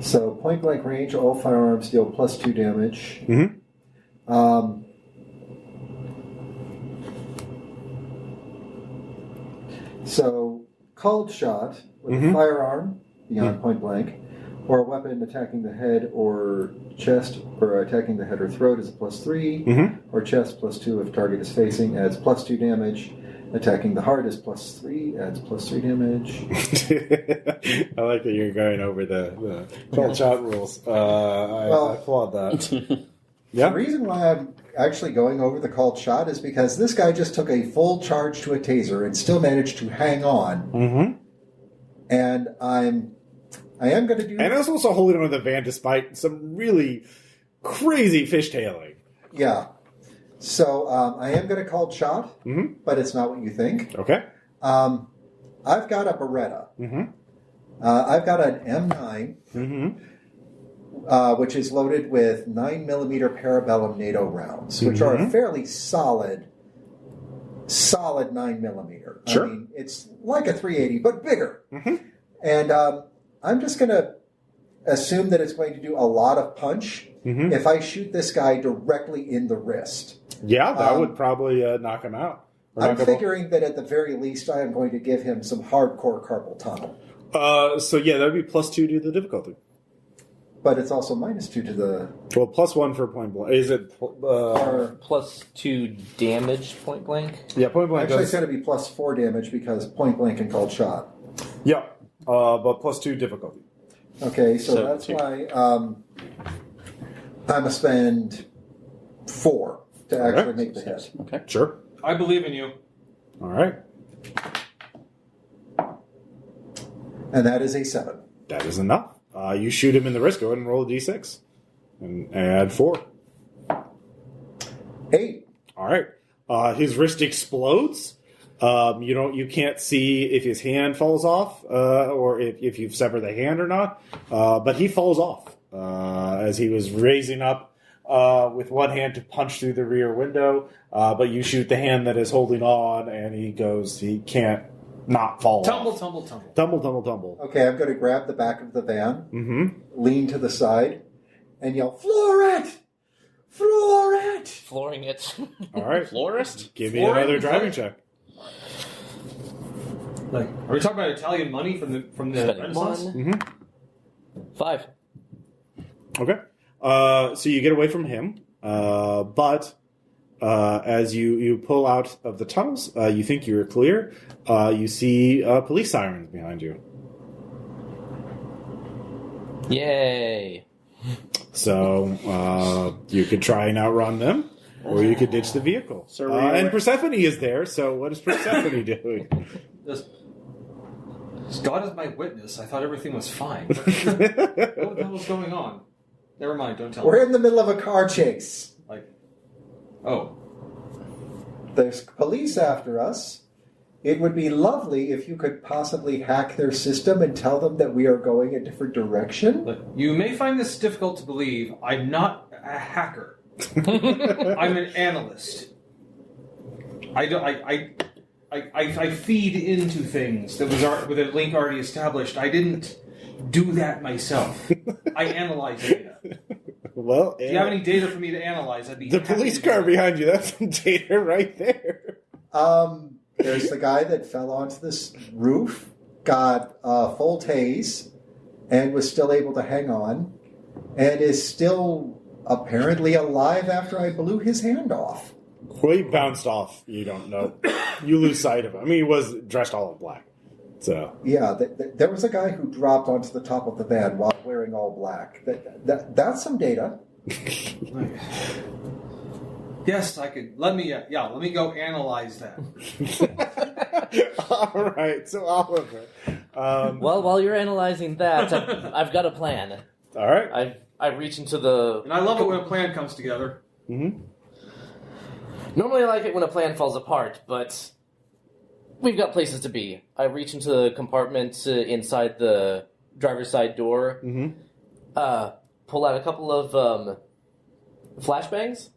So point blank range, all firearms deal +2 damage. Mm-hmm. So called shot with a firearm beyond point blank, or a weapon attacking the head or chest, or attacking the head or throat is a +3, or chest +2 if target is facing, adds +2 damage. Attacking the heart is +3, adds +3 damage. I like that you're going over the called shot rules. I applaud that. Yeah. The reason why I'm actually going over the called shot is because this guy just took a full charge to a taser and still managed to hang on. Mm-hmm. And I am going to do... And I was also holding on to the van despite some really crazy fishtailing. Yeah. So I am going to call shot, but it's not what you think. Okay. I've got a Beretta. I've got an M9. which is loaded with 9mm parabellum NATO rounds, which are a fairly solid 9mm. Sure. I mean, it's like a 380, but bigger. And I'm just going to assume that it's going to do a lot of punch if I shoot this guy directly in the wrist. Yeah, that would probably knock him out. I'm figuring that at the very least I am going to give him some hardcore carpal tunnel. So yeah, that would be +2 to the difficulty. But it's also -2 to the... Well, +1 for point blank. Is it... or +2 damage point blank? Yeah, point blank Actually, it's going to be +4 damage because point blank and called shot. Yeah, but +2 difficulty. Okay, so that's why I'm going to spend 4 to actually make the hit. Okay. Sure. I believe in you. All right. And that is a 7. That is enough. You shoot him in the wrist. Go ahead and roll a d6. And add 4. 8. All right. His wrist explodes. You can't see if his hand falls off or if you've severed the hand or not. But he falls off as he was raising up with one hand to punch through the rear window. But you shoot the hand that is holding on, and he can't not fall off. Tumble. Okay, I'm going to grab the back of the van, lean to the side, and yell, "Floor it! Floor it!" Flooring it. All right. Florist? Give me another driving check. Like, are we talking about Italian money from the Renaissance? 5. Okay. So you get away from him, but as you pull out of the tunnels, you think you're clear. You see police sirens behind you. Yay. So you could try and outrun them, or you could ditch the vehicle. And Persephone is there, so what is Persephone doing? God is my witness. I thought everything was fine. What the hell was going on? Never mind, don't tell me. We're in the middle of a car chase. Oh. There's police after us. It would be lovely if you could possibly hack their system and tell them that we are going a different direction. Look, you may find this difficult to believe. I'm not a hacker. I'm an analyst. I feed into things that was with a link already established. I didn't do that myself. I analyze data. Well, if you have any data for me to analyze, I'd be the police car behind you. That's some data right there. There's the guy that fell onto this roof, got full tase, and was still able to hang on, and is still apparently alive after I blew his hand off. Well, he bounced off. You don't know. You lose sight of him. I mean, he was dressed all in black. So yeah, there was a guy who dropped onto the top of the van while wearing all black. That's some data. Yes, I could. Let me go analyze that. All right, so Oliver. Well, while you're analyzing that, I've got a plan. All right. I reach into the... And I love it when a plan comes together. Mm-hmm. Normally I like it when a plan falls apart, but we've got places to be. I reach into the compartment inside the driver's side door, pull out a couple of flashbangs,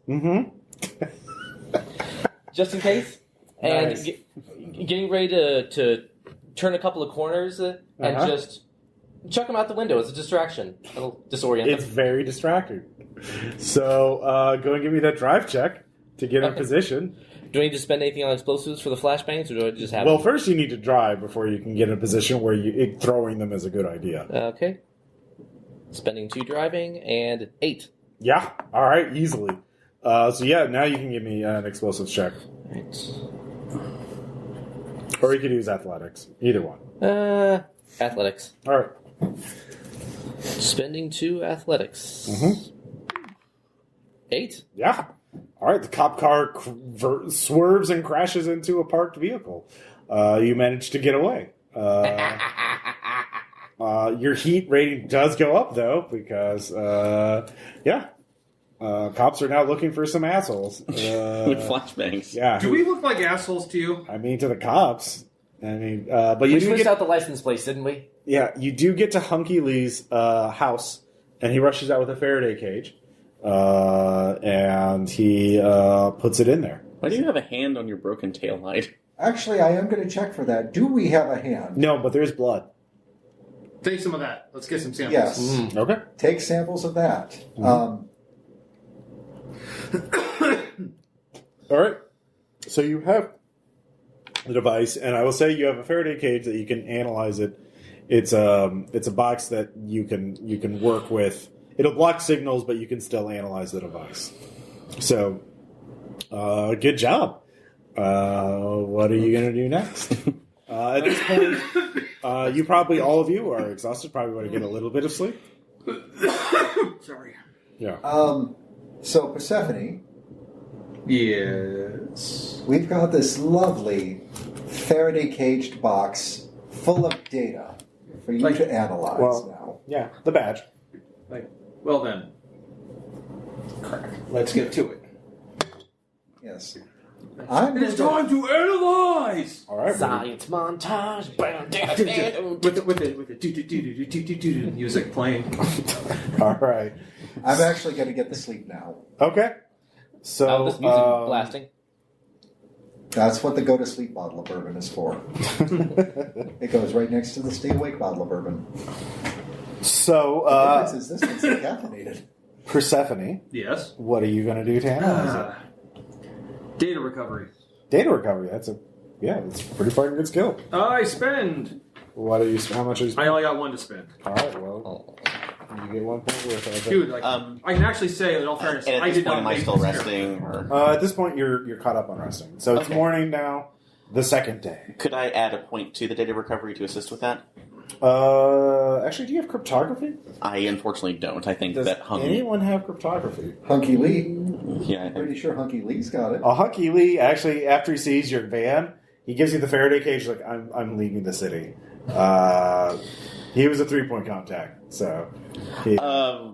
just in case, and getting ready to turn a couple of corners and just chuck them out the window as a distraction. It'll disorient them. It's very distracting. So go and give me that drive check to get in position. Do I need to spend anything on explosives for the flashbangs, or do I just have Well, them? first you need to drive before you can get in a position where throwing them is a good idea. Okay. Spending 2 driving and 8. Yeah. All right. Easily. So yeah, now you can give me an explosives check. Right. Or you could use athletics. Either one. Athletics. All right. Spending 2 athletics. 8? Yeah. All right. The cop car swerves and crashes into a parked vehicle. You manage to get away. Your heat rating does go up, though, because, cops are now looking for some assholes. With flashbangs. Yeah. Do we look like assholes to you? I mean, to the cops. I mean, but you We do switched get out the license plates, didn't we? Yeah, you do get to Hunky Lee's house and he rushes out with a Faraday cage, and he puts it in there. Why do you have a hand on your broken tail light? Actually, I am going to check for that. Do we have a hand? No, but there's blood. Take some of that. Let's get some samples. Yes. Okay. Take samples of that. All right. So you have the device, and I will say you have a Faraday cage that you can analyze it. It's a box that you can work with. It'll block signals, but you can still analyze the device. So, good job. What are you going to do next? At this point, you probably, all of you are exhausted. Probably want to get a little bit of sleep. Sorry. Yeah. So Persephone. Yes. We've got this lovely Faraday caged box full of data for you to analyze now. Yeah, the badge. Well then, let's get to it. Yes. It is time to analyze. All right. Science montage. with the music playing. All right. I'm actually going to get to sleep now. Okay. So this music blasting. That's what the go to sleep bottle of bourbon is for. It goes right next to the stay awake bottle of bourbon. So The difference is this one's decaffeinated. Persephone. Yes. What are you going to do to analyze it? Data recovery. Data recovery. It's a pretty fucking good skill. I spend. What are you? How much are you? I only got one to spend. All right. Well, you get 1 point worth. Okay. Dude, I can actually say, in all fairness, And at I this did point, not am I make still this resting? character. Or? At this point, you're caught up on resting. So it's Okay. morning now, the second day. Could I add a point to the data recovery to assist with that? Actually, do you have cryptography? I unfortunately don't. I think Does that anyone have cryptography? Hunky Lee. Yeah, I I'm think. pretty sure Hunky Lee's got it. Hunky Lee, actually, after he sees your van, he gives you the Faraday cage. Like, I'm leaving the city. He was a 3-point contact, so. Yeah.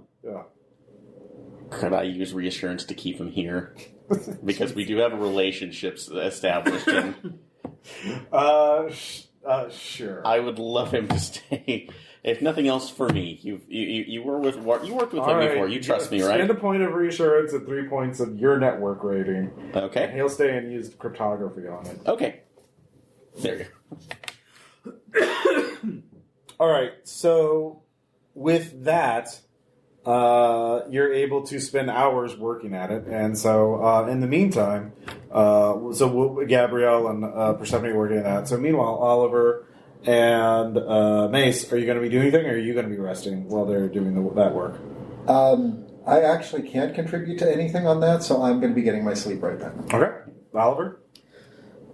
Could I use reassurance to keep him here? Because we do have relationships established. And sure. I would love him to stay. If nothing else, for me. You worked with him All right. before. You trust me, right? Spend a point of reassurance at 3 points of your network rating. And Okay. he'll stay and use cryptography on it. Okay. There you go. All right. So with that, you're able to spend hours working at it, and so in the meantime, Gabrielle and Persephone are working at that. So meanwhile, Oliver and Mace, are you going to be doing anything, or are you going to be resting while they're doing that work? I actually can't contribute to anything on that, so I'm going to be getting my sleep right then. Okay, Oliver.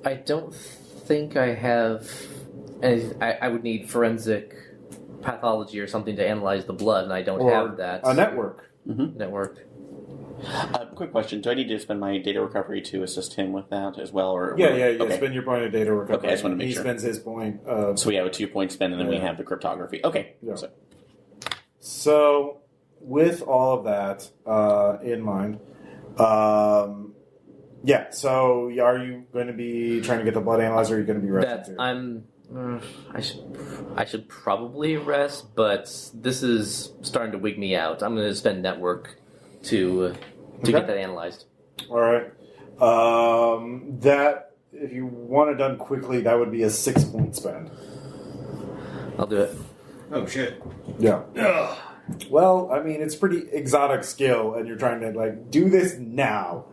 I don't think I have. I would need forensic pathology or something to analyze the blood, and I don't have that. A network. Network. Quick question. Do I need to spend my data recovery to assist him with that as well? Or Yeah. Okay. Spend your point of data recovery. Okay, I just want to make sure. He spends his point. So we have a 2-point spend, and then we Yeah. have the cryptography. Okay. Yeah. So So, with all of that in mind, so are you going to be trying to get the blood analyzer, or are you going to be resting too? I should probably rest, but this is starting to wig me out. I'm going to spend network to get that analyzed. All right. That, if you want it done quickly, that would be a 6-point spend. I'll do it. Oh, shit. Yeah. Well, I mean, it's pretty exotic skill, and you're trying to do this now.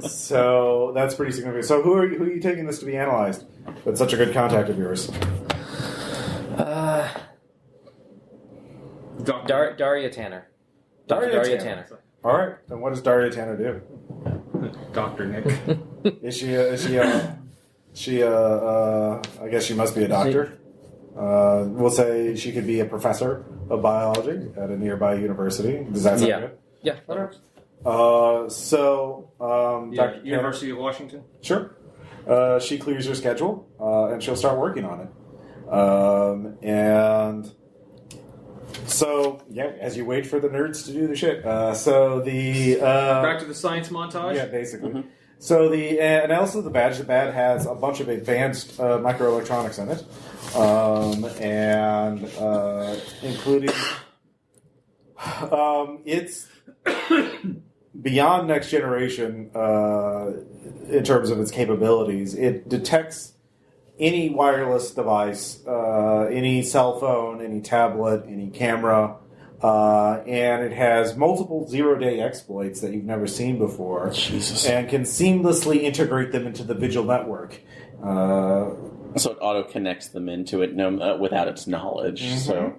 So that's pretty significant. So who are you taking this to be analyzed? That's such a good contact of yours. Daria Tanner. Daria Tanner. All right. And what does Daria Tanner do? Dr. Nick. Is she I guess she must be a doctor. We'll say she could be a professor of biology at a nearby university. Does that sound good? Yeah. Okay. Dr. University of Washington? Sure. She clears her schedule, and she'll start working on it. And so, as you wait for the nerds to do the shit. Back to the science montage? Yeah, basically. Mm-hmm. So the analysis of the badge has a bunch of advanced microelectronics in it, and including It's beyond next generation in terms of its capabilities. It detects any wireless device, any cell phone, any tablet, any camera, and it has multiple zero-day exploits that you've never seen before. Jesus. And can seamlessly integrate them into the Vigil network. So it auto-connects them into it without its knowledge. Mm-hmm. So,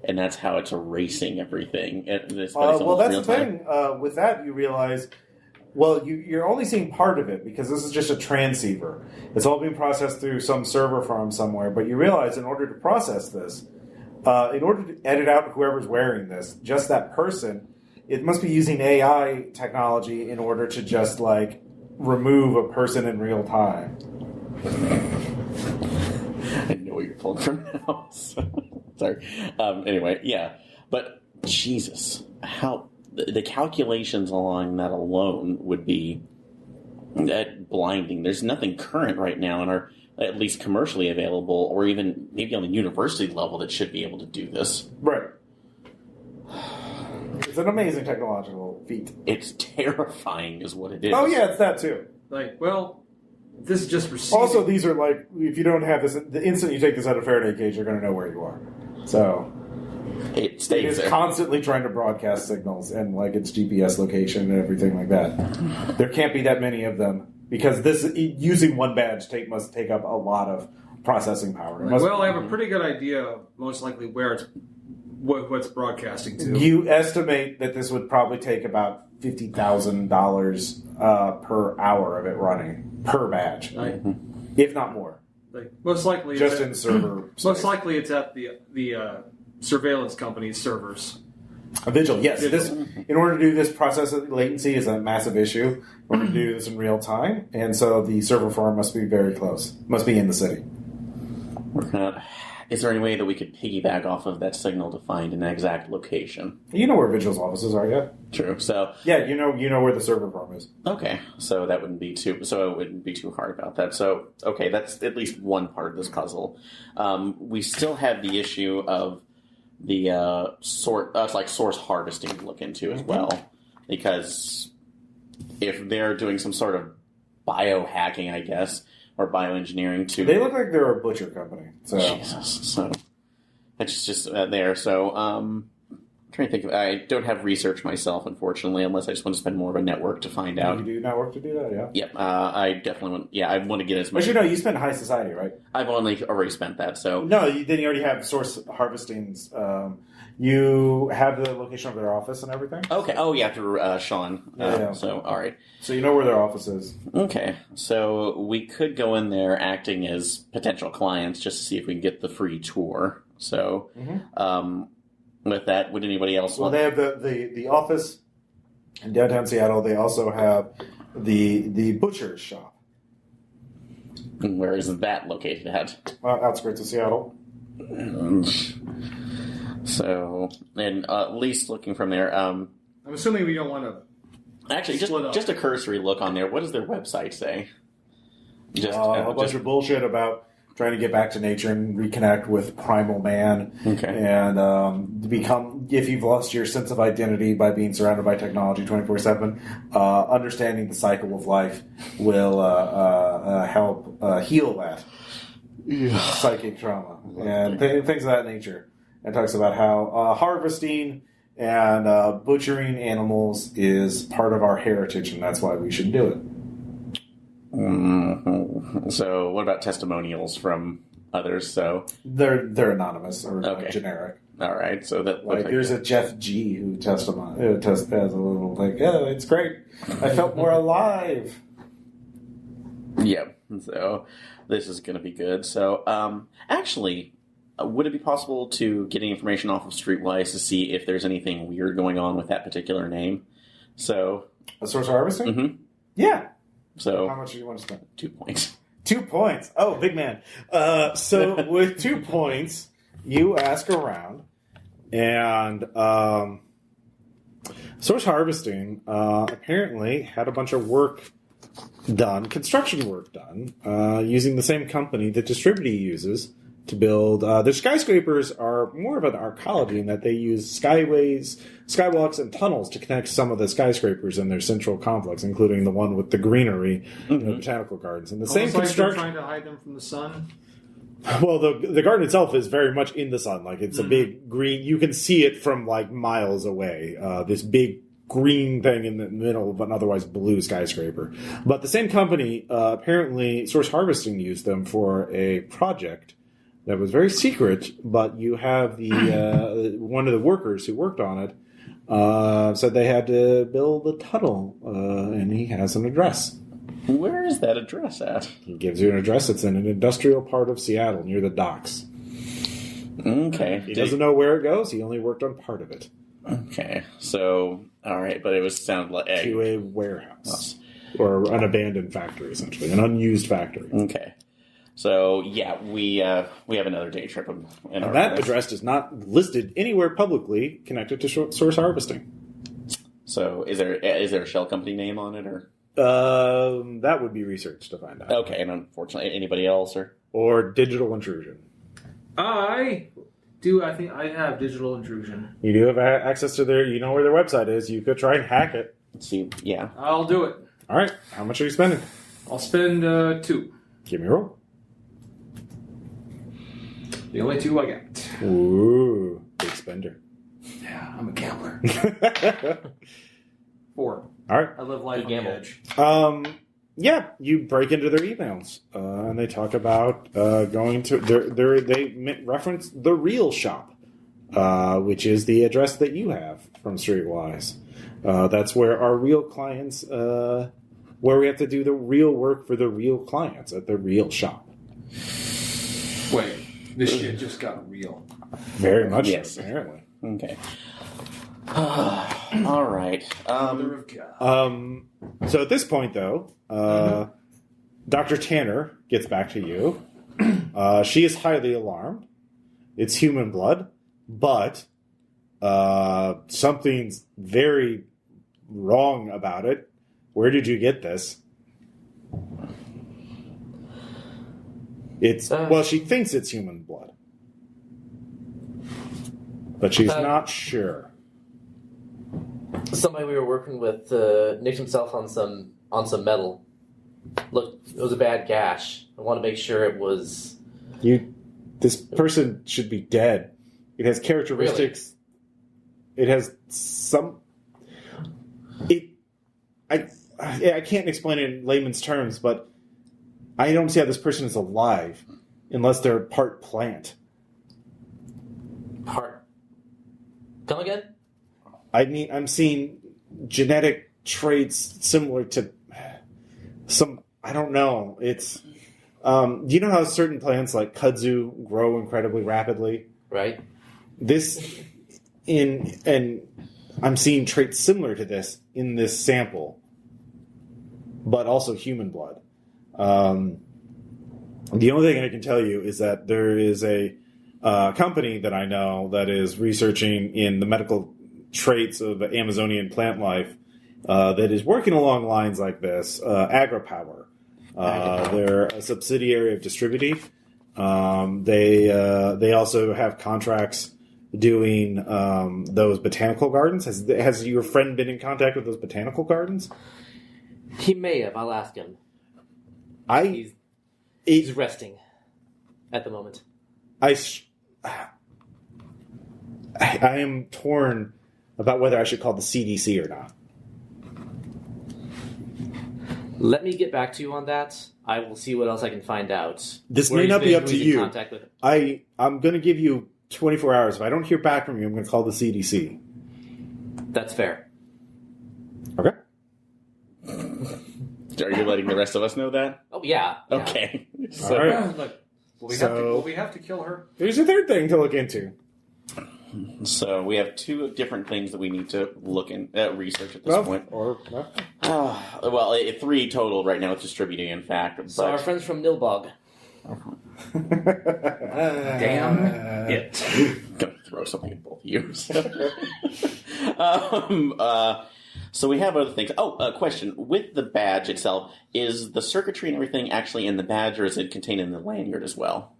and that's how it's erasing everything. Well, that's the thing. With that, you realize... Well, you're only seeing part of it because this is just a transceiver. It's all being processed through some server farm somewhere. But you realize in order to process this, in order to edit out whoever's wearing this, just that person, it must be using AI technology in order to just, like, remove a person in real time. I know what you're pulling from now. Sorry. Anyway, yeah. But, Jesus, how... The calculations along that alone would be blinding. There's nothing current right now in our, at least commercially available, or even maybe on the university level that should be able to do this. Right. It's an amazing technological feat. It's terrifying is what it is. Oh, yeah, it's that too. Like, well, this is just receiving. Also, these are like, if you don't have this, the instant you take this out of Faraday cage, you're going to know where you are. So... It stays It is there. constantly trying to broadcast signals and like its GPS location and everything like that. There can't be that many of them because using one badge must take up a lot of processing power. Well, I have a pretty good idea of most likely where it's what's broadcasting to. You estimate that this would probably take about $50,000 per hour of it running per badge, if not more. Most likely, just in server. Most likely, it's at the surveillance company's servers. A Vigil, yes. In order to do this, process latency is a massive issue. In order to do this in real time, and so the server farm must be very close. Must be in the city. Is there any way that we could piggyback off of that signal to find an exact location? You know where Vigil's offices are, yeah? True. So yeah, you know where the server farm is. Okay, so that wouldn't be too. So it wouldn't be too hard about that. So okay, that's at least one part of this puzzle. We still have the issue of the source harvesting to look into as well, because if they're doing some sort of biohacking, I guess, or bioengineering to... They look like they're a butcher company. So. Jesus. So that's just there. So I'm trying to think. I don't have research myself, unfortunately, unless I just want to spend more of a network to find out. You do network to do that, yeah? Yep. I definitely want... Yeah, I want to get as much... But you spend high society, right? I've already spent that, so... No, then you already have source harvestings. You have the location of their office and everything? Okay. Oh, yeah, through Sean. Yeah. So, all right. So you know where their office is. Okay. So we could go in there acting as potential clients just to see if we can get the free tour. So, with that, would anybody else want... Well, they have the office in downtown Seattle. They also have the butcher's shop. And where is that located at? Outskirts of Seattle. So, and at least looking from there... I'm assuming we don't want to... Actually, just a cursory look on there. What does their website say? A bunch of bullshit about trying to get back to nature and reconnect with primal man. Okay. And if you've lost your sense of identity by being surrounded by technology 24/7, understanding the cycle of life will help heal that psychic trauma and things of that nature. It talks about how harvesting and butchering animals is part of our heritage, and that's why we should do it. Mm-hmm. So, what about testimonials from others? So they're anonymous or generic. All right. So that there's a Jeff G who has a little it's great. I felt more alive. Yep. So this is going to be good. So actually. Would it be possible to get any information off of Streetwise to see if there's anything weird going on with that particular name? So, a source harvesting? Mm-hmm. Yeah. So, how much do you want to spend? 2 points. 2 points. Oh, big man. So with 2 points, you ask around, and source harvesting apparently had a bunch of work done, construction work done, using the same company that Distributy uses to build. Their skyscrapers are more of an arcology in that they use skyways, skywalks, and tunnels to connect some of the skyscrapers in their central complex, including the one with the greenery, the botanical gardens. And the same construction. Trying to hide them from the sun. Well, the garden itself is very much in the sun. Like, it's a big green. You can see it from like miles away. This big green thing in the middle of an otherwise blue skyscraper. But the same company, apparently, Source Harvesting used them for a project that was very secret. But you have the one of the workers who worked on it said they had to build a tunnel, and he has an address. Where is that address at? He gives you an address. It's in an industrial part of Seattle near the docks. Okay. He doesn't know where it goes. He only worked on part of it. Okay. So, all right, but it sounded like to a warehouse or an abandoned factory, essentially, an unused factory. Okay. So yeah, we have another day trip. And that address is not listed anywhere publicly connected to Source Harvesting. So is there a shell company name on it, or? That would be research to find out. Okay, and unfortunately, anybody else or digital intrusion? I think I have digital intrusion. You do have access to their. You know where their website is. You could try and hack it. See, yeah, I'll do it. All right. How much are you spending? I'll spend 2. Give me a roll. The only 2 I got. Ooh, big spender. Yeah, I'm a gambler. 4. All right. I live life on the edge. Yeah, you break into their emails, and they talk about going to they reference the real shop, which is the address that you have from Streetwise. That's where our real clients, where we have to do the real work for the real clients at the real shop. Wait, this shit just got real. Very much, yes, so, apparently. Okay. All right. So at this point, though, Dr. Tanner gets back to you. She is highly alarmed. It's human blood, but something's very wrong about it. Where did you get this? It's well, she thinks it's human blood, but she's not sure. Somebody we were working with nicked himself on some metal. Look, it was a bad gash. I want to make sure it was. This person should be dead. It has characteristics. Really? It has some. I can't explain it in layman's terms, but I don't see how this person is alive unless they're part plant. Part. Come again? I'm seeing genetic traits similar to some. I don't know. It's. Do you know how certain plants like kudzu grow incredibly rapidly? Right. And I'm seeing traits similar to this in this sample, but also human blood. The only thing I can tell you is that there is a company that I know that is researching in the medical traits of Amazonian plant life that is working along lines like this. AgriPower. They're a subsidiary of Distributive. They also have contracts doing those botanical gardens. Has your friend been in contact with those botanical gardens? He may have. I'll ask him. He's resting at the moment. I am torn about whether I should call the CDC or not. Let me get back to you on that. I will see what else I can find out. This may not be up to you. I'm going to give you 24 hours. If I don't hear back from you, I'm going to call the CDC. That's fair. Okay. Are you letting the rest of us know that? Oh, yeah. Okay. So, all right. Look, will we have to kill her? There's a third thing to look into. So we have 2 different things that we need to look in research at this point. Well, 3 total right now with Distributing, in fact. So our friends from Nilbog. Damn it. I'm going to throw something at both of you. So we have other things. Question. With the badge itself, is the circuitry and everything actually in the badge, or is it contained in the lanyard as well?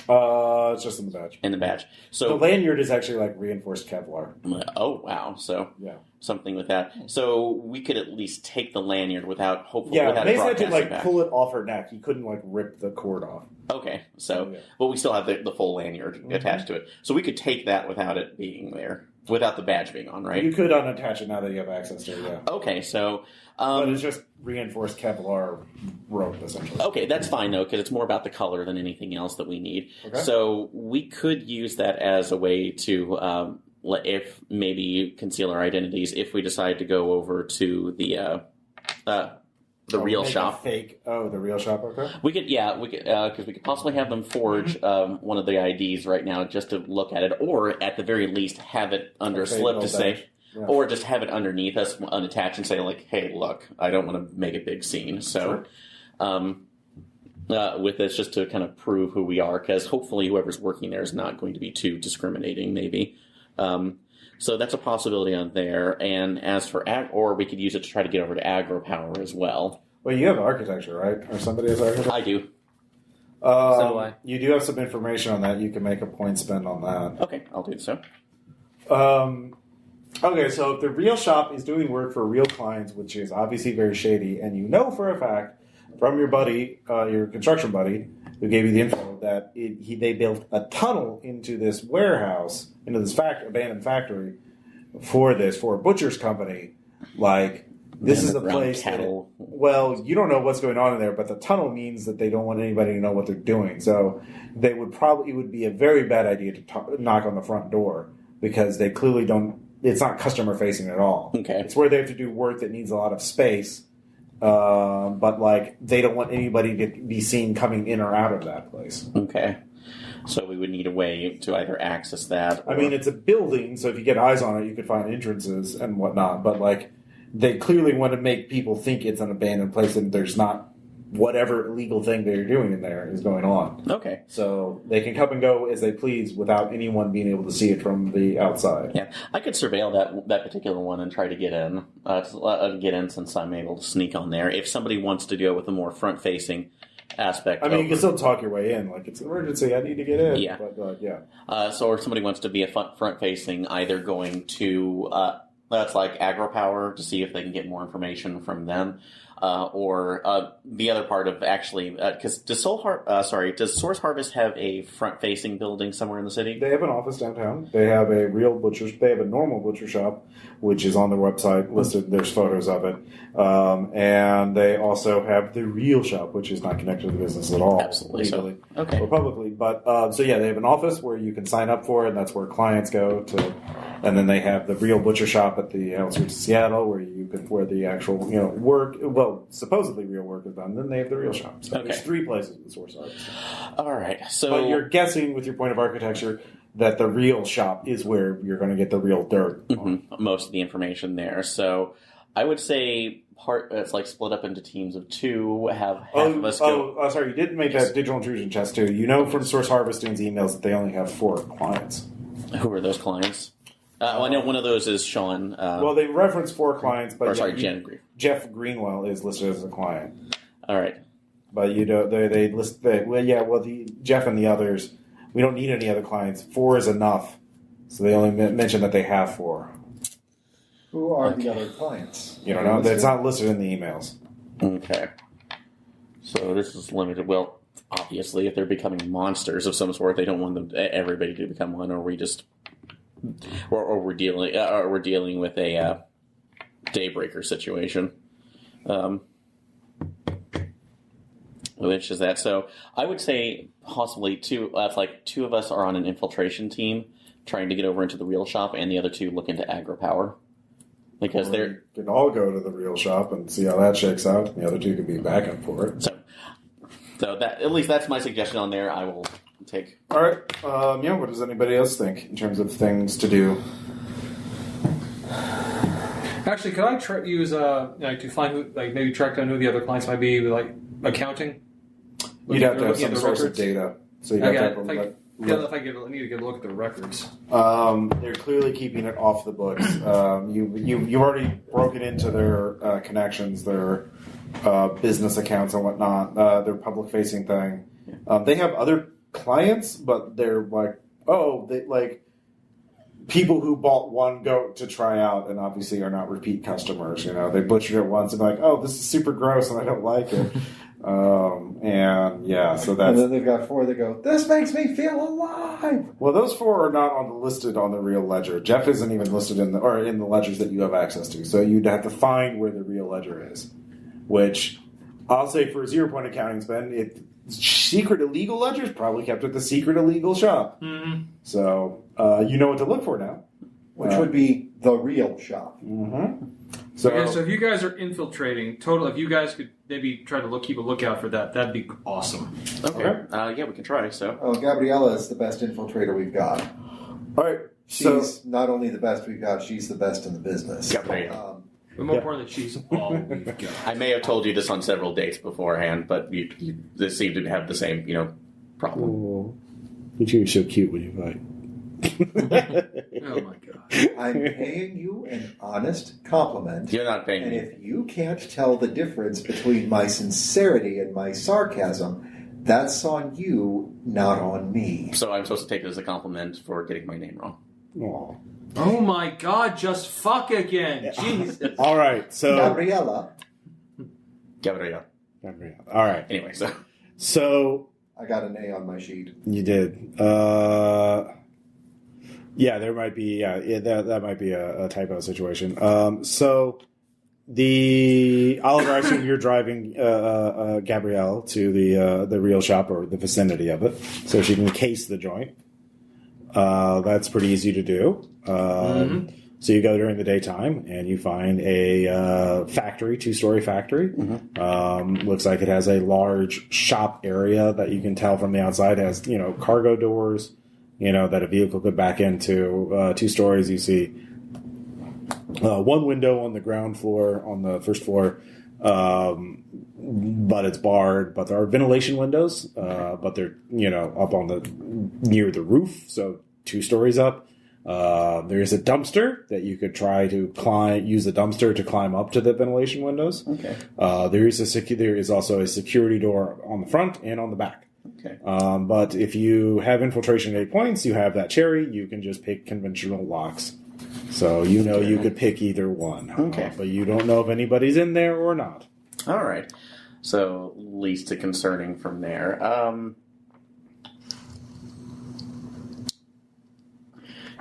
It's just in the badge. In the badge. So the lanyard is actually like reinforced Kevlar. Oh wow! So yeah, something with that. So we could at least take the lanyard without hopefully. Yeah, without Mace had to like back. pull it off her neck. He couldn't like rip the cord off. Okay, so but we still have the full lanyard attached to it, so we could take that without it being there, without the badge being on, right? You could unattach it now that you have access to it. Yeah. Okay, so but it's just reinforced Kevlar rope essentially. Okay, that's fine though, because it's more about the color than anything else that we need. Okay. So we could use that as a way to, if maybe conceal our identities, if we decide to go over to the real shop. The real shop. Okay. We could, because we could possibly have them forge one of the IDs right now just to look at it, or at the very least have it under a slip to say. Yeah. Or just have it underneath us, unattached, and say, like, hey, look, I don't want to make a big scene. So, with this, just to kind of prove who we are, because hopefully whoever's working there is not going to be too discriminating, maybe. So that's a possibility on there. And as for or we could use it to try to get over to aggro power as well. Well, you have architecture, right? Or somebody has architecture? I do. So do I. You do have some information on that. You can make a point spend on that. Okay, I'll do so. Okay, so if the real shop is doing work for real clients, which is obviously very shady, and you know for a fact from your buddy, your construction buddy, who gave you the info, that they built a tunnel into this warehouse, into this abandoned factory for a butcher's company, like, this is the place well, you don't know what's going on in there, but the tunnel means that they don't want anybody to know what they're doing. So it would be a very bad idea to knock on the front door, because they clearly don't. It's not customer facing at all. Okay. It's where they have to do work that needs a lot of space, but like they don't want anybody to be seen coming in or out of that place. Okay. So we would need a way to either access that. I mean, it's a building, so if you get eyes on it, you could find entrances and whatnot. But like, they clearly want to make people think it's an abandoned place, and there's not whatever illegal thing they're doing in there is going on. Okay. So they can come and go as they please without anyone being able to see it from the outside. Yeah, I could surveil that particular one and try to get in since I'm able to sneak on there. If somebody wants to go with a more front-facing aspect. I mean, you can still talk your way in. Like, it's an emergency, I need to get in. Yeah. But yeah. So if somebody wants to be a front-facing, either going to, that's like aggro power to see if they can get more information from them. Or the other part of actually, because does Source Harvest have a front-facing building somewhere in the city? They have an office downtown. They have a real butcher. They have a normal butcher shop, which is on their website listed. There's photos of it, and they also have the real shop, which is not connected to the business at all, absolutely legally okay, or publicly. But so yeah, they have an office where you can sign up for it, and that's where clients go to. And then they have the real butcher shop at the outskirts of Seattle, where the actual work, well, supposedly real work is done. Then they have the real shop. So there's 3 places with Source Harvest. All right, so but you're guessing with your point of architecture that the real shop is where you're going to get the real dirt. Mm-hmm. Most of the information there. So I would say it's like split up into teams of 2. Have half of us go. Sorry, you didn't make that digital intrusion test too. You know from Source Harvesting's emails that they only have 4 clients. Who are those clients? I know one of those is Sean. Well, they reference 4 clients, but Jeff Greenwell is listed as a client. All right, but they list the Jeff and the others. We don't need any other clients. 4 is enough, so they only mention that they have 4. Who are the other clients? You don't know. It's not listed in the emails. Okay, so this is limited. Well, obviously, if they're becoming monsters of some sort, they don't want everybody to become one, or we're dealing with a daybreaker situation, which is that. So I would say possibly 2 of us are on an infiltration team trying to get over into the real shop, and the other 2 look into aggro power, because we can all go to the real shop and see how that shakes out, and the other 2 can be backing for it. So that, at least that's my suggestion on there. I will take. All right. What does anybody else think in terms of things to do? Actually, could I use to find who, maybe track down who the other clients might be, like accounting? You'd have to have some source of data. So you'd have to have I need to get a look at the records. They're clearly keeping it off the books. You've already broken into their connections, their business accounts and whatnot, their public facing thing. They have other clients, but they're like, people who bought one goat to try out and obviously are not repeat customers. They butchered it once and be like, oh, this is super gross and I don't like it. So that's... And then they've got 4 that go, this makes me feel alive! Well, those 4 are not listed on the real ledger. Jeff isn't even listed in the ledgers that you have access to. So you'd have to find where the real ledger is. Which, I'll say for 0 point accounting spend, secret illegal ledgers probably kept at the secret illegal shop. Mm-hmm. So, you know what to look for now. Which would be the real shop. Mm-hmm. So if you guys are infiltrating, if you guys could maybe try to keep a lookout for that, that'd be awesome. Okay. Yeah, we can try. So. Oh, Gabriella is the best infiltrator we've got. All right. She's not only the best we've got, she's the best in the business. Gabrielle. But more importantly, she's all we've got. I may have told you this on several dates beforehand, but you seem to have the same, problem. Oh, but you're so cute when you fight. Oh my god! I'm paying you an honest compliment. You're not paying and me. If you can't tell the difference between my sincerity and my sarcasm, that's on you, not on me. So I'm supposed to take it as a compliment for getting my name wrong. Aww. Oh my god! Just fuck again! Jesus. All right. So Gabriella. All right. Anyway, so I got an A on my sheet. You did. Yeah, there might be. That might be a typo situation. So Oliver, I assume you're driving Gabrielle to the real shop or the vicinity of it, so she can case the joint. That's pretty easy to do. So you go during the daytime and you find a factory, 2-story factory. Mm-hmm. Looks like it has a large shop area that you can tell from the outside. It has cargo doors. That a vehicle could back into. 2 stories, you see one window on the ground floor, on the first floor, but it's barred. But there are ventilation windows, but they're up on near the roof, so 2 stories up. There's a dumpster that you could try to use the dumpster to climb up to the ventilation windows. Okay. There is also a security door on the front and on the back. Okay. But if you have infiltration at 8 points, you have that cherry, you can just pick conventional locks. So you could pick either one. Okay. But you don't know if anybody's in there or not. All right. So least to concerning from there.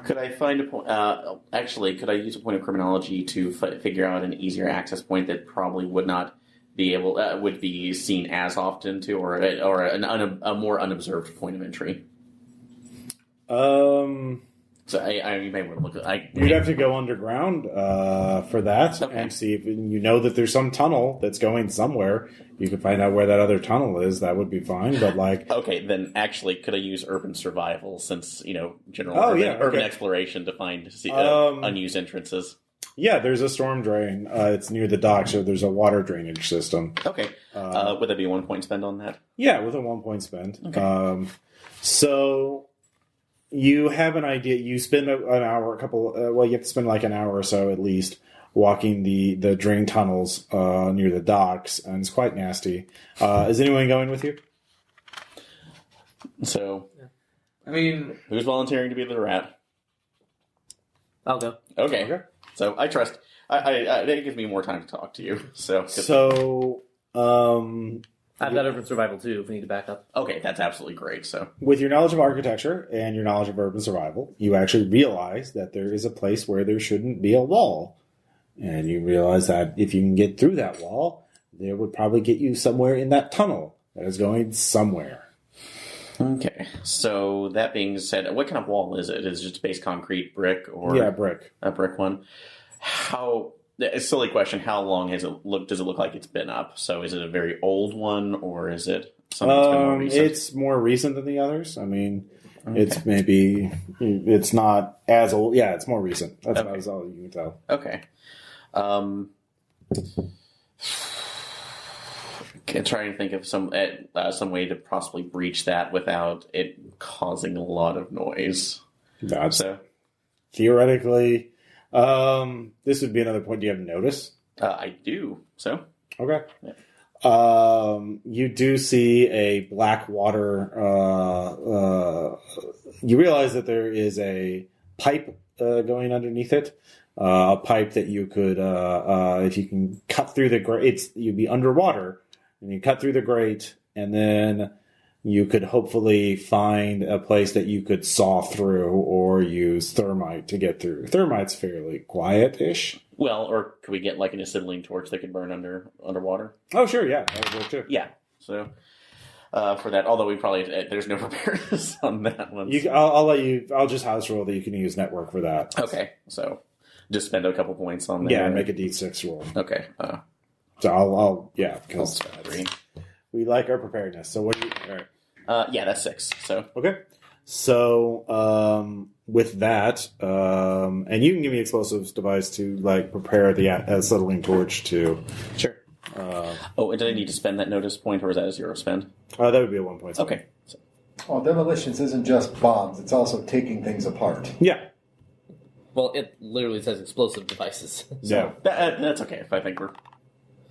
Could I find a point? Could I use a point of criminology to figure out an easier access point that probably would not be able would be seen as often to, or a more unobserved point of entry? So you may want to look at. You'd have to go underground for that and see if that there's some tunnel that's going somewhere. You could find out where that other tunnel is. That would be fine. But okay, then actually, could I use urban survival since general urban exploration to find unused entrances? Yeah, there's a storm drain. It's near the dock, so there's a water drainage system. Okay. Would that be a 1 point spend on that? Yeah, with a 1 point spend. Okay. So you have an idea. You spend an hour, you have to spend like an hour or so at least walking the drain tunnels near the docks, and it's quite nasty. Is anyone going with you? So, who's volunteering to be the rat? I'll go. Okay. So I trust. That gives me more time to talk to you. I've got urban survival too. If we need to back up. Okay, that's absolutely great. So with your knowledge of architecture and your knowledge of urban survival, you actually realize that there is a place where there shouldn't be a wall, and you realize that if you can get through that wall, they would probably get you somewhere in that tunnel that is going somewhere. Okay, so that being said, what kind of wall is it? Is it just base concrete, brick, or brick? A brick one. A silly question. How long does it look like it's been up? So is it a very old one, or is it something that's been more recent? It's more recent than the others. It's not as old. Yeah, it's more recent. That's about all you can tell. Okay. Trying to think of some way to possibly breach that without it causing a lot of noise. Theoretically, this would be another point. Do you have notice? I do. So okay. Yeah. You do see a black water. You realize that there is a pipe going underneath it. A pipe that you could, if you can cut through the grate, you'd be underwater, and you cut through the grate, and then you could hopefully find a place that you could saw through or use thermite to get through. Thermite's fairly quiet-ish. Well, or could we get like an acetylene torch that could burn underwater? Oh, sure, yeah, that would work too. Yeah, so for that, although we probably there's no preparedness on that one. I'll let you. I'll just house roll that you can use network for that. Okay, so just spend a couple points on that. Yeah, and make a D6 roll. Okay. So I'll because 3. We like our preparedness. So what do you? All right. Yeah, that's 6. So okay. So with that, and you can give me explosives device to like prepare the acetylene torch to. Sure. And did I need to spend that notice point, or is that a 0 spend? That would be a 1 point spend. Okay. So. Well, demolitions isn't just bombs; it's also taking things apart. Yeah. Well, it literally says explosive devices. So. Yeah. That's okay. If I think we're.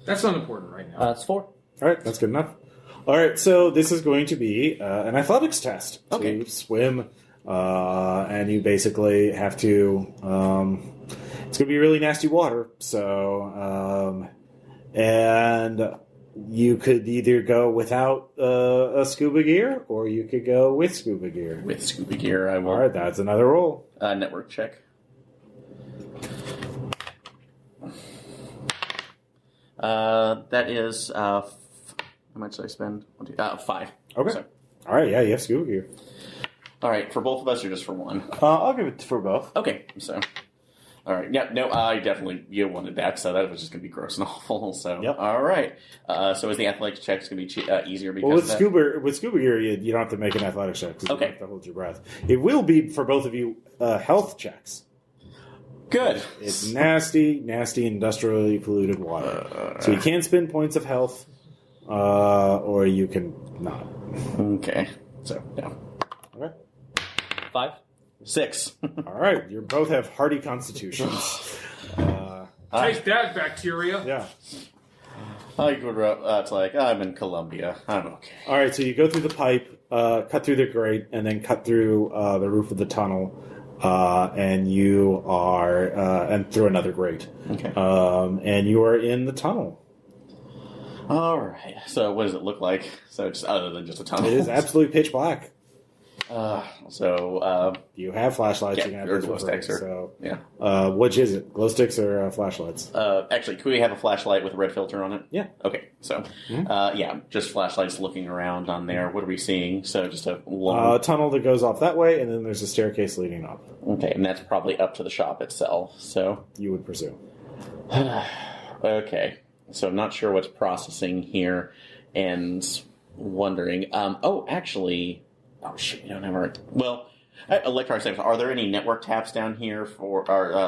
That's not important right now. It's 4. All right, that's good enough. All right, so this is going to be an athletics test. Okay. To swim, and you basically have to. It's going to be really nasty water, so and you could either go without a scuba gear, or you could go with scuba gear. With scuba gear, I will. All right, that's another roll. Network check. That is how much did I spend? 5. Okay. So. All right, yeah, you have scuba gear. All right, for both of us or just for one? I'll give it for both. Okay, so. All right, yeah, no, I definitely wanted that, so that was just going to be gross and awful. So, yep. All right. So is the athletics check going to be easier because with of that? scuba gear, you don't have to make an athletics check. Okay. You have to hold your breath. It will be for both of you health checks. Good. It's nasty, industrially polluted water. So you can spend points of health, or you can not. Okay. So, yeah. Okay. 5. 6. All right. You both have hardy constitutions. Taste that, bacteria. Yeah. I grew up, it's like, I'm in Colombia. I'm okay. All right. So you go through the pipe, cut through the grate, and then cut through the roof of the tunnel. And you are, and through another grate. Okay. And you are in the tunnel. All right. So what does it look like? So it's other than just a tunnel. It is absolutely pitch black. You have flashlights. Yeah, you can have or glow sticks. Yeah. Which is it? Glow sticks or flashlights? Actually, could we have a flashlight with a red filter on it? Yeah. Okay. So, just flashlights looking around on there. What are we seeing? So just a long tunnel that goes off that way, and then there's a staircase leading up. Okay, and that's probably up to the shop itself. So you would presume. Okay. So I'm not sure what's processing here, and wondering. Actually. Oh shit! We don't have our electronic systems. Are there any network taps down here for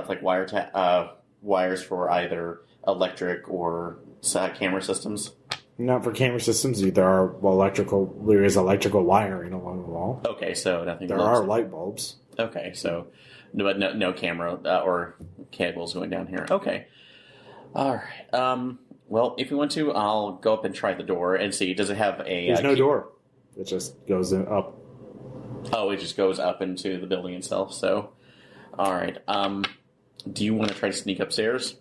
like wires for either electric or camera systems? Not for camera systems. There is electrical wiring along the wall. Okay, so nothing. There are light bulbs. Okay, so but no camera or cables going down here. Okay, all right. Well, if you want to, I'll go up and try the door and see. Does it have a? There's no door. It just goes up. Oh, it just goes up into the building itself. So, all right. Do you want to try to sneak upstairs?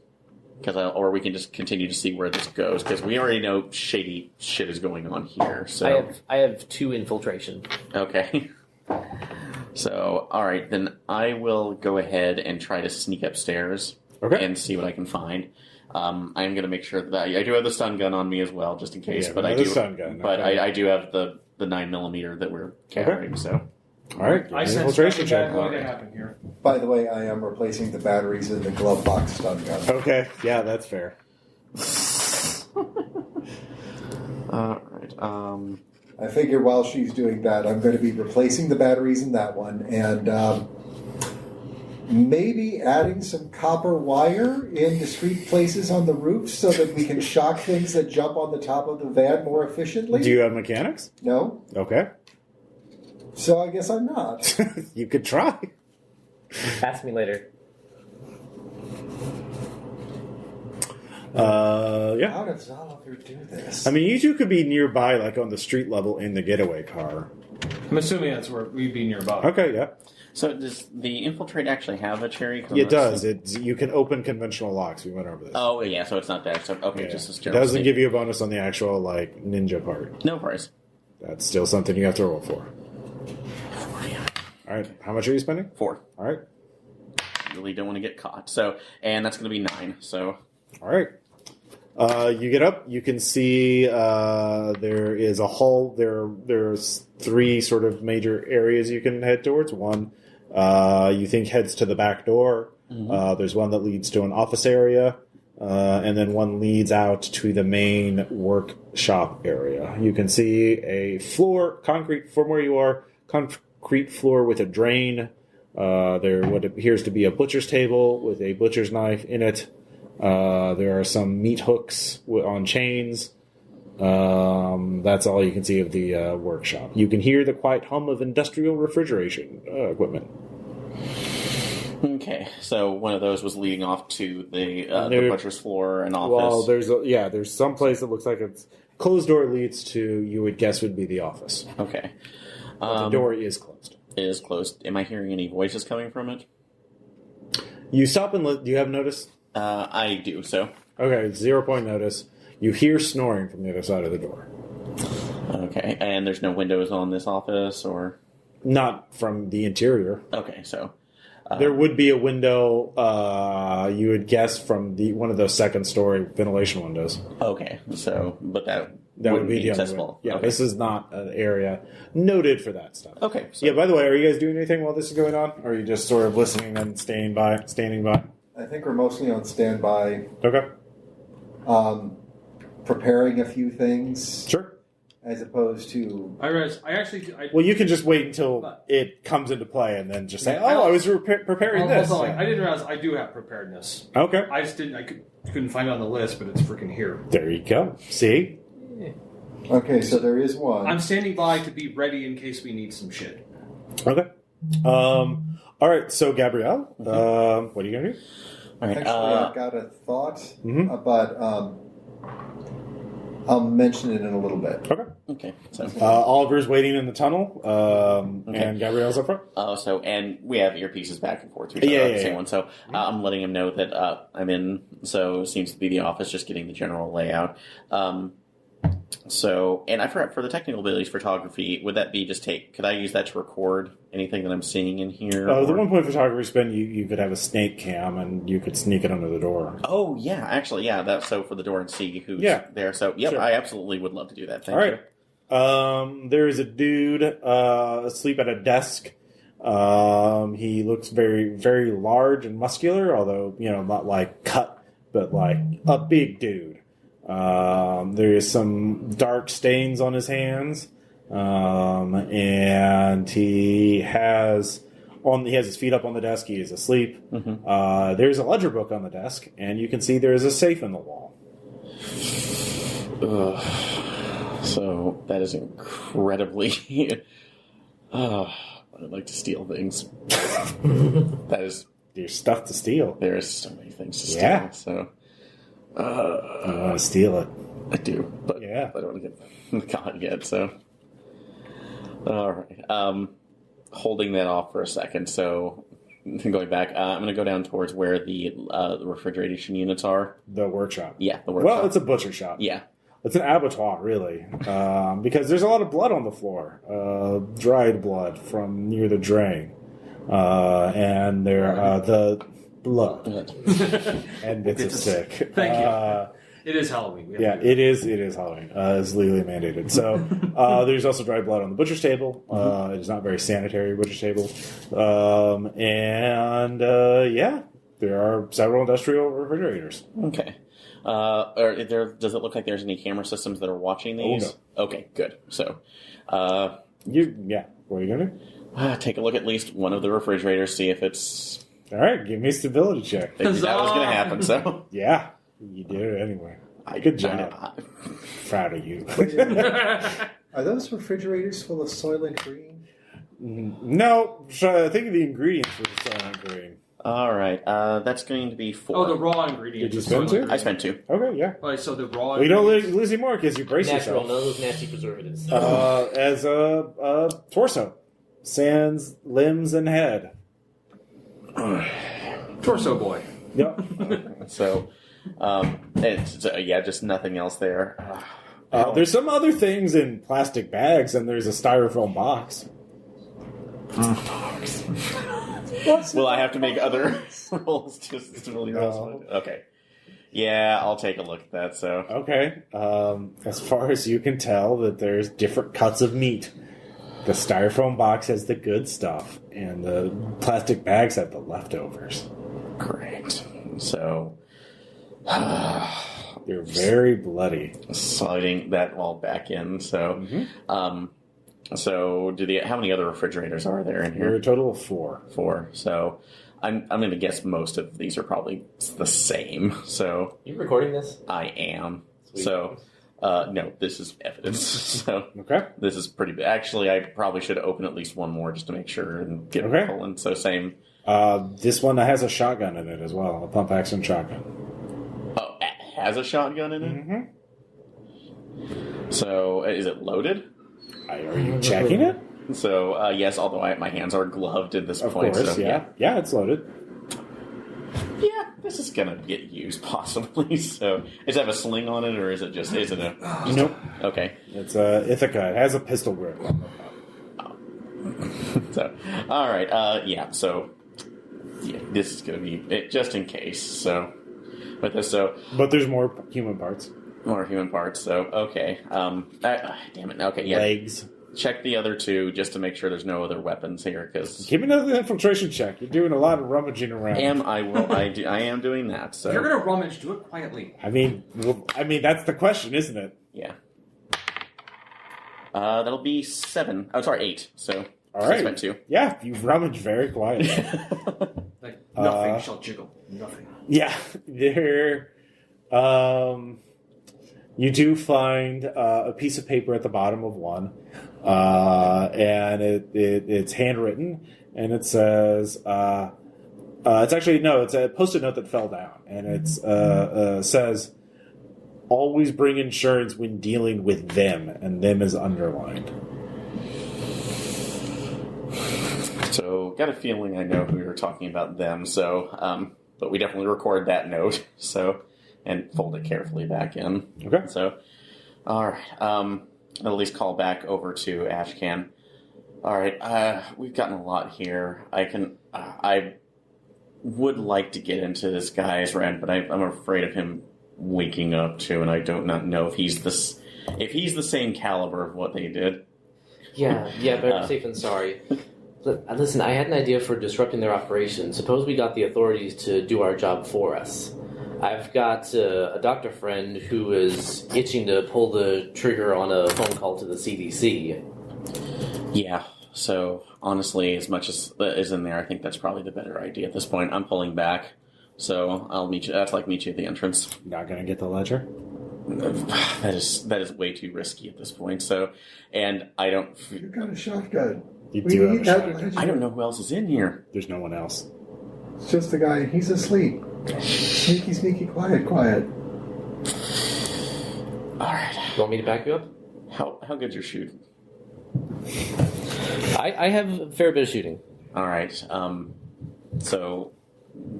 Or we can just continue to see where this goes because we already know shady shit is going on here. So I have 2 infiltration. Okay. So, all right, then I will go ahead and try to sneak upstairs and see what I can find. I'm going to make sure that I do have the stun gun on me as well, just in case. Yeah, but I do. Stun gun. But okay. I do have the 9mm that we're carrying. Okay. So, all right. I sense something bad going to happen here. By the way, I am replacing the batteries in the glove box stun gun. Okay. Yeah, that's fair. All right. I figure while she's doing that, I'm going to be replacing the batteries in that one and. Maybe adding some copper wire in discrete places on the roof so that we can shock things that jump on the top of the van more efficiently. Do you have mechanics? No. Okay. So I guess I'm not. You could try. Ask me later. Yeah. How does Oliver do this? I mean, you two could be nearby, like on the street level in the getaway car. I'm assuming that's where we'd be nearby. Okay, yeah. So does the infiltrate actually have a cherry? It does. You can open conventional locks. We went over this. Oh, yeah, so it's not there. So, okay, Yeah. just as It general. doesn't give you a bonus on the actual, like, ninja part. No worries. That's still something you have to roll for. All right. How much are you spending? 4. All right. Really don't want to get caught. So, and that's going to be 9. So, All right. You get up. You can see there is a hall. There's 3 sort of major areas you can head towards. One, you think heads to the back door. Mm-hmm. There's one that leads to an office area, and then one leads out to the main workshop area. You can see a floor, concrete from where you are, concrete floor with a drain. There what appears to be a butcher's table with a butcher's knife in it. There are some meat hooks on chains. That's all you can see of the workshop. You can hear the quiet hum of industrial refrigeration equipment. okay. So one of those was leading off to the butcher's floor and office. Well, there's some place that looks like it's closed door leads to, you would guess would be the office. Okay. But the door is closed. It is closed. Am I hearing any voices coming from it? You stop and look. Do you have notice? I do, so. Okay, 0 point notice. You hear snoring from the other side of the door. Okay, and there's no windows on this office, or? Not from the interior. Okay, so. There would be a window, you would guess, from one of those second-story ventilation windows. Okay, so, but that would be the accessible. Yeah, okay. This is not an area noted for that stuff. Okay. So. Yeah, by the way, are you guys doing anything while this is going on? Or are you just sort of listening and standing by? I think we're mostly on standby. Okay. Preparing a few things. Sure. As opposed to... Well, you can just wait until it comes into play and then just say, I was preparing this. Also, I didn't realize I do have preparedness. Okay. I just didn't... couldn't find it on the list, but it's freaking here. There you go. See? Okay, so there is one. I'm standing by to be ready in case we need some shit. Okay. All right, so Gabrielle, what are you going to do? All right, Actually, I've got a thought, but I'll mention it in a little bit. Okay. So Oliver's waiting in the tunnel, and Gabrielle's up front. And we have earpieces back and forth. Same one. So I'm letting him know that I'm in. So it seems to be the office, just getting the general layout. And I forgot, for the technical abilities, photography, would that be could I use that to record anything that I'm seeing in here? The 1 point photography spin, you could have a snake cam and you could sneak it under the door. Oh, yeah, actually, yeah. That's so for the door and see who's there. So, yep, sure. I absolutely would love to do that. Thank you. There is a dude asleep at a desk. He looks very, very large and muscular, although, not like cut, but like a big dude. There is some dark stains on his hands, and he has his feet up on the desk. He is asleep. Mm-hmm. There's a ledger book on the desk, and you can see there is a safe in the wall. So that is incredibly. I'd like to steal things. That is. There's stuff to steal. There is so many things to steal. Yeah. So. You want to steal it. I do, but I don't want to get caught yet, so... Alright. Holding that off for a second, so... Going back, I'm going to go down towards where the refrigeration units are. The workshop. Yeah, the workshop. Well, it's a butcher shop. Yeah. It's an abattoir, really, because there's a lot of blood on the floor. Dried blood from near the drain. And the... blood. And bits of sick. Thank you. It is Halloween. It is Halloween. It's legally mandated. So there's also dried blood on the butcher's table. It is not very sanitary butcher's table. There are several industrial refrigerators. Okay. Does it look like there's any camera systems that are watching these? Oh, no. Okay, good. So, what are you going to do? Take a look at least one of the refrigerators, see if it's... All right, give me a stability check. That was going to happen, so... Yeah, you did it anyway. Good job. Proud of you. Are those refrigerators full of Soylent Green? No, I think the ingredients for the Soylent Green. All right. That's going to be 4. Oh, the raw ingredients. Did you spend 2? I spent 2. Okay, yeah. All right, so the raw We don't lose any more because you brace Natural, yourself. none of those nasty preservatives. As a torso. Sans, limbs, and head. Torso boy. Yep. So, just nothing else there. There's some other things in plastic bags, and there's a styrofoam box. Will I have to make other rolls just to really roll? Okay. Yeah, I'll take a look at that. So Okay. As far as you can tell, that there's different cuts of meat. The styrofoam box has the good stuff, and the plastic bags have the leftovers. great. So They're very bloody. sliding that all back in. So, so how many other refrigerators are there in There are here? a total of 4. 4. So I'm going to guess most of these are probably the same. So You recording this? I am. Sweet. So no, this is evidence. So Okay. this is pretty big. Actually, I probably should open at least one more just to make sure and get Okay. it pulling. So same. This one has a shotgun in it as well, a pump action shotgun. Oh, it has a shotgun in it? Mm-hmm. So is it loaded? Are you checking it? So yes, although my hands are gloved at this Of point. course, So, yeah. Yeah, it's loaded. Yeah, this is gonna get used possibly. So, does it have a sling on it, or is it a? Nope. Okay. It's a Ithaca. It has a pistol grip. So, all right. Yeah. So, yeah, this is gonna be it, just in case. So, with this, But there's more human parts. more human parts. So, okay. Damn it. Okay. Yeah. Legs. Check the other 2 just to make sure there's no other weapons here. Because Give me another infiltration check. You're doing a lot of rummaging around. I am doing that. So If you're gonna rummage, do it quietly. I mean, that's the question, isn't it? yeah. That'll be 7. Oh, sorry, 8. So All I right. spent 2. Yeah, you rummage very quietly. Like nothing shall jiggle. Nothing. Yeah, there. You do find a piece of paper at the bottom of one, and it's handwritten, and it says, it's a Post-it note that fell down, and it says, "Always bring insurance when dealing with them," and them is underlined. So, got a feeling I know who you're talking about them. So, but we definitely record that note. So, and fold it carefully back in. Okay. So, all right. I'll at least call back over to Ashcan. All right. We've gotten a lot here. I would like to get into this guy's rant, but I'm afraid of him waking up too, and I do not know if he's the same caliber of what they did. Yeah, better safe than sorry. Listen, I had an idea for disrupting their operation. Suppose we got the authorities to do our job for us. I've got a doctor friend who is itching to pull the trigger on a phone call to the CDC. Yeah, so honestly, as much as is in there, I think that's probably the better idea at this point. I'm pulling back, so I'll meet you. Meet you at the entrance. Not gonna get the ledger. That is way too risky at this point. So, and I don't. You got a shotgun. You We do have need a that shotgun. ledger. I don't know who else is in here. There's no one else. It's just the guy. He's asleep. Sneaky, sneaky, quiet, quiet. All right. You want me to back you up? How good's your shooting? I have a fair bit of shooting. All right. So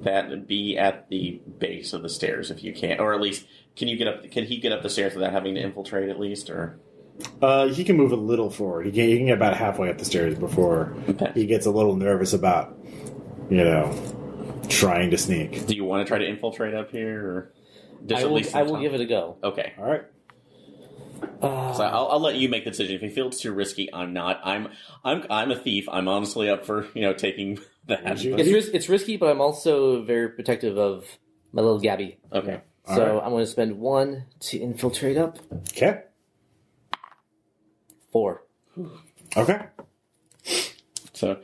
that would be at the base of the stairs if you can, or at least can you get up? Can he get up the stairs without having to infiltrate at least, or? He can move a little forward. He can get about halfway up the stairs before he gets a little nervous about, trying to sneak. Do you want to try to infiltrate up here, or just I will give it a go. Okay. All right. So I'll let you make the decision. If you feel it's too risky, I'm not. I'm a thief. I'm honestly up for taking that. It's risky, but I'm also very protective of my little Gabby. Okay. So I'm going to spend 1 to infiltrate up. Okay. 4. Okay. So,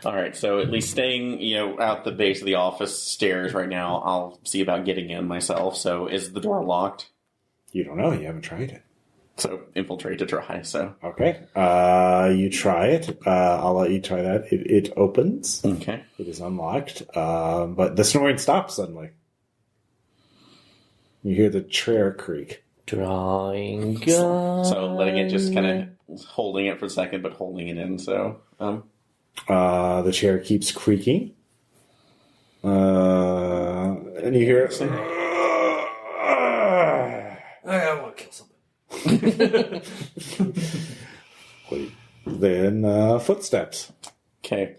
all right. So at least staying, out the base of the office stairs right now. I'll see about getting in myself. So is the door locked? You don't know. You haven't tried it. So infiltrate to try. So okay, you try it. I'll let you try that. It opens. Okay. It is unlocked, but the snoring stops suddenly. You hear the chair creak. Drawing gun. So letting it just kind of holding it for a second, but holding it in. So the chair keeps creaking, and you hear it. I want to kill something. Then footsteps. Okay,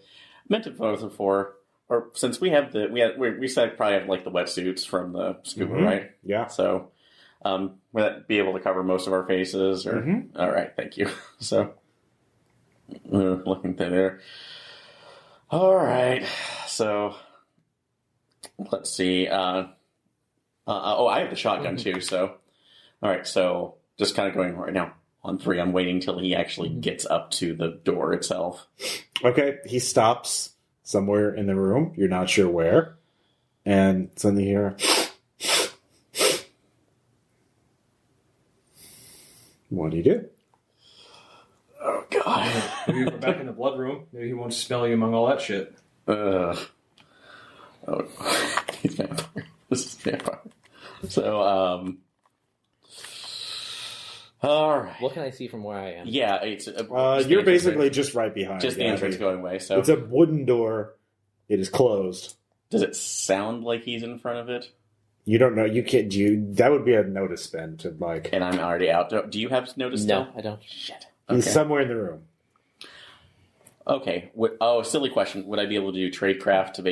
meant to both of four. Or since we have we said probably have like the wetsuits from the scuba, right? Yeah. So, will that be able to cover most of our faces? Or all right, thank you. So, we're looking through there. All right. So, let's see. I have the shotgun too. So, all right. So, just kind of going right now on 3. I'm waiting till he actually gets up to the door itself. Okay, he stops somewhere in the room. You're not sure where. And suddenly you hear... What do you do? Oh, God. Maybe we're back in the blood room. Maybe he won't smell you among all that shit. Oh, he's vampire. This is vampire. So, all right. What can I see from where I am? Yeah, it's you're basically just right behind. Just the entrance going away. So it's a wooden door. It is closed. Does it sound like he's in front of it? You don't know. You can't. That would be a notice spend to like. And I'm already out. Do you have notice? No, still? I don't. Shit. He's Okay. somewhere in the room. Okay. Silly question. Would I be able to do tradecraft to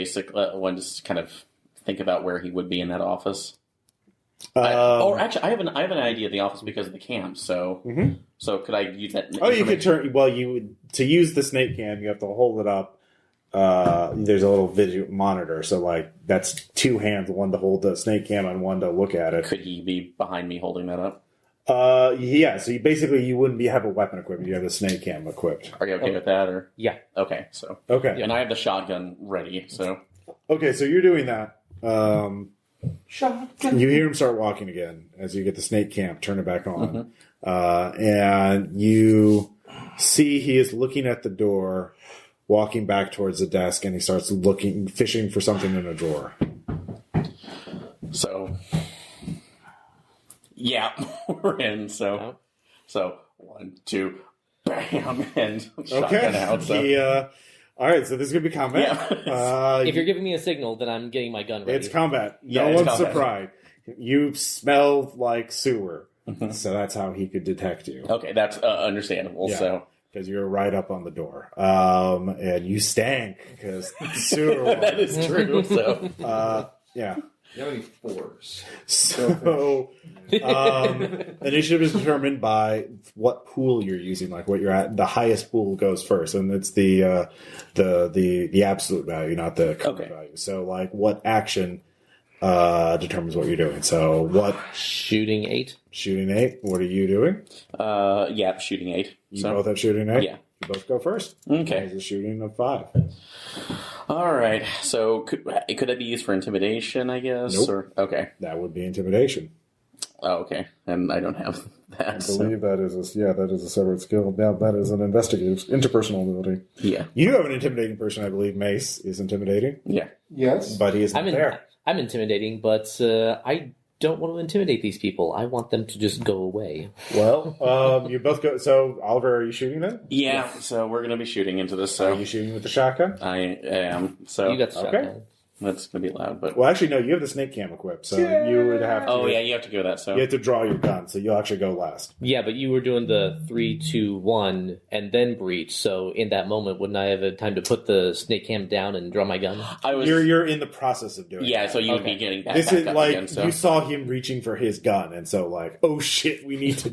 just kind of think about where he would be in that office? Actually, I have an idea of the office because of the cam. So, so could I use that? You could turn. Well, you would to use the snake cam. You have to hold it up. There's a little video monitor, so like that's 2 hands, one to hold the snake cam and one to look at it. Could he be behind me holding that up? Yeah. So you wouldn't have a weapon equipment. You have the snake cam equipped. Are you okay with that? Or Yeah. okay, so Okay. and I have the shotgun ready. So Okay. So you're doing that. Shotgun. You hear him start walking again as you get the snake cam, turn it back on, and you see he is looking at the door, walking back towards the desk, and he starts fishing for something in a drawer. So, yeah, we're in. So 1, 2, bam, and shotgun out. So. All right, so this is going to be combat. Yeah. If you're giving me a signal, then I'm getting my gun ready. It's combat. Yeah, no it's one's combat. surprised. You smell like sewer, so that's how he could detect you. Okay, that's understandable. Yeah. So. Because you're right up on the door. And you stank because sewer. That is true. So, yeah. You have any 4s? So, initiative is determined by what pool you're using, like what you're at. The highest pool goes first, and it's the absolute value, not the current value. So, like, what action determines what you're doing. So, what Shooting 8. shooting 8? What are you doing? yeah, shooting 8. You both have shooting 8. Yeah. You both go first. Okay. It's a shooting of 5. All right. So could that be used for intimidation? I guess. Nope. Or okay. That would be intimidation. Oh, okay. And I don't have that. I believe that is a separate skill. Now that is an investigative interpersonal ability. Yeah. You have an intimidating person, I believe. Mace is intimidating, Yeah. Yes. but he is not there. I'm intimidating, but I don't want to intimidate these people. I want them to just go away. Well, you both go. So, Oliver, are you shooting then? Yeah. So we're gonna be shooting into this. Are So you shooting with the shotgun? I am. So You got the Okay. shotgun. that's gonna be loud. But Well, actually, no. You have the snake cam equipped, so you would have to. oh yeah, you have to go that. So You have to draw your gun, so you'll actually go last. Yeah, but you were doing the 3, 2, 1, and then breach. So in that moment, wouldn't I have had time to put the snake cam down and draw my gun? I was. You're in the process of doing. Yeah. that. So you would Okay. be getting back. This back is up like again, so. you saw him reaching for his gun, and so like, oh shit, we need to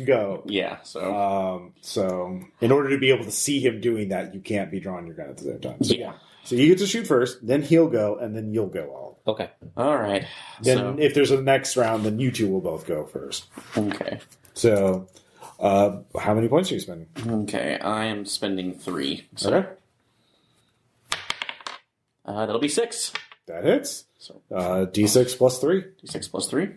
go. Yeah. So So in order to be able to see him doing that, you can't be drawing your gun at the same time. So, yeah. So you get to shoot first, then he'll go, and then you'll go all. Okay. All right. Then So if there's a next round, then you two will both go first. okay. So how many points are you spending? Okay. I am spending 3. So Okay. that'll be 6. That hits. So D6 plus 3. D6 plus 3.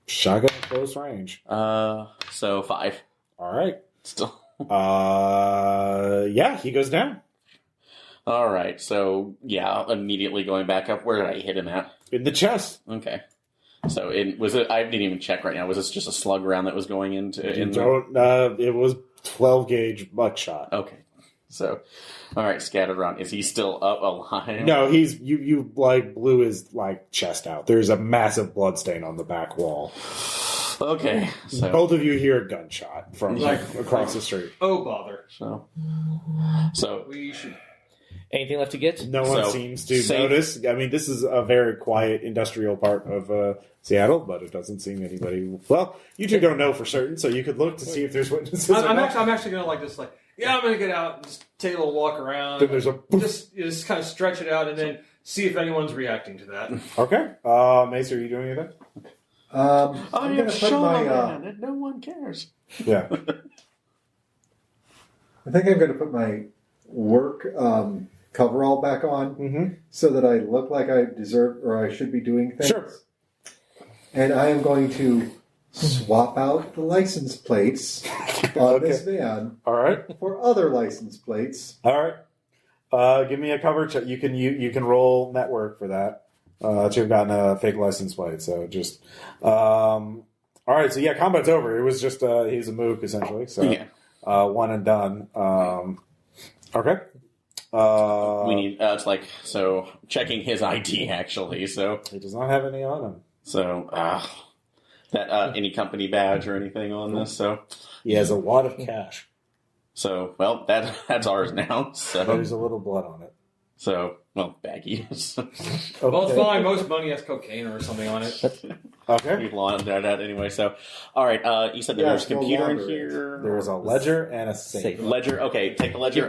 Shotgun at close range. So 5. All right. Still. Yeah, he goes down. All right. So yeah, immediately going back up. Where did I hit him at? In the chest. Okay. So was it? I didn't even check right now. Was this just a slug round that was going into? It was 12 gauge buckshot. Okay. So, all right, scattered around. Is he still up alive? No, he's you like blew his like chest out. There's a massive blood stain on the back wall. Okay, so both of you hear a gunshot from across the street. Oh bother! So we should. Anything left to get? No one seems to notice. I mean, this is a very quiet industrial part of Seattle, but it doesn't seem anybody. Well, you two don't know for certain, so you could look to see if there's witnesses. I'm actually gonna I'm gonna get out and just take a little walk around. Then there's just kind of stretch it out and then see if anyone's reacting to that. Okay, Mace, are you doing anything? I am Sean Man, and no one cares. Yeah. I think I'm going to put my work coverall back on so that I look like I deserve or I should be doing things. Sure. And I am going to swap out the license plates on this van. All right. For other license plates. All right. Give me a cover check. You can roll network for that. You've gotten a fake license plate, so just all right. So yeah, combat's over. It was just he's a mook essentially. So yeah. One and done. Okay. We need it's like so checking his ID actually. So he does not have any on him. So that any company badge or anything on this. So he has a wad of cash. So well, that's ours now. So there's a little blood on it. So well, baggies. Okay. Well, it's fine. Most money has cocaine or something on it. Okay. We've laundered that anyway. So all right. You said there was a computer in here. There was a ledger and a safe. Ledger. Okay, take the ledger.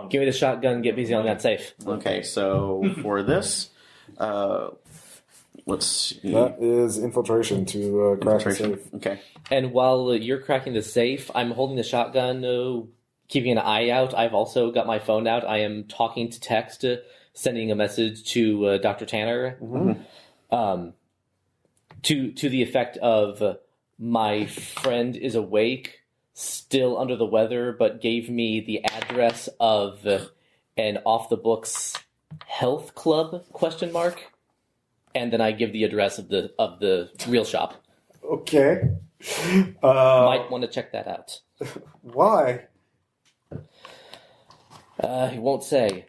Give me the shotgun. Get busy on that safe. Okay, so for this, let's see. That is infiltration to crack the safe. Okay. And while you're cracking the safe, I'm holding the shotgun, keeping an eye out. I've also got my phone out. I am talking to text, sending a message to Dr. Tanner, to the effect of, my friend is awake, still under the weather, but gave me the address of an off-the-books health club, ? And then I give the address of the real shop. Okay. Might want to check that out. Why? He won't say.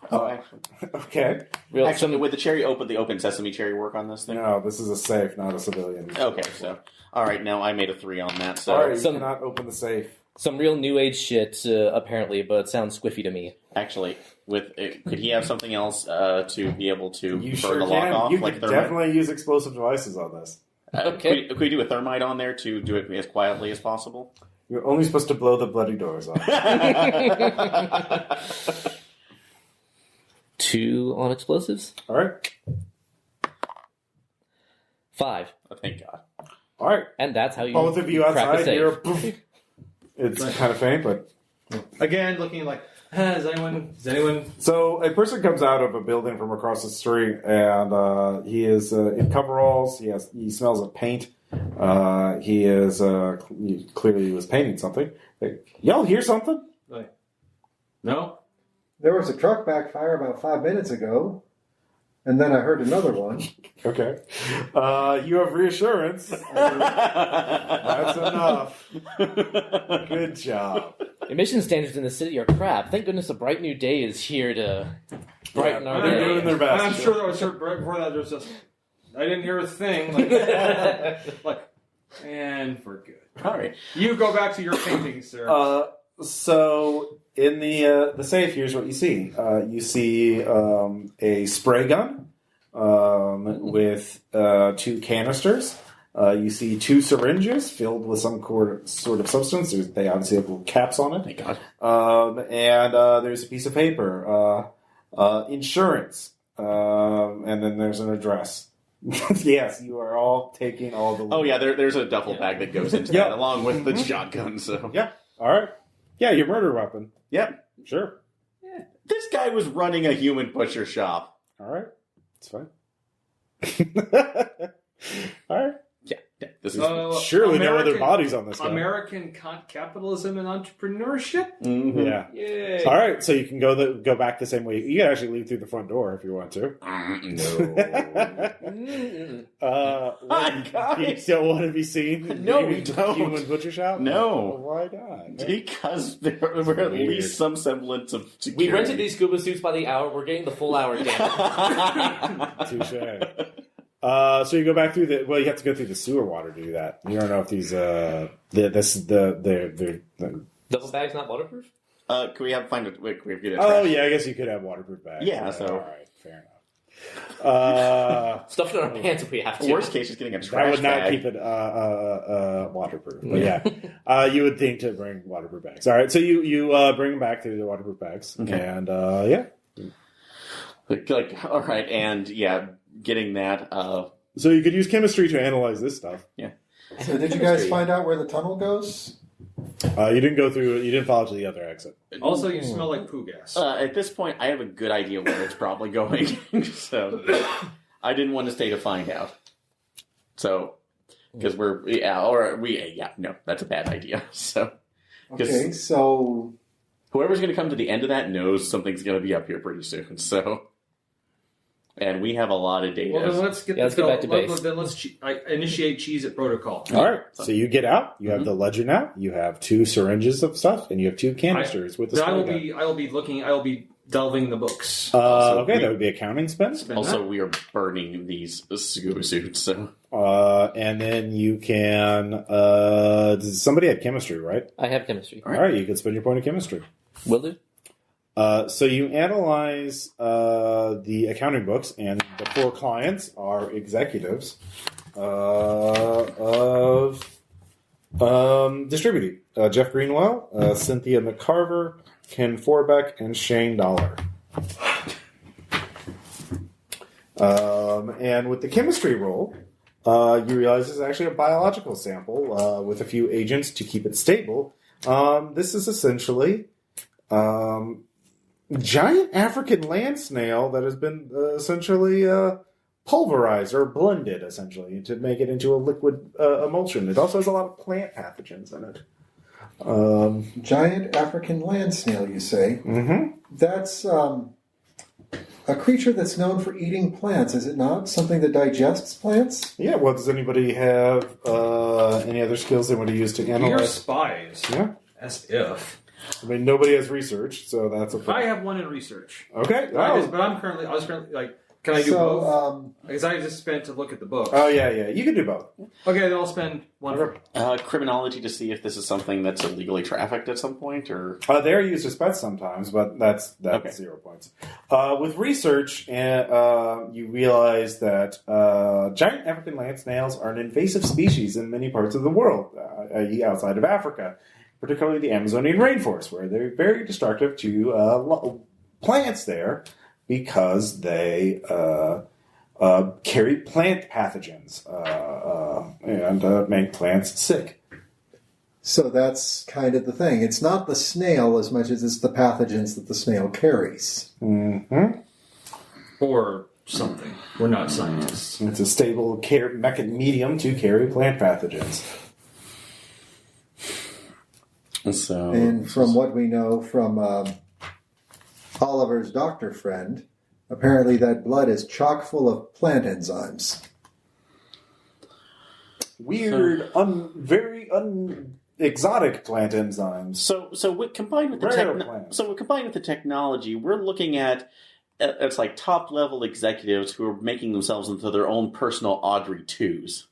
Oh, actually. Okay. Actually, would the open sesame cherry work on this thing? No, this is a safe, not a civilian. Okay, so all right, now I made a 3 on that. So all right, you cannot open the safe. Some real new age shit, apparently, but it sounds squiffy to me. Actually, could he have something else to be able to burn the lock off? You can definitely use explosive devices on this. Okay. Could we do a thermite on there to do it as quietly as possible? You're only supposed to blow the bloody doors off. 2 on explosives. All right. 5. Oh, thank God. All right. And that's how you both of you crack outside the hear safe. It's kind of faint, but again looking like is anyone? So a person comes out of a building from across the street, and he is in coveralls. He smells of paint. He is clearly he was painting something. Y'all hear something? No. There was a truck backfire about 5 minutes ago, and then I heard another one. Okay. You have reassurance. That's enough. Good job. Emission standards in the city are crap. Thank goodness a bright new day is here to brighten our day. They're doing their best. I'm sure there was right before that. There's just I didn't hear a thing. And we're good. All right, you go back to your painting, sir. So in the safe, here's what you see. You see a spray gun with 2 canisters. You see 2 syringes filled with some sort of substance. They obviously have little caps on it. Thank God. And there's a piece of paper, insurance, and then there's an address. Yes, you are all taking all the. Oh yeah, there's a duffel bag that goes into that along with the shotgun. So yeah, all right. Yeah, your murder weapon. Yep, sure. Yeah. This guy was running a human butcher shop. All right, it's fine. All right. Yeah. This is surely no other bodies on this guy. American capitalism and entrepreneurship? Mm-hmm. Yeah. Yay. All right, so you can go back the same way. You can actually leave through the front door if you want to. You don't want to be seen? No, we don't. Human butcher shop? No. Why not? Because there were at least some semblance of security. We rented these scuba suits by the hour. We're getting the full hour. Touche. So you go back through you have to go through the sewer water to do that. You don't know if these the Double bag's not waterproof? Can we get a trash? Oh yeah, I guess you could have waterproof bags. Yeah, right, so all right, fair enough. Stuffed in our pants if we have to. Worst case is getting a trash That would not bag. keep it waterproof. But yeah, you would think to bring waterproof bags. All right, so you bring them back through the waterproof bags, Okay. and all right, and getting that. So you could use chemistry to analyze this stuff. Yeah. So did you guys find out where the tunnel goes? You didn't go through. You didn't follow to the other exit. Also, you smell like poo gas. At this point, I have a good idea where it's probably going, so I didn't want to stay to find out. So, because that's a bad idea. So, Okay, so whoever's going to come to the end of that knows something's going to be up here pretty soon. So. And we have a lot of data. Well, then let's get back to base. Then let's initiate cheese at protocol. All right. So you get out. You have the ledger now. You have 2 syringes of stuff, and you have 2 canisters with the. I will be looking. I will be delving the books. Okay, that would be accounting spend. Also, we are burning these scuba suits. So. And then you can. Somebody had chemistry, right? I have chemistry. All right, you can spend your point of chemistry. Will do. So you analyze the accounting books, and the 4 clients are executives of Distributing. Jeff Greenwell, Cynthia McCarver, Ken Forbeck, and Shane Dollar. And with the chemistry roll, you realize it's actually a biological sample with a few agents to keep it stable. This is essentially... giant African land snail that has been essentially pulverized or blended, essentially, to make it into a liquid emulsion. It also has a lot of plant pathogens in it. Giant African land snail, you say? Mm-hmm. That's a creature that's known for eating plants, is it not? Something that digests plants? Yeah, well, does anybody have any other skills they want to use to analyze? We're spies. Yeah. As if. I mean, nobody has research, so that's a I have one in research. Okay. But I was currently like, can I do both? Because I just spent to look at the book. Oh, yeah. You can do both. Okay, then I'll spend one for... Criminology to see if this is something that's illegally trafficked at some point, or... They're used as pets sometimes, but that's okay. 0 points. With research, you realize that giant African land snails are an invasive species in many parts of the world, outside of Africa, particularly the Amazonian rainforest, where they're very destructive to plants there because they carry plant pathogens and make plants sick. So that's kind of the thing. It's not the snail as much as it's the pathogens that the snail carries. Mm-hmm. Or something. We're not scientists. It's a stable medium to carry plant pathogens. So, and from what we know from Oliver's doctor friend, apparently that blood is chock full of plant enzymes. Weird, very exotic plant enzymes. So combined with the technology, we're looking at it's like top level executives who are making themselves into their own personal Audrey 2s.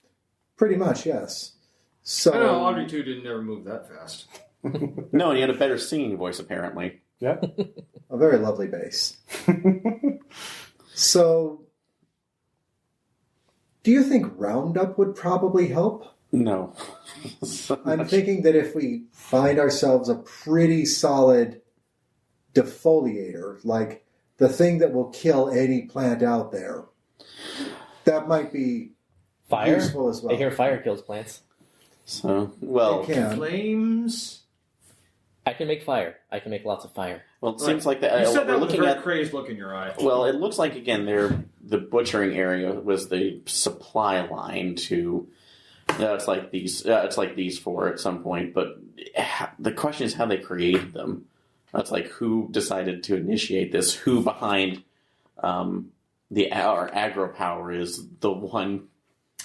Pretty much, yes. So I know Audrey 2 didn't ever move that fast. No, and he had a better singing voice, apparently. Yeah. A very lovely bass. So, do you think Roundup would probably help? No. I'm thinking that if we find ourselves a pretty solid defoliator, like the thing that will kill any plant out there, that might be fire? Useful as well. I hear fire kills plants. So, well... It can. Flames... I can make fire. I can make lots of fire. Well, it seems like that. You said that we're with a looking very at crazed look in your eye. Well, it looks like again the butchering area was the supply line to. It's like these four at some point, but the question is how they created them. That's like who decided to initiate this. Who behind our aggro power is the one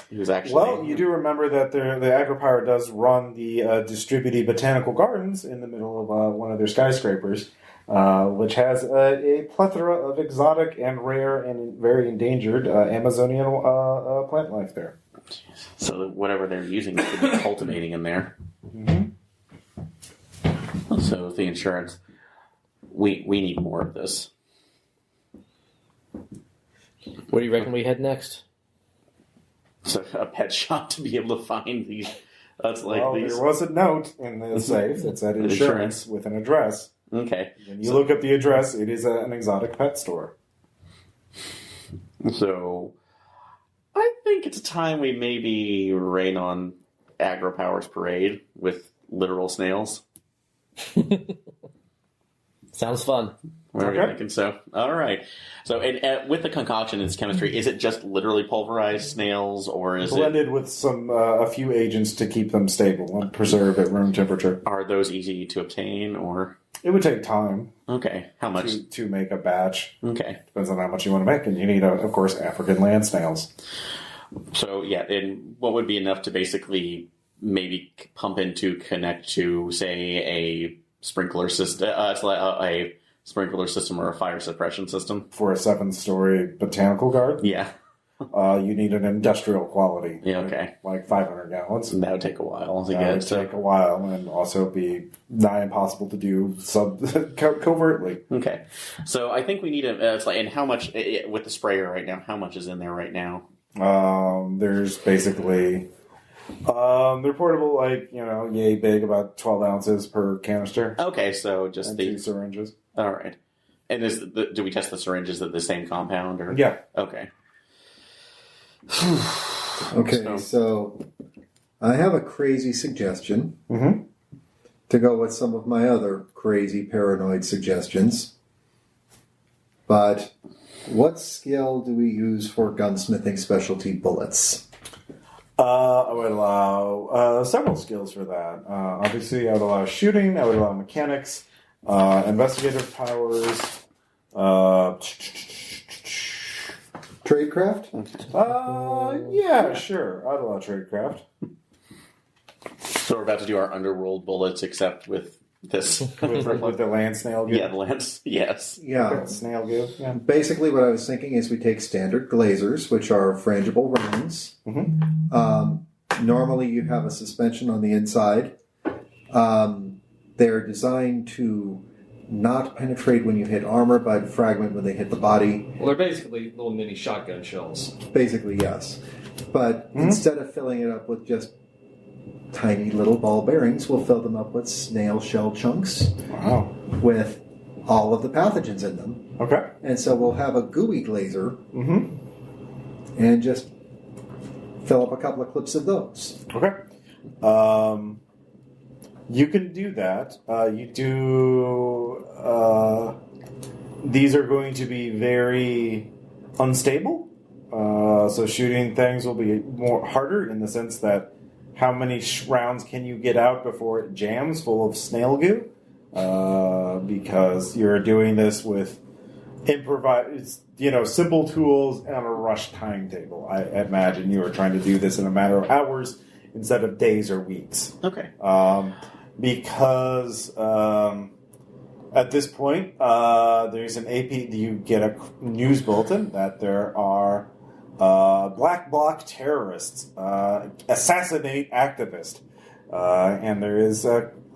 who's actually. Well, you do remember that the aggro power does run the distributed botanical gardens in the middle of one of their skyscrapers. Which has a plethora of exotic and rare and very endangered Amazonian plant life there. So whatever they're using to be cultivating in there. Mm-hmm. So the insurance, we need more of this. Where do you reckon we head next? So a pet shop to be able to find these. That's like these. There was a note in the safe that said insurance with an address. Okay. When you look up the address, it is an exotic pet store. So, I think it's time we maybe rain on Aggro Power's parade with literal snails. Sounds fun. We're thinking so. All right. So, with the concoction in its chemistry, is it just literally pulverized snails, or is blended with some a few agents to keep them stable and preserve at room temperature? Are those easy to obtain, or it would take time? Okay. How much to make a batch? Okay. Depends on how much you want to make, and you need, of course, African land snails. So yeah, and what would be enough to basically maybe connect to, say, a sprinkler system? A sprinkler system or a fire suppression system for a 7-story botanical garden. Yeah, you need an industrial quality. Yeah, okay, like 500 gallons. That would take a while to get. That would take a while, and also be nigh impossible to do covertly. Okay, so I think we need and how much with the sprayer right now? How much is in there right now? There's basically. They're portable, like, yay big, about 12 ounces per canister. Okay, so just 2 syringes. All right. And do we test the syringes at the same compound? Or? Yeah. Okay. Okay, so I have a crazy suggestion to go with some of my other crazy paranoid suggestions. But what skill do we use for gunsmithing specialty bullets? I would allow several skills for that. Obviously, I would allow shooting. I would allow mechanics, investigative powers. Tradecraft? Yeah, sure. I'd allow tradecraft. So we're about to do our underworld bullets, except with this. with the land snail give? Yeah, the lance. Yes. Yeah. Snail give. Yeah. Basically, what I was thinking is we take standard glazers, which are frangible rounds. Normally, you have a suspension on the inside. They're designed to not penetrate when you hit armor, but fragment when they hit the body. Well, they're basically little mini shotgun shells. Basically, yes. But instead of filling it up with just tiny little ball bearings, we'll fill them up with snail shell chunks. Wow. With all of the pathogens in them. Okay. And so we'll have a gooey glazer and just fill up a couple of clips of those. Okay. You can do that. These are going to be very unstable. So shooting things will be more harder in the sense that how many rounds can you get out before it jams full of snail goo? Because you're doing this with improvised, simple tools and a rush timetable. I imagine you are trying to do this in a matter of hours instead of days or weeks. Okay. Because at this point, there's an AP. You get a news bulletin that there are black bloc terrorists assassinate activist, and there is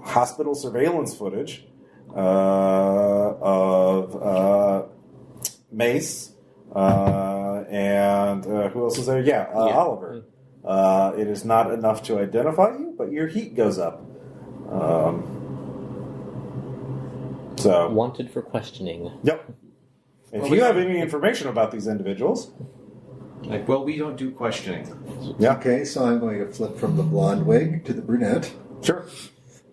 hospital surveillance footage of Mace and who else is there? Yeah, Oliver. It is not enough to identify you, but your heat goes up. So wanted for questioning. Yep. If you have any information about these individuals, we don't do questioning. Yeah. Okay, so I'm going to flip from the blonde wig to the brunette. Sure.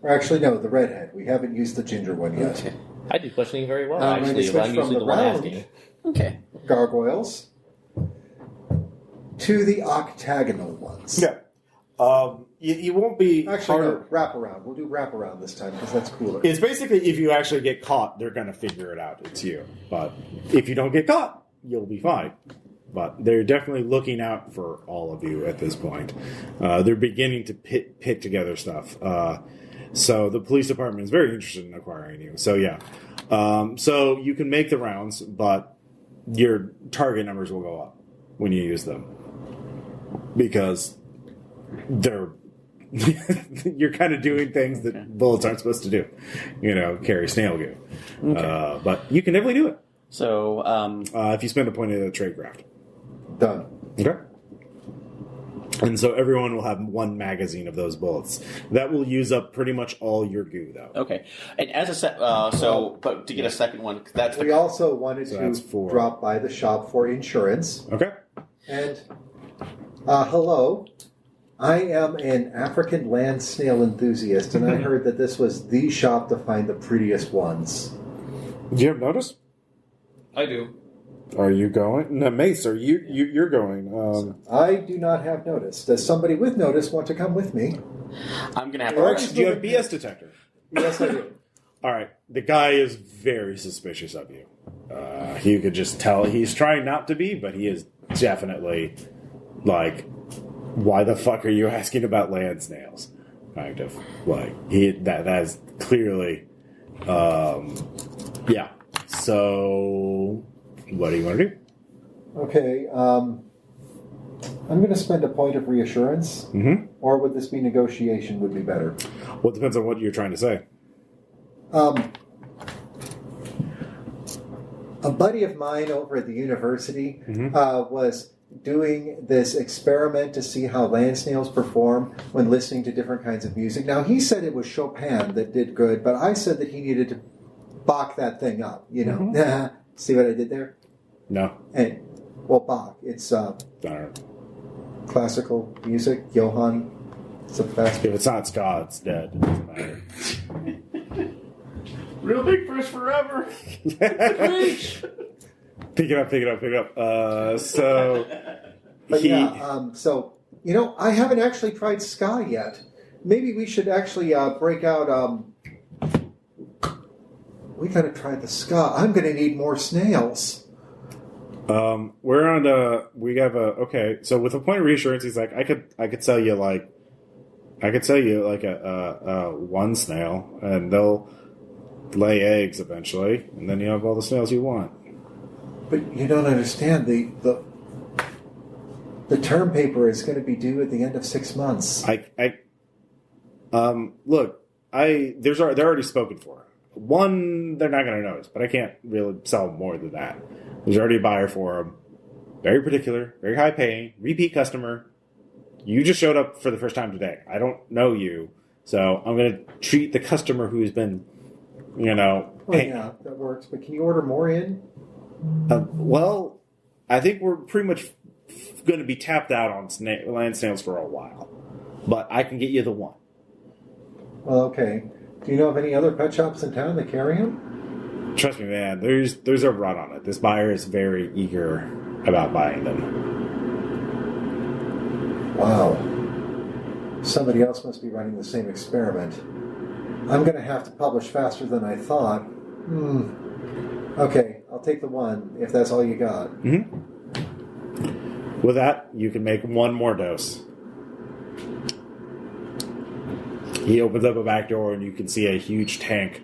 Or actually, no, the redhead. We haven't used the ginger one yet. Okay. I do questioning very well, I'm actually. going to switch I'm from usually the the one round asking. Okay. Gargoyles to the octagonal ones. Yeah. You won't be... Actually, no, wrap around. We'll do wrap around this time because that's cooler. It's basically if you actually get caught, they're going to figure it out. It's you. But if you don't get caught, you'll be fine. But they're definitely looking out for all of you at this point. They're beginning to pit together stuff. So the police department is very interested in acquiring you. So yeah. So you can make the rounds, but your target numbers will go up when you use them. Because they're... you're kind of doing things that bullets aren't supposed to do. Carry snail goo. Okay. But you can definitely do it. So, if you spend a point at a tradecraft. Done. Okay. And so everyone will have one magazine of those bullets. That will use up pretty much all your goo, though. Okay. And as a but to get a second one, that's we also wanted to drop by the shop for insurance. Okay. And hello. I am an African land snail enthusiast, and I heard that this was the shop to find the prettiest ones. Do you have notice? I do. Are you going? No, Mace, are you're going? I do not have notice. Does somebody with notice want to come with me? I'm going to have to... Do you have a BS detector? Yes, I do. All right. The guy is very suspicious of you. You could just tell he's trying not to be, but he is definitely like... Why the fuck are you asking about land snails? Kind of like that is clearly, yeah. So, what do you want to do? Okay, I'm going to spend a point of reassurance, or would this be negotiation? Would be better. Well, it depends on what you're trying to say. A buddy of mine over at the university was doing this experiment to see how land snails perform when listening to different kinds of music. Now, he said it was Chopin that did good, but I said that he needed to Bach that thing up, See what I did there? No. Hey, well, Bach, it's classical music, Johann Sebastian. If it's not ska, it's dead. It doesn't matter. Real big fish forever. Pick it up. I haven't actually tried ska yet. Maybe we should actually break out. We gotta try the ska. I'm gonna need more snails. We're on we have okay. So with a point of reassurance, he's like, I could sell you like a one snail, and they'll lay eggs eventually, and then you have all the snails you want. But you don't understand. The term paper is going to be due at the end of 6 months. Look, they're already spoken for. One, they're not going to notice, but I can't really sell more than that. There's already a buyer for them. Very particular, very high paying, repeat customer. You just showed up for the first time today. I don't know you, so I'm going to treat the customer who's been, yeah, that works. But can you order more in? Well, I think we're pretty much going to be tapped out on land snails for a while. But I can get you the one. Well, okay. Do you know of any other pet shops in town that carry them? Trust me, man. There's a run on it. This buyer is very eager about buying them. Wow. Somebody else must be running the same experiment. I'm going to have to publish faster than I thought. Okay, I'll take the one, if that's all you got. Mm-hmm. With that, you can make one more dose. He opens up a back door, and you can see a huge tank,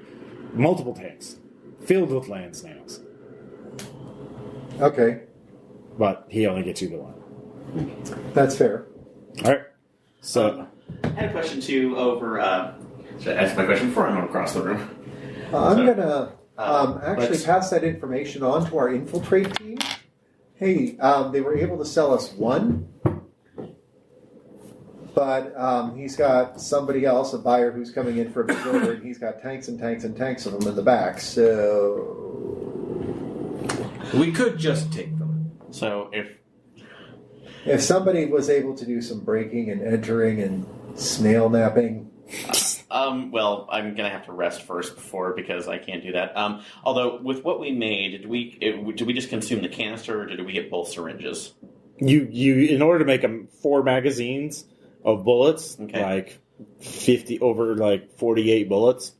multiple tanks, filled with land snails. Okay. But he only gets you the one. That's fair. All right. So, I had a question, too, over... should I ask my question before I run across the room? I'm going to actually pass that information on to our infiltrate team. Hey, they were able to sell us one, but he's got somebody else, a buyer who's coming in for a big order, and he's got tanks and tanks and tanks of them in the back, so... We could just take them. So if somebody was able to do some breaking and entering and snail napping... Well, I'm going to have to rest first because I can't do that. Although, with what we made, did we just consume the canister, or did we get both syringes? You in order to make them 4 magazines of bullets, like 50 over like 48 bullets.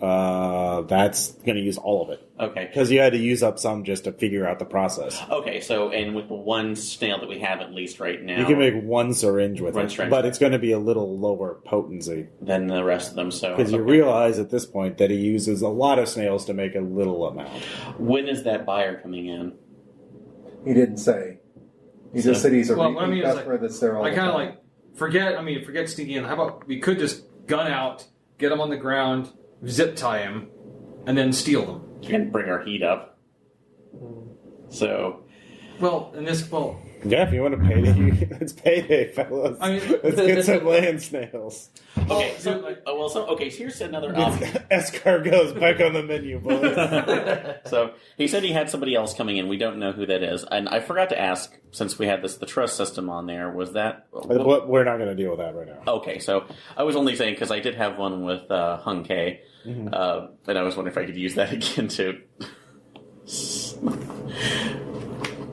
That's going to use all of it. Okay. Because you had to use up some just to figure out the process. Okay, so, and with the one snail that we have at least right now... You can make 1 syringe with it, but it's going to be a little lower potency. Than the rest of them, so... Because you realize at this point that he uses a lot of snails to make a little amount. When is that buyer coming in? He didn't say. He just said he's a repeat customer that's there all the time. I kind of forget sneaking in. How about we could just gun out, get him on the ground... zip tie him, and then steal them. And bring our heat up. So... Yeah, if you want to pay, it's payday, fellas. Let's get some land snails. Okay, so here's another option. Escargots back on the menu, boys. So, he said he had somebody else coming in. We don't know who that is. And I forgot to ask, since we had the trust system on there, was that... We're not going to deal with that right now. Okay, so I was only saying, because I did have one with Hung K, and I was wondering if I could use that again, too.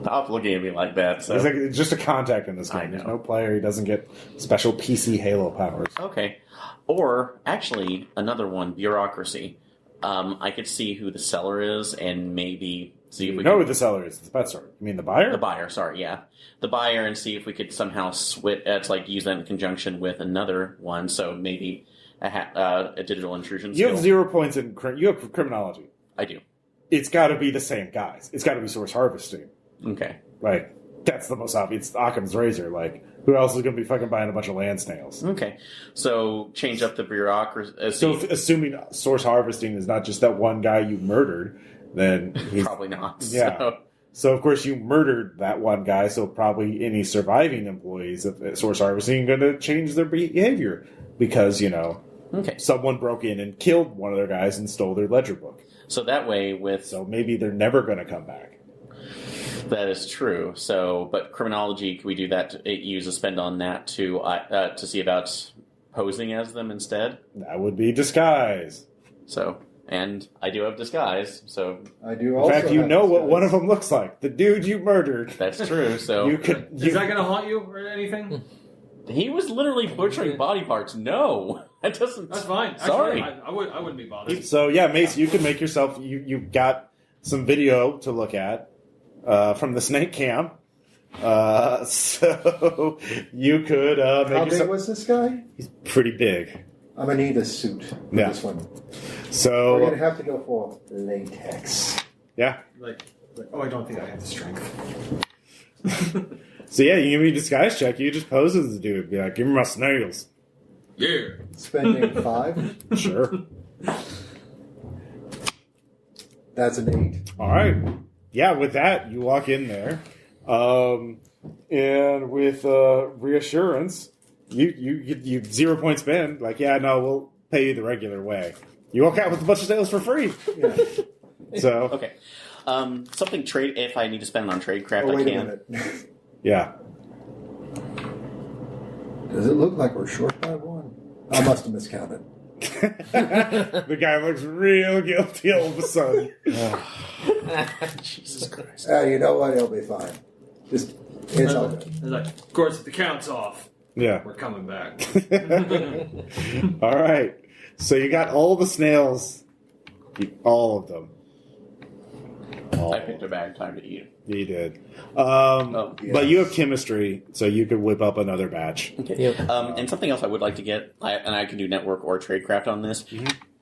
Stop looking at me like that. So. It's just a contact in this game. There's no player. He doesn't get special PC Halo powers. Okay. Or, actually, another one, bureaucracy. I could see who the seller is and maybe see if we know who the seller is. It's the pet store. You mean the buyer? The buyer, sorry, yeah. The buyer, and see if we could somehow use that in conjunction with another one. So maybe a digital intrusion skill. You have 0 points in... You have criminology. I do. It's got to be the same guys. It's got to be source harvesting. Okay. Like, that's the most obvious. It's Occam's razor. Like, who else is going to be fucking buying a bunch of land snails? Okay. So, change up the bureaucracy. So, assuming source harvesting is not just that one guy you murdered, then he's... Probably not. Yeah. So, of course, you murdered that one guy, so probably any surviving employees of source harvesting are going to change their behavior because, someone broke in and killed one of their guys and stole their ledger book. So, that way So, maybe they're never going to come back. That is true. So, but criminology, can we do that? Use a spend on that to see about posing as them instead? That would be disguise. So, and I do have disguise. So I do also. In fact, you know what one of them looks like. The dude you murdered. That's true. So is that going to haunt you or anything? He was literally butchering body parts. No, that doesn't. That's fine. Sorry, I wouldn't be bothered. So yeah, Mace, you can make yourself. You got some video to look at. From the snake cam. So you could make How big was this guy? He's pretty big. I'm going to need a suit for this one. So we're going to have to go for latex. Yeah. I don't think I have the strength. So yeah, you give me a disguise check. You just pose as the dude. Be like, give me my snails. Yeah. Spending 5? Sure. That's an 8. All right. Yeah, with that, you walk in there, and with reassurance, you 0 point spend. Like, yeah, no, we'll pay you the regular way. You walk out with a bunch of snails for free. Yeah. So okay, something trade. If I need to spend it on tradecraft, I can. A minute. Yeah. Does it look like we're short by 1? I must have miscounted. The guy looks real guilty all of a sudden. Jesus Christ. You know what? It'll be fine. It's all good. Of course, if the count's off, we're coming back. All right. So you got all the snails. All of them. I picked a bad time to eat. You did. But you have chemistry, so you could whip up another batch. Okay. Yep. And something else I would like to get, and I can do network or tradecraft on this,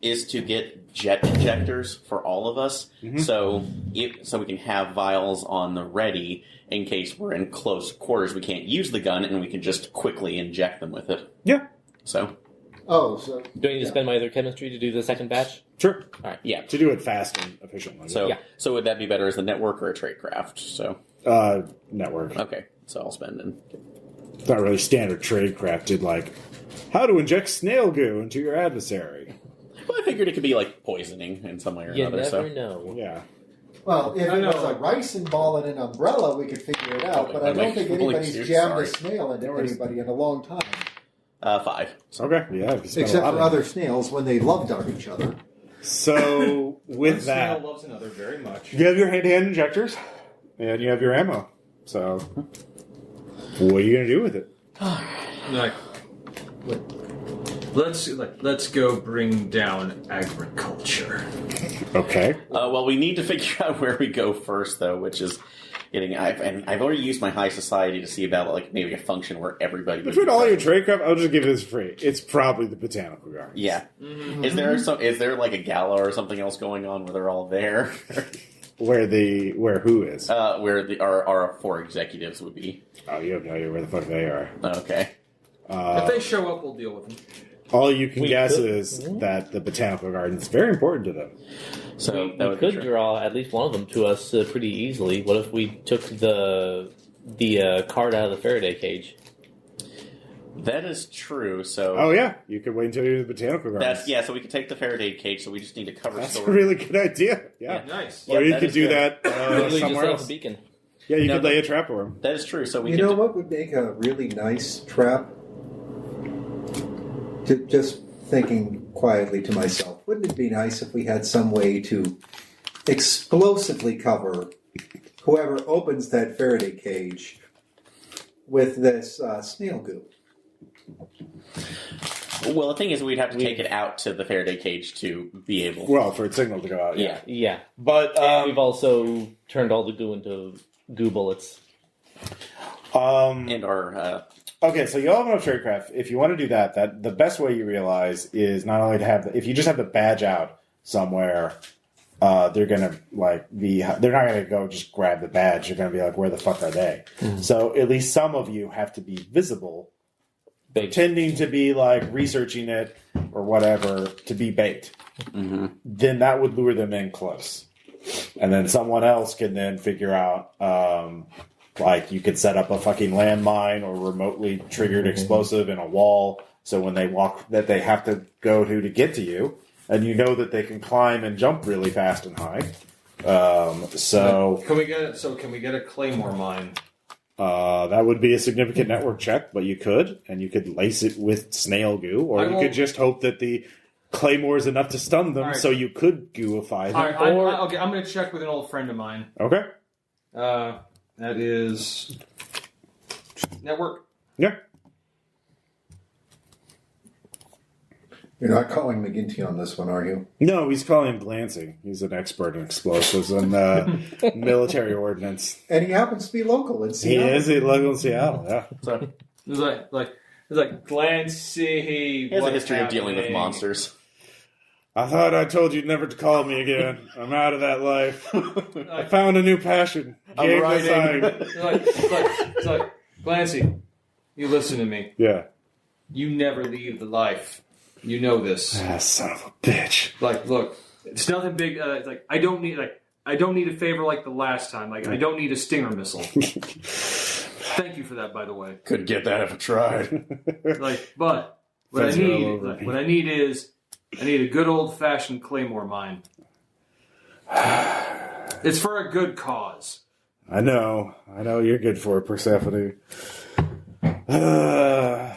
is to get jet injectors for all of us, so we can have vials on the ready in case we're in close quarters. We can't use the gun, and we can just quickly inject them with it. Yeah. So. So do I need to spend my other chemistry to do the second batch? Sure. All right. Yeah. To do it fast and efficiently. So would that be better as a network or a tradecraft? So. Network. Okay. So I'll spend in. It's not really standard tradecrafted, like how to inject snail goo into your adversary. Well, I figured it could be like poisoning in some way or another. You never know. Yeah. Well, if it was a rice ball and an umbrella, we could figure it out. But I don't think anybody's jammed a snail into anybody in a long time. 5. Okay, yeah. Except for other snails when they love dart each other. So, with One that... snail loves another very much. You have your hand-to-hand injectors, and you have your ammo. So, What are you going to do with it? Let's go bring down agriculture. Okay. Well, we need to figure out where we go first, though, which is getting. I've already used my high society to see about maybe a function where everybody. Between all your tradecraft, I'll just give you this free. It's probably the botanical gardens. Yeah. Mm-hmm. Is there like a gala or something else going on where they're all there? Where who is? Where our 4 executives would be. Oh, you have no idea where the fuck they are. Okay. If they show up, we'll deal with them. All you can guess is that the botanical garden is very important to them. So we could draw at least one of them to us pretty easily. What if we took the card out of the Faraday cage? That is true. So oh yeah, you could wait until you're in the botanical garden. So we could take the Faraday cage. So we just need to cover. That's a really good idea. Yeah, nice. Or you could do good. that somewhere else. The beacon. Yeah, you could lay a trap for him. That is true. So you know what would make a really nice trap? Just thinking quietly to myself, wouldn't it be nice if we had some way to explosively cover whoever opens that Faraday cage with this snail goo? Well, the thing is, we'd have to take it out to the Faraday cage to be able. Well, for its signal to go out. Yeah. But we've also turned all the goo into goo bullets. And our. Okay, so you all have enough tradecraft. If you want to do that the best way you realize is not only to have if you just have the badge out somewhere, they're gonna they're not gonna go just grab the badge. They're gonna be like, where the fuck are they? Mm-hmm. So at least some of you have to be visible, pretending to be researching it or whatever to be bait. Mm-hmm. Then that would lure them in close, and then someone else can then figure out. You could set up a fucking landmine or remotely triggered explosive in a wall, so when they walk, that they have to go to get to you, and you know that they can climb and jump really fast and high. Can we get a claymore mine? That would be a significant network check, but you could lace it with snail goo, or you could just hope that the claymore is enough to stun them, so you could gooify them. All right, okay, I'm going to check with an old friend of mine. Okay. That is network. Yeah. You're not calling McGinty on this one, are you? No, he's calling Glancy. He's an expert in explosives and military ordnance. And he happens to be local in Seattle. He is local in Seattle, yeah. So it's like Glancy. He has a history of dealing with monsters. I thought I told you never to call me again. I'm out of that life. I found a new passion. I'm writing. It's like, Glancy, you listen to me. Yeah. You never leave the life. You know this. Ah, son of a bitch. Look, it's nothing big. I don't need a favor like the last time. I don't need a Stinger missile. Thank you for that, by the way. Could get that if I tried. But what I need is a good old-fashioned claymore mine. It's for a good cause. I know you're good for it, Persephone. All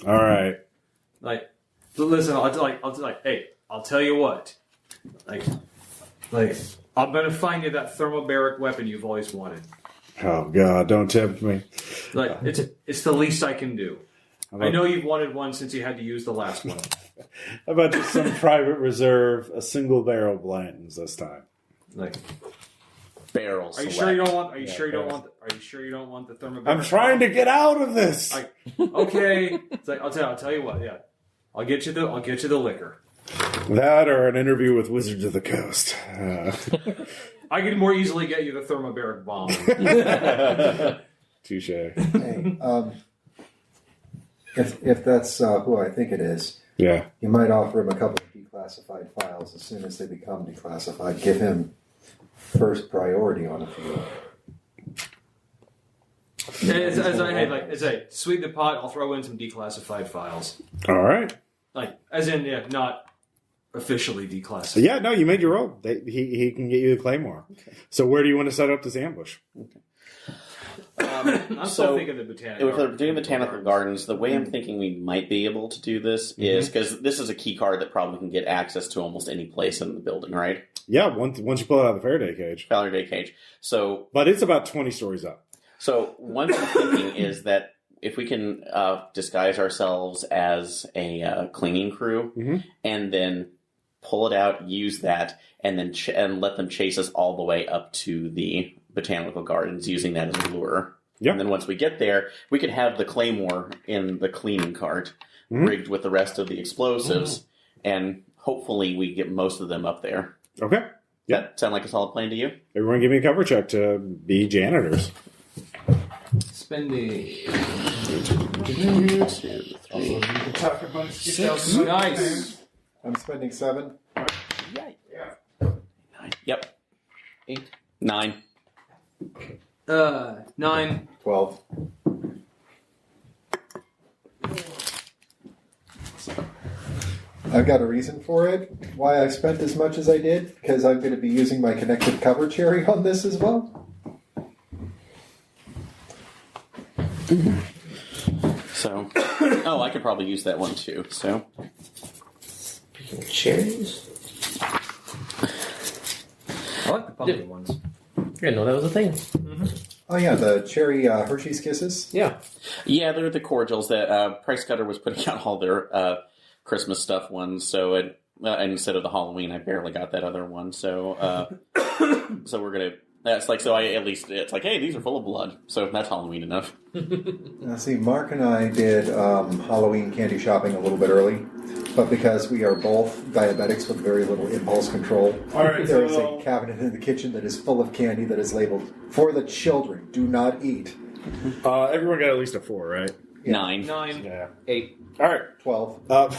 right. Listen, I'll tell you what. I'm gonna find you that thermobaric weapon you've always wanted. Oh God, don't tempt me. It's the least I can do. I know you've wanted one since you had to use the last one. How about just some private reserve, a single barrel Blanton's this time? Barrels. Are you sure you don't want? Are you sure you don't want the thermobaric? I'm trying to get out of this. Okay. It's I'll tell you what. Yeah, I'll get you the liquor. That or an interview with Wizards of the Coast. I can more easily get you the thermobaric bomb. Touche. Hey, if that's who I think it is, yeah, you might offer him a couple of declassified files as soon as they become declassified. Give him first priority on a few. As I sweeten the pot, I'll throw in some declassified files. All right. Not officially declassified. Yeah, no, you made your roll. He can get you the claymore. Okay. So where do you want to set up this ambush? Okay. I'm still thinking the botanical. If we're doing botanical gardens, the way I'm thinking we might be able to do this is because this is a key card that probably can get access to almost any place in the building, right? Yeah, once you pull it out of the Faraday cage. Faraday cage. So, but it's about 20 stories up. So one thing I'm thinking is that if we can disguise ourselves as a cleaning crew and then pull it out, use that, and then and let them chase us all the way up to the botanical gardens using that as a lure. Yep. And then once we get there, we could have the claymore in the cleaning cart rigged with the rest of the explosives, and hopefully we get most of them up there. Okay. Does that sound like a solid plan to you? Everyone give me a cover check to be janitors. Spending. 2, 3. Nice. I'm spending 7. Yeah. 9. Yep. 8. 9. 9. 12. I've got a reason for it. Why I spent as much as I did, because I'm going to be using my connected cover cherry on this as well. So, I could probably use that one too. So, speaking of cherries, I like the pumpkin ones. I didn't know that was a thing. Oh yeah, the cherry Hershey's Kisses. Yeah, they're the cordials that Price Cutter was putting out all their Christmas stuff ones. So, instead of the Halloween, I barely got that other one. So, so we're gonna. That's like, so at least it's like, hey, these are full of blood. So that's Halloween enough. Now, see, Mark and I did Halloween candy shopping a little bit early, but because we are both diabetics with very little impulse control, there is a cabinet in the kitchen that is full of candy that is labeled, "For the children, do not eat." Everyone got at least a 4, right? Yeah. 9. Yeah. 8. All right. 12. All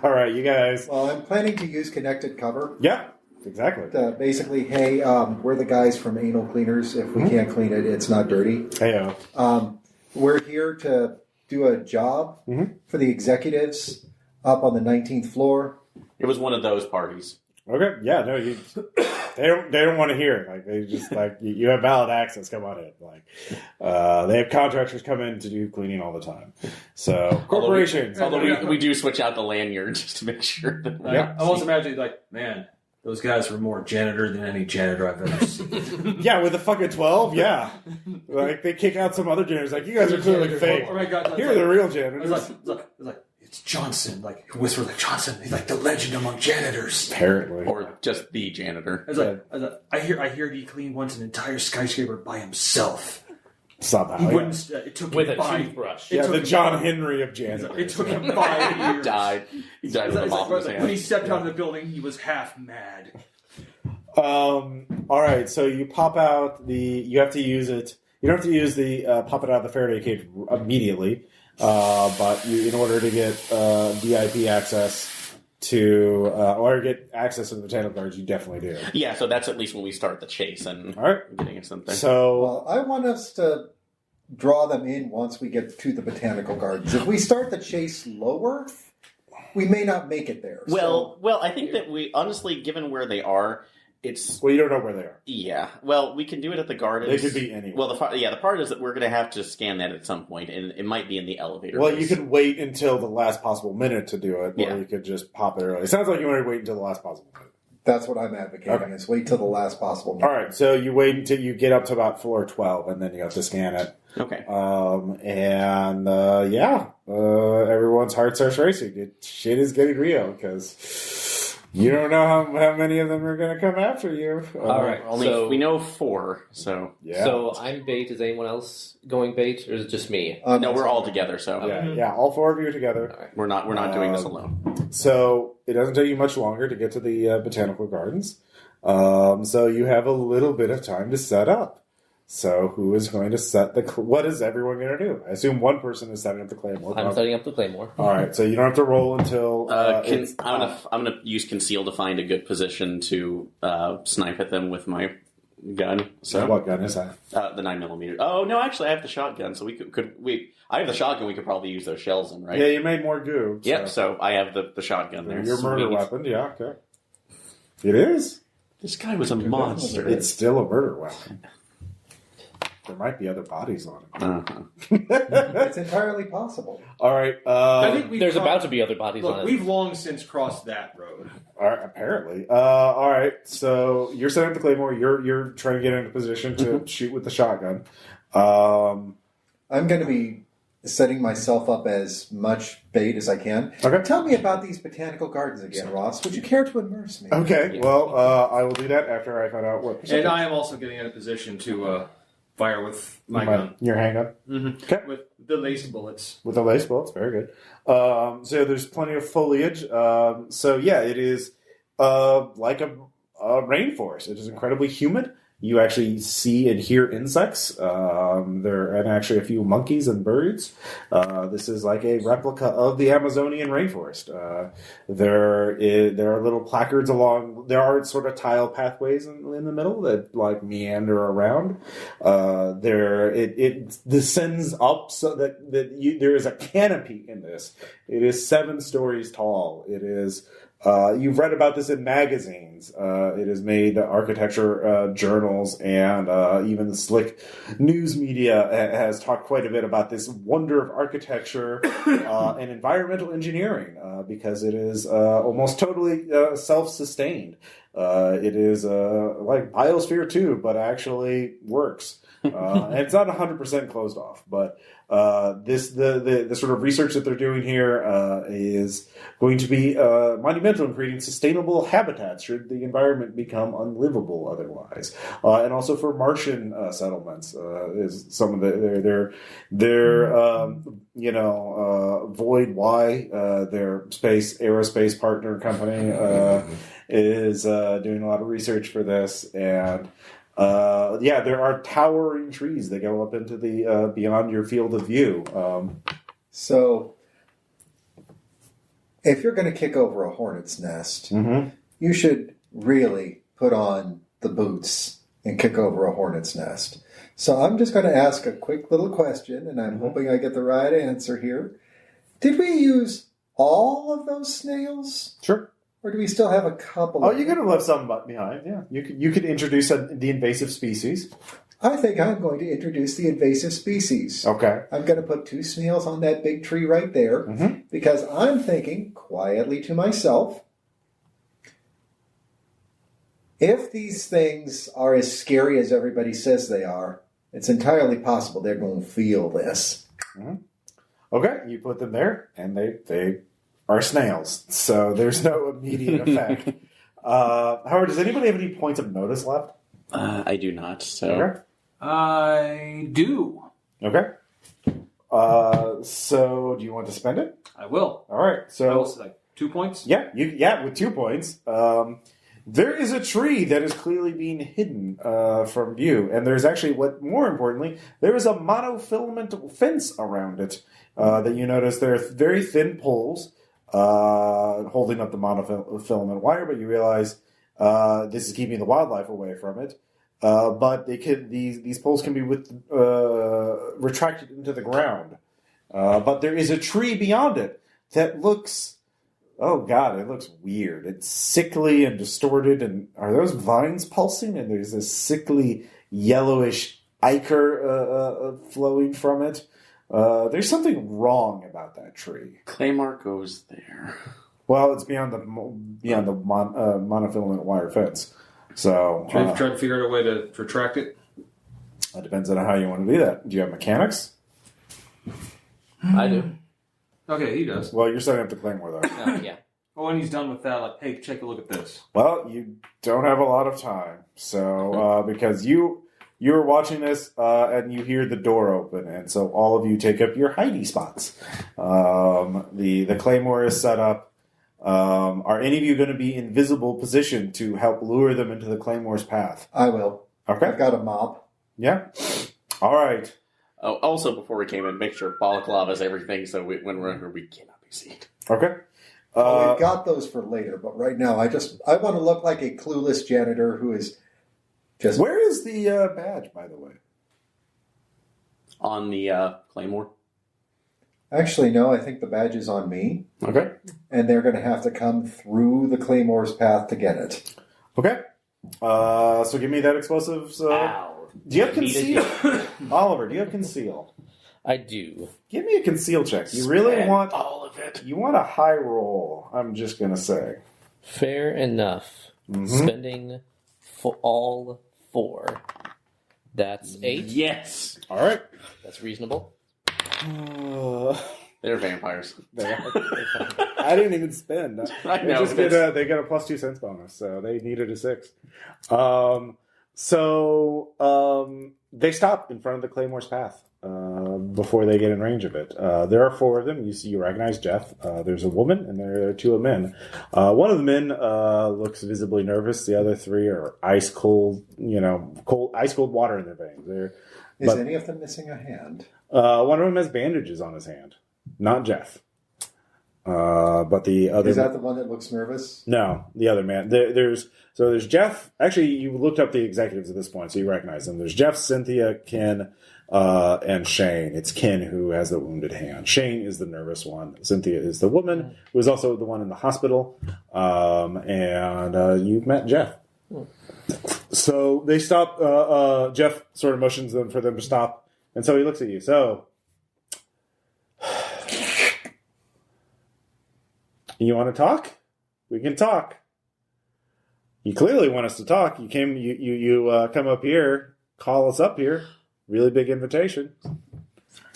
right, you guys. Well, I'm planning to use connected cover. Yeah. Exactly. Basically, hey, we're the guys from Anal Cleaners. If we can't clean it, it's not dirty. Heyo. We're here to do a job for the executives up on the 19th floor. It was one of those parties. Okay. Yeah. No. They don't want to hear it. Like they just like you have valid access. Come on in. Like they have contractors come in to do cleaning all the time. So corporations. Although we do switch out the lanyard just to make sure that. I also imagine like, man. Those guys were more janitor than any janitor I've ever seen. Yeah, with a fucking 12, yeah. Like, they kick out some other janitors. Like, you guys are clearly fake. Oh my God, Here are the real janitors. It's Johnson. Like, whisper like Johnson. He's like the legend among janitors. Apparently. Or just the janitor. I hear he cleaned once an entire skyscraper by himself. Somehow. He wouldn't. It took with him a 5 toothbrush. Yeah, the John Henry of janitors. It took him 5 years. He died with a mop in his hand. When he stepped out of the building, he was half mad. All right, so you pop out you have to use it. You don't have to use the pop it out of the Faraday cage immediately, but in order to get VIP access to or get access to the botanical gardens, you definitely do. Yeah, so that's at least when we start the chase and getting it something. So, I want us to draw them in once we get to the botanical gardens. If we start the chase lower, we may not make it there. Well, I think that we honestly, given where they are, it's you don't know where they are. Yeah, well, we can do it at the gardens. They could be anywhere. Well, the part is that we're going to have to scan that at some point, and it might be in the elevator. Well, you could wait until the last possible minute to do it, or you could just pop it early. It sounds like you want to wait until the last possible minute. That's what I'm advocating, is wait till the last possible minute. All right, so you wait until you get up to about floor 12, and then you have to scan it. Okay. Everyone's heart starts racing. Shit is getting real, because you don't know how many of them are going to come after you. All right, we know 4, so... Yeah. So I'm bait. Is anyone else going bait, or is it just me? No, we're all together, so... Yeah, all 4 of you are together. All right. We're not doing this alone. So it doesn't take you much longer to get to the botanical gardens. So you have a little bit of time to set up. So who is going to set what is everyone going to do? I assume one person is setting up the claymore. I'm setting up the claymore. All right, so you don't have to roll until... I'm gonna use conceal to find a good position to snipe at them with my gun. So what gun is that? The 9mm. Oh no, actually, I have the shotgun. So I have the shotgun. We could probably use those shells in, right? Yeah, you made more goo. So. Yep. So I have the shotgun there. Your murder weapon, yeah, okay. It is. This guy was a monster. It's still a murder weapon. There might be other bodies on it. It's entirely possible. All right. I think there's about to be other bodies on it. We've long since crossed that road. All right, apparently. All right. So you're setting up the claymore. You're trying to get into position to shoot with the shotgun. I'm going to be setting myself up as much bait as I can. Okay. Tell me about these botanical gardens again, Ross. Would you care to immerse me? Okay. Well, I will do that after I find out what. And I am also getting in a position to fire with my gun. Your handgun? Mm-hmm. Okay. With the laced bullets. With the lace bullets, very good. So there's plenty of foliage. So yeah, it is like a rainforest. It is incredibly humid. You actually see and hear insects. There are actually a few monkeys and birds. This is like a replica of the Amazonian rainforest. There are little placards along. There are sort of tile pathways in the middle that like meander around. It descends up so that there is a canopy in this. It is 7 stories tall. It is. You've read about this in magazines. It has made architecture journals, and even the slick news media has talked quite a bit about this wonder of architecture and environmental engineering, because it is almost totally self-sustained. It is like Biosphere 2, but actually works. And it's not 100% closed off, but the sort of research that they're doing here is going to be monumental in creating sustainable habitats should the environment become unlivable otherwise, and also for Martian settlements is some of their Void Y, their aerospace partner company is doing a lot of research for this. And there are towering trees that go up into the beyond your field of view. So, if you're going to kick over a hornet's nest, you should really put on the boots and kick over a hornet's nest. So I'm just going to ask a quick little question, and I'm hoping I get the right answer here. Did we use all of those snails? Sure. Or do we still have a couple? Oh, you could have left some behind. Yeah, you could introduce the invasive species. I think I'm going to introduce the invasive species. Okay. I'm going to put 2 snails on that big tree right there because I'm thinking quietly to myself, if these things are as scary as everybody says they are, it's entirely possible they're going to feel this. Okay, you put them there, and they are snails, so there's no immediate effect. Howard, does anybody have any points of notice left? I do not. So okay. I do. Okay. So do you want to spend it? I will. All right. So like 2 points. Yeah. With 2 points. There is a tree that is clearly being hidden from view, and there's actually, more importantly, there is a monofilament fence around it that you notice there are very thin poles holding up the monofilament wire, but you realize this is keeping the wildlife away from it. But these poles can be retracted into the ground. But there is a tree beyond it that looks, oh God, it looks weird. It's sickly and distorted, and are those vines pulsing? And there's this sickly yellowish ichor flowing from it. There's something wrong about that tree. Claymore goes there. Well, it's beyond the monofilament wire fence. So trying to figure out a way to retract it. It depends on how you want to do that. Do you have mechanics? I do. Okay, he does. Well, you're setting up the Claymore, though. Yeah. Well, when he's done with that, like, hey, take a look at this. Well, you don't have a lot of time. So, because you're watching this and you hear the door open, and so all of you take up your hidey spots. The Claymore is set up. Are any of you going to be in visible position to help lure them into the Claymore's path? I will. Okay. I've got a mop. Yeah. All right. Oh, also, before we came in, make sure balaclava's everything, so when we're under, we cannot be seen. Okay. We've got those for later, but right now I want to look like a clueless janitor who is just... Where is the badge, by the way? On the Claymore? Actually, no, I think the badge is on me. Okay. And they're going to have to come through the Claymore's path to get it. Okay. So give me that explosives. Ow. Do you have conceal? Oliver, do you have conceal? I do. Give me a conceal check. You really want all of it. You want a high roll, I'm just going to say. Fair enough. Spending for all 4. That's 8. Yes. All right. That's reasonable. They're vampires. I didn't even spend. I know. They got a +2 sense bonus, so they needed a 6. They stop in front of the Claymore's path before they get in range of it. There are 4 of them. You recognize Jeff. There's a woman, and there are 2 men. One of the men looks visibly nervous. The other 3 are ice cold. Ice cold water in their veins. Is any of them missing a hand? One of them has bandages on his hand. Not Jeff. But the other... Is that the one that looks nervous? No, the other man. There's Jeff. Actually, you looked up the executives at this point, so you recognize them. There's Jeff, Cynthia, Ken, and Shane. It's Ken who has the wounded hand. Shane is the nervous one. Cynthia is the woman who is also the one in the hospital. And you've met Jeff. So they stop. Jeff sort of motions them for them to stop. And so he looks at you. So... You want to talk? We can talk. You clearly want us to talk. You come up here, call us up here. Really big invitation.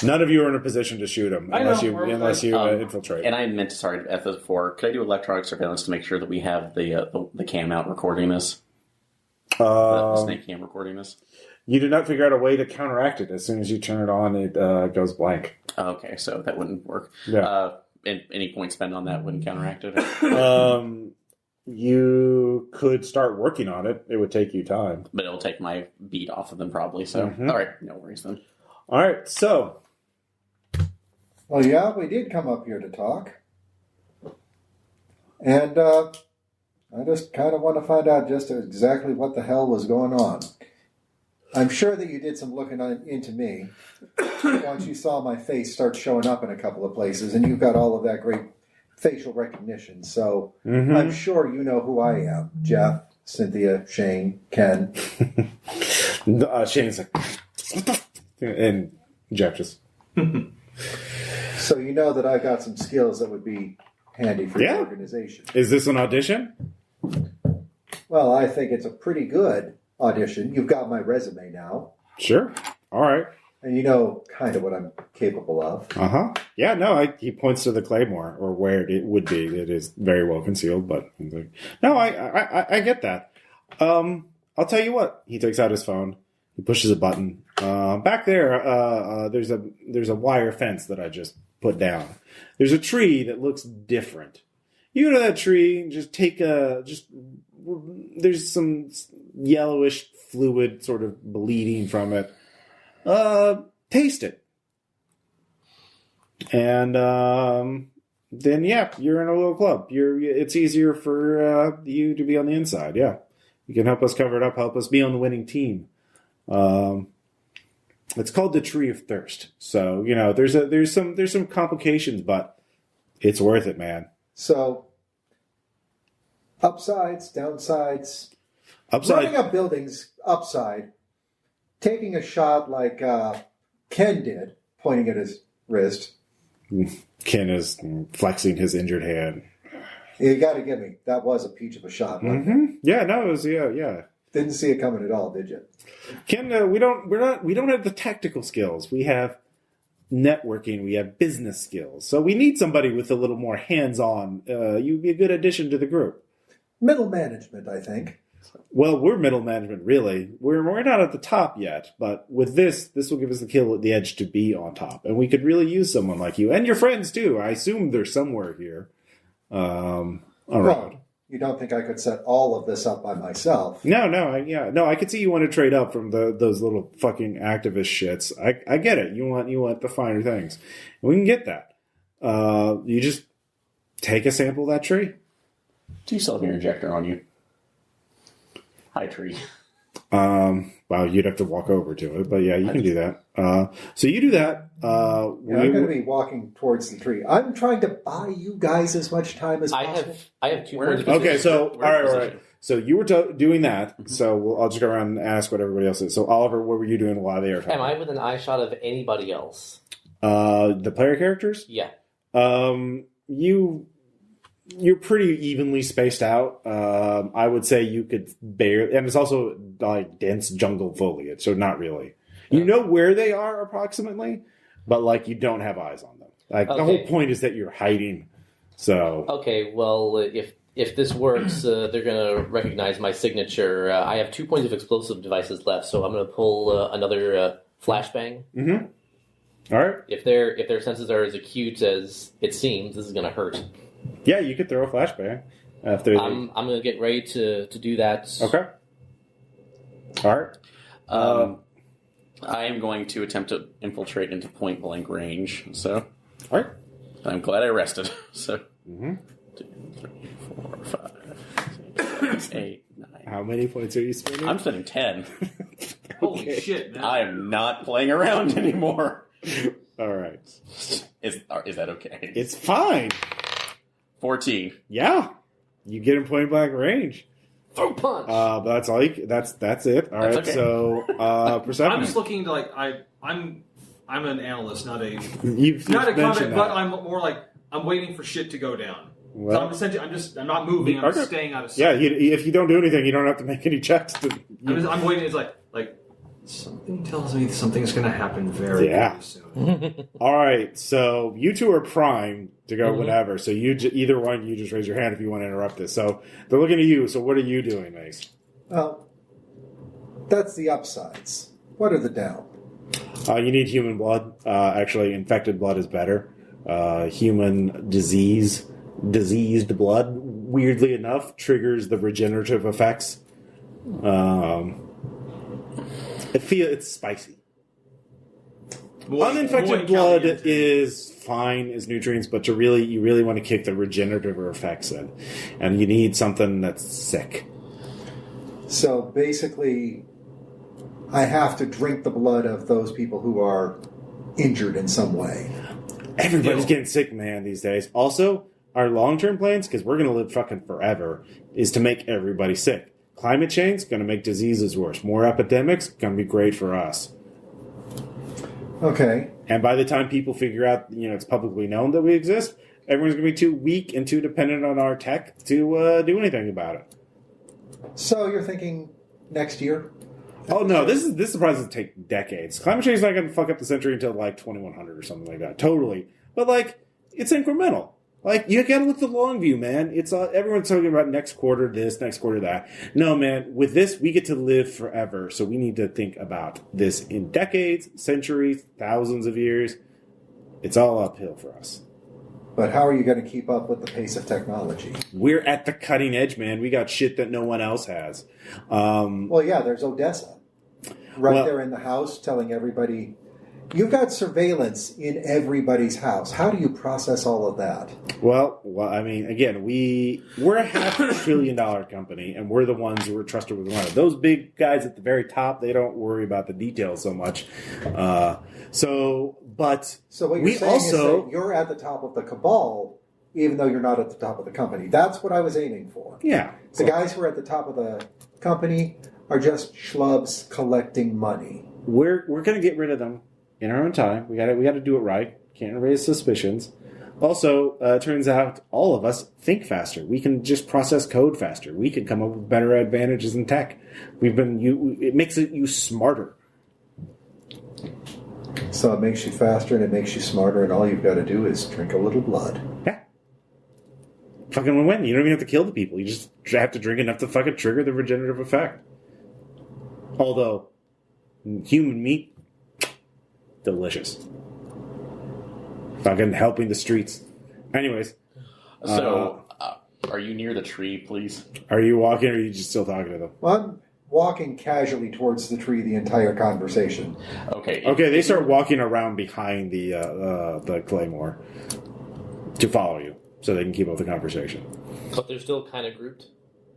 None of you are in a position to shoot him unless you infiltrate. And I meant to, sorry, at this before. Could I do electronic surveillance to make sure that we have the cam out recording this? The snake cam recording this. You did not figure out a way to counteract it. As soon as you turn it on, it goes blank. Okay, so that wouldn't work. Yeah. Any point spent on that wouldn't counteract it? You could start working on it. It would take you time. But it'll take my beat off of them probably, so... All right, no worries then. All right, so... Well, yeah, we did come up here to talk. And I just kind of want to find out just exactly what the hell was going on. I'm sure that you did some looking into me once you saw my face start showing up in a couple of places, and you've got all of that great facial recognition. So I'm sure you know who I am. Jeff, Cynthia, Shane, Ken. Shane's like... and Jeff just... So you know that I've got some skills that would be handy for your organization. Is this an audition? Well, I think it's a pretty good audition. You've got my resume now. Sure. All right. And you know kind of what I'm capable of. Uh-huh. Yeah, no, he points to the Claymore, or where it would be. It is very well concealed, but... No, I get that. I'll tell you what. He takes out his phone. He pushes a button. Back there, there's a wire fence that I just put down. There's a tree that looks different. You go to that tree, just take there's some yellowish fluid sort of bleeding from it. Taste it. And then, yeah, you're in a little club. It's easier for you to be on the inside, yeah. You can help us cover it up, help us be on the winning team. It's called the Tree of Thirst. So, there's some complications, but it's worth it, man. So, upsides, downsides. Upside. Running up buildings, upside. Taking a shot like Ken did, pointing at his wrist. Ken is flexing his injured hand. You got to give me. That was a peach of a shot. Yeah, no, it was, yeah. Didn't see it coming at all, did you? Ken, we don't have the tactical skills. We have networking. We have business skills. So we need somebody with a little more hands-on. You'd be a good addition to the group. Middle management, I think. Well, we're middle management, really. We're not at the top yet, but with this will give us the edge to be on top, and we could really use someone like you and your friends too. I assume they're somewhere here. All right. Well, you don't think I could set all of this up by myself? No. I could see you want to trade up from those little fucking activist shits. I get it. You want the finer things, and we can get that. You just take a sample of that tree. Do you still have your injector on you? High tree. Well, you'd have to walk over to it, but yeah, you can do that. So you do that. I'm going to be walking towards the tree. I'm trying to buy you guys as much time as possible. I have 2 points. Okay, so all right. So you were doing that. So I'll just go around and ask what everybody else is. So Oliver, what were you doing while they were talking? Am I within eye shot of anybody else? The player characters? Yeah. you're pretty evenly spaced out. I would say you could barely, and it's also like dense jungle foliage, so not really. You know where they are approximately, but like you don't have eyes on them. Like the whole point is that you're hiding. So okay, well, if this works, they're gonna recognize my signature. I have 2 points of explosive devices left, so I'm gonna pull another flashbang. Mm-hmm. All right. If their senses are as acute as it seems, this is gonna hurt. Yeah, you could throw a flashbang. I'm gonna get ready to do that. Okay. All right. I am going to attempt to infiltrate into point blank range. So, all right. I'm glad I rested. So, 2, 3, 4, 5, 6, 8, 9. How many points are you spending? I'm spending 10. Holy shit, man! I am not playing around anymore. All right. Is that okay? It's fine. 14. Yeah, you get in point blank range. Throw punch. But that's all. That's it. All right. Okay. So, Persephone. I'm just looking to like I'm an analyst, not a You've not a comment, mentioned but that. I'm more like I'm waiting for shit to go down. Well, So I'm not moving. I'm okay. just staying out of sight. Yeah, if you don't do anything, you don't have to make any checks. I'm waiting. It's like something tells me something's going to happen very soon. All right, so you two are primed to go whatever. So either one, you just raise your hand if you want to interrupt this. So they're looking at you. So what are you doing, Mace? Well, that's the upsides. What are the down? You need human blood. Actually, infected blood is better. Human diseased blood, weirdly enough, triggers the regenerative effects. It's spicy. Uninfected blood is fine as nutrients, but you really want to kick the regenerative effects in, and you need something that's sick. So basically, I have to drink the blood of those people who are injured in some way. Everybody's getting sick, man, these days. Also, our long-term plans, because we're going to live fucking forever, is to make everybody sick. Climate change is going to make diseases worse. More epidemics going to be great for us. Okay. And by the time people figure out, it's publicly known that we exist, everyone's going to be too weak and too dependent on our tech to do anything about it. So you're thinking next year? Oh no, this surprise will take decades. Climate change is not going to fuck up the century until like 2100 or something like that. Totally, but it's incremental. You got to look at the long view, man. It's everyone's talking about next quarter this, next quarter that. No, man. With this, we get to live forever, so we need to think about this in decades, centuries, thousands of years. It's all uphill for us. But how are you going to keep up with the pace of technology? We're at the cutting edge, man. We got shit that no one else has. Well, yeah, there's Odessa. There in the house telling everybody, you've got surveillance in everybody's house. How do you process all of that? Well, I mean, again, we're a $500 billion company, and we're the ones who are trusted with the money. Those big guys at the very top, they don't worry about the details so much. So what you're saying is that you're at the top of the cabal, even though you're not at the top of the company. That's what I was aiming for. Yeah. The guys who are at the top of the company are just schlubs collecting money. We're going to get rid of them in our own time. We got to do it right. Can't raise suspicions. Also, it turns out all of us think faster. We can just process code faster. We can come up with better advantages in tech. It makes you smarter. So it makes you faster and it makes you smarter, and all you've got to do is drink a little blood. Yeah. Fucking win. You don't even have to kill the people. You just have to drink enough to fucking trigger the regenerative effect. Although, human meat, delicious. Fucking helping the streets. Anyways. So, are you near the tree, please? Are you walking, or are you just still talking to them? Well, I'm walking casually towards the tree the entire conversation. Okay. Okay, they start walking around behind the claymore to follow you, so they can keep up the conversation. But they're still kind of grouped?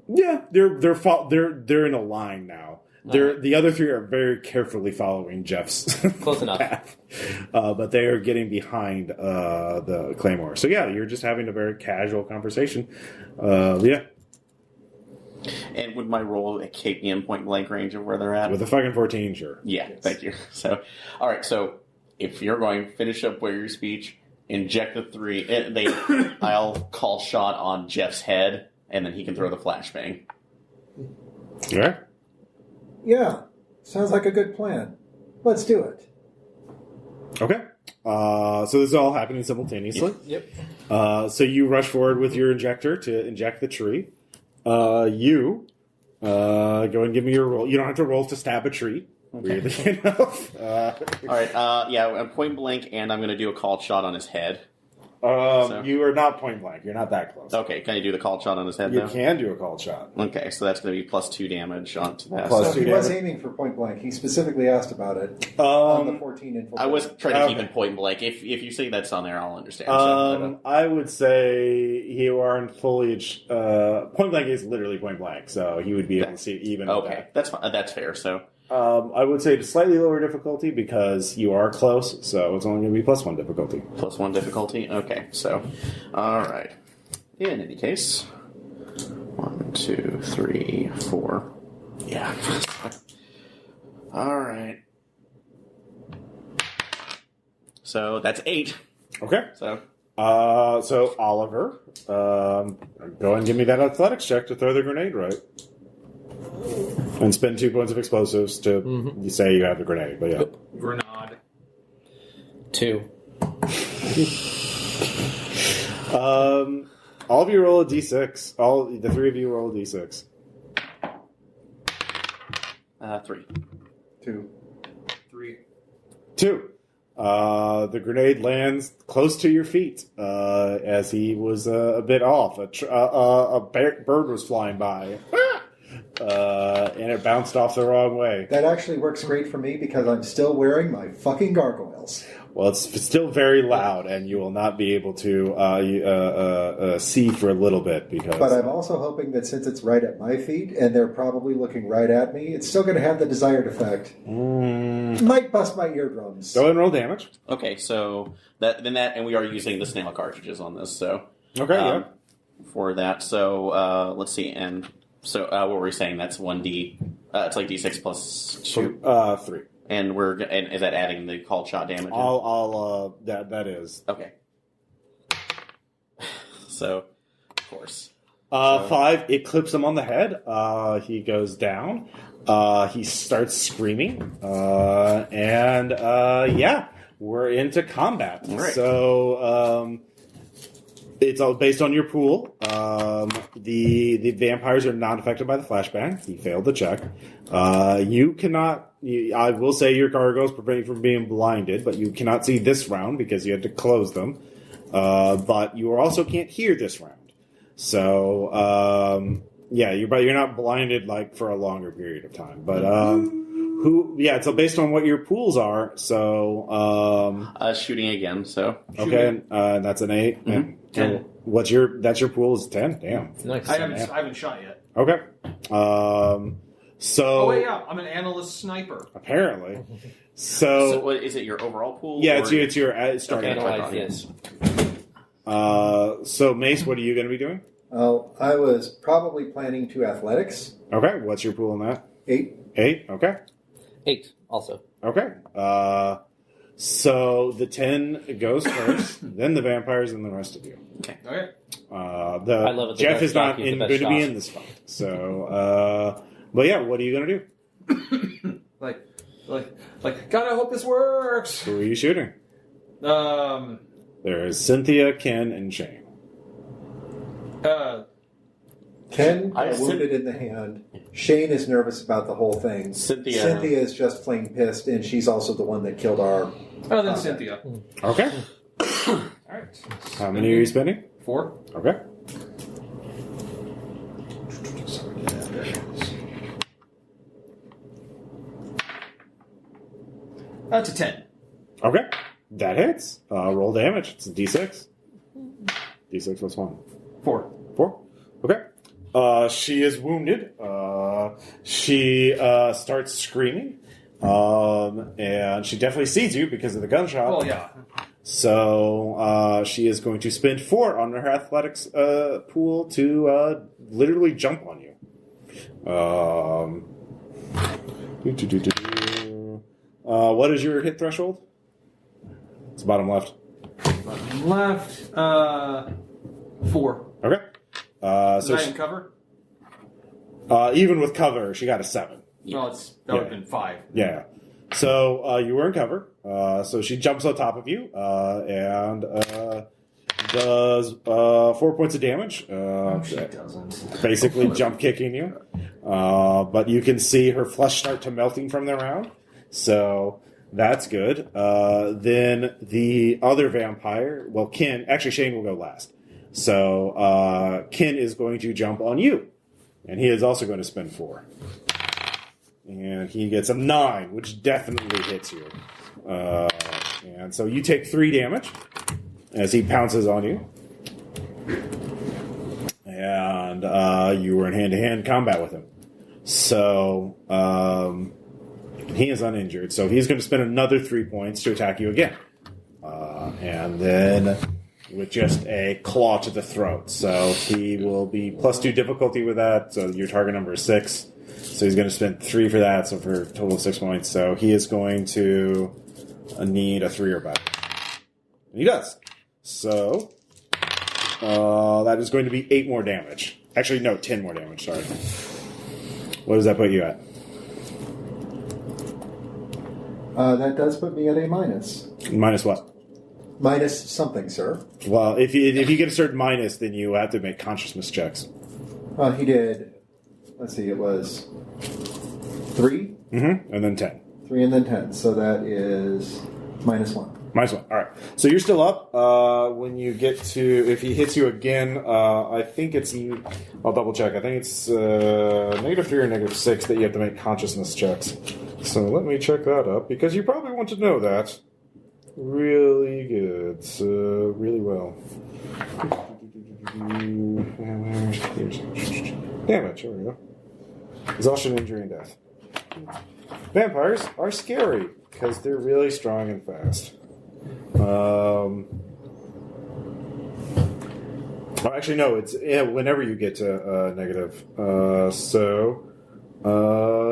Yeah, they're in a line now. The other three are very carefully following Jeff's close enough path, but they are getting behind the claymore. So yeah, you're just having a very casual conversation. Yeah. And would my roll keep me in point blank range of where they're at? With a fucking 14, sure. Yeah, yes. Thank you. So, all right. So, if you're going to finish up your speech, inject the 3. I'll call shot on Jeff's head, and then he can throw the flashbang. Yeah. Yeah. Sounds like a good plan. Let's do it. Okay. So this is all happening simultaneously. Yep. So you rush forward with your injector to inject the tree. You go and give me your roll. You don't have to roll to stab a tree. Okay. Weirdly enough. All right. I'm point blank, and I'm going to do a called shot on his head. You are not point blank. You're not that close. Okay, can you do the called shot on his head, You though? can do a called shot. Okay, so that's going to be +2 damage onto that. Plus So two he was damage. aiming for point blank. He specifically asked about it on the 14 infiltration. I was trying to keep Okay. it point blank. If you see that's on there, I'll understand. I would say you aren't fully... point blank is literally point blank, so he would be able to see it even with Okay, that's fine. That's fair. So I would say slightly lower difficulty because you are close, so it's only going to be +1 difficulty. +1 difficulty. Okay, so all right. In any case, 1, 2, 3, 4. Yeah. All right. So that's 8. Okay. So So Oliver, go and give me that athletics check to throw the grenade right. And spend 2 points of explosives to you say you have the grenade, but yeah. Grenade. 2. All of you roll a d6. The 3 of you roll a d6. 3. 2. 3. 2. The grenade lands close to your feet as he was a bit off. A bird was flying by. And it bounced off the wrong way. That actually works great for me because I'm still wearing my fucking gargoyles. Well, it's still very loud, and you will not be able to see for a little bit because. But I'm also hoping that since it's right at my feet and they're probably looking right at me, it's still going to have the desired effect. Might bust my eardrums. Go ahead and roll damage. Okay, so and we are using the snail cartridges on this. So Okay, for that. So let's see, and so what were we saying? That's 1d. It's like d6 plus 2. 3. And is that adding the called shot damage? That is. Okay. So, of course. 5, it clips him on the head. He goes down. He starts screaming. Yeah, we're into combat. All right. So, it's all based on your pool. The vampires are not affected by the flashbang. He failed the check. You cannot... I will say your gargoyles prevent you from being blinded, but you cannot see this round because you had to close them. But you also can't hear this round. So, you're not blinded like for a longer period of time. But so based on what your pools are, so Shooting again, so. Okay, that's an 8. Mm-hmm. 10. That's your pool is 10? Damn. Nice. I haven't shot yet. Okay. Oh wait, yeah, I'm an analyst sniper. Apparently. So what is it? Your overall pool? Yeah, or it's your starting. Analyze this. So Mace, what are you going to be doing? Oh, I was probably planning to athletics. Okay, what's your pool in that? 8. 8. Okay. 8 also. Okay. So the 10 goes first, then the vampires, and the rest of you. Okay. Okay. I love it. The Jeff best is not jockey is the going best to be shot. in this fight. So, but yeah, what are you going to do? Like, God, I hope this works. Who are you shooting? There's Cynthia, Ken, and Shane. Ken wounded in the hand. Shane is nervous about the whole thing. Cynthia is just plain pissed, and she's also the one that killed our... Oh, then Cynthia. Okay. All right. How many are you spending? 4. Okay. That's a 10. Okay. That hits. Roll damage. It's a d6. D6 plus 1. 4. 4. Okay. She is wounded. She starts screaming. And she definitely sees you because of the gunshot. Well, yeah. So she is going to spend 4 on her athletics pool to literally jump on you. What is your hit threshold? It's bottom left. Button left. 4. Okay. Is I in cover? Even with cover, she got a 7. Well, that would have been 5. Yeah. So you were in cover. So she jumps on top of you and does 4 points of damage. She doesn't. Basically jump kicking you. But you can see her flesh start to melting from the round. So that's good. Then the other vampire, well, Ken, actually Shane will go last. So Ken is going to jump on you. And he is also going to spend 4. And he gets a 9, which definitely hits you. And so you take 3 damage as he pounces on you. And you were in hand-to-hand combat with him. So he is uninjured. So he's going to spend another 3 points to attack you again. And then with just a claw to the throat. So he will be +2 difficulty with that. So your target number is 6. So he's going to spend 3 for that, so for a total of 6 points. So he is going to need a 3 or better. And he does. So that is going to be 8 more damage. Actually, no, 10 more damage, sorry. What does that put you at? That does put me at a minus. Minus what? Minus something, sir. Well, if you get a certain minus, then you have to make consciousness checks. Well, he did. Let's see, it was 3? Mm-hmm. And then 10. 3 and then 10. So that is -1. -1. All right. So you're still up. When you get to, if he hits you again, I think it's, I'll double check. I think it's -3 or -6 that you have to make consciousness checks. So let me check that up because you probably want to know that. Really good. Really well. Damage. There we go. Exhaustion, injury, and death. Vampires are scary because they're really strong and fast. Actually, no. It's whenever you get to negative.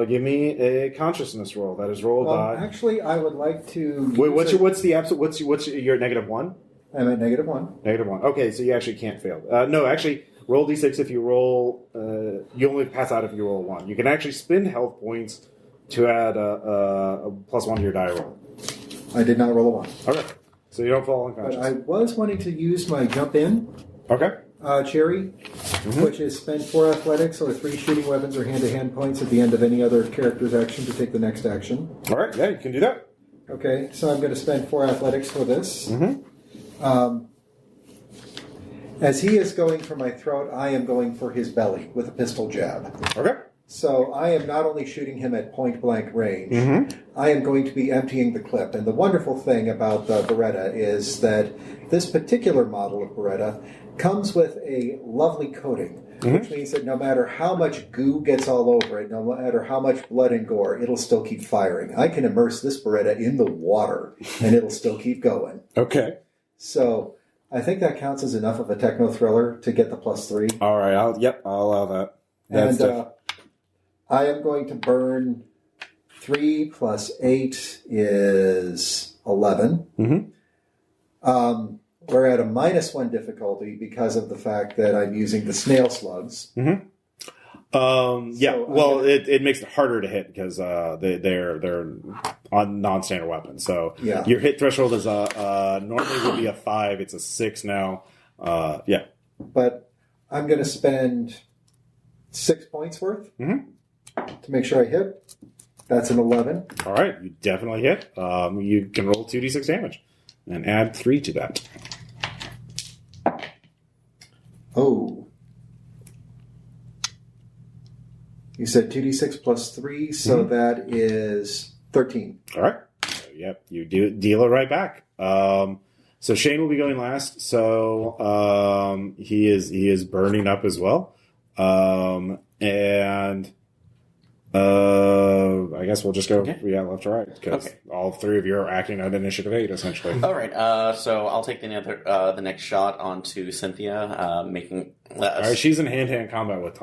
Give me a consciousness roll. That is rolled by. Actually, I would like to. Wait, what's the absolute? What's your -1? I'm at -1. -1. Okay, so you actually can't fail. No, actually, roll d6 if you roll. You only pass out if you roll 1. You can actually spend health points to add a +1 to your die roll. I did not roll a 1. Okay, so you don't fall unconscious. But I was wanting to use my jump in. Okay. Cherry, which is spend 4 athletics or 3 shooting weapons or hand-to-hand points at the end of any other character's action to take the next action. All right, yeah, you can do that. Okay, so I'm going to spend 4 athletics for this. As he is going for my throat, I am going for his belly with a pistol jab. Okay. So I am not only shooting him at point-blank range, I am going to be emptying the clip. And the wonderful thing about the Beretta is that this particular model of Beretta comes with a lovely coating, which means that no matter how much goo gets all over it, no matter how much blood and gore, it'll still keep firing. I can immerse this Beretta in the water, and it'll still keep going. Okay. So I think that counts as enough of a techno thriller to get the +3. All right. I'll allow that. That's I am going to burn 3 plus 8 is 11. We're at a -1 difficulty because of the fact that I'm using the snail slugs. Yeah, well, it makes it harder to hit because they're on non-standard weapons. So your hit threshold is normally would be a 5. It's a 6 now. Yeah. But I'm going to spend 6 points worth to make sure I hit. That's an 11. All right, you definitely hit. You can roll 2d6 damage and add 3 to that. Oh. You said 2d6 plus 3, so that is 13. All right. Yep, you deal it right back. So Shane will be going last. So he is burning up as well. And I guess we'll just go left to right because all 3 of you are acting at initiative 8 essentially. All right, so I'll take the next shot onto Cynthia, making. All right, she's in hand-to-hand combat with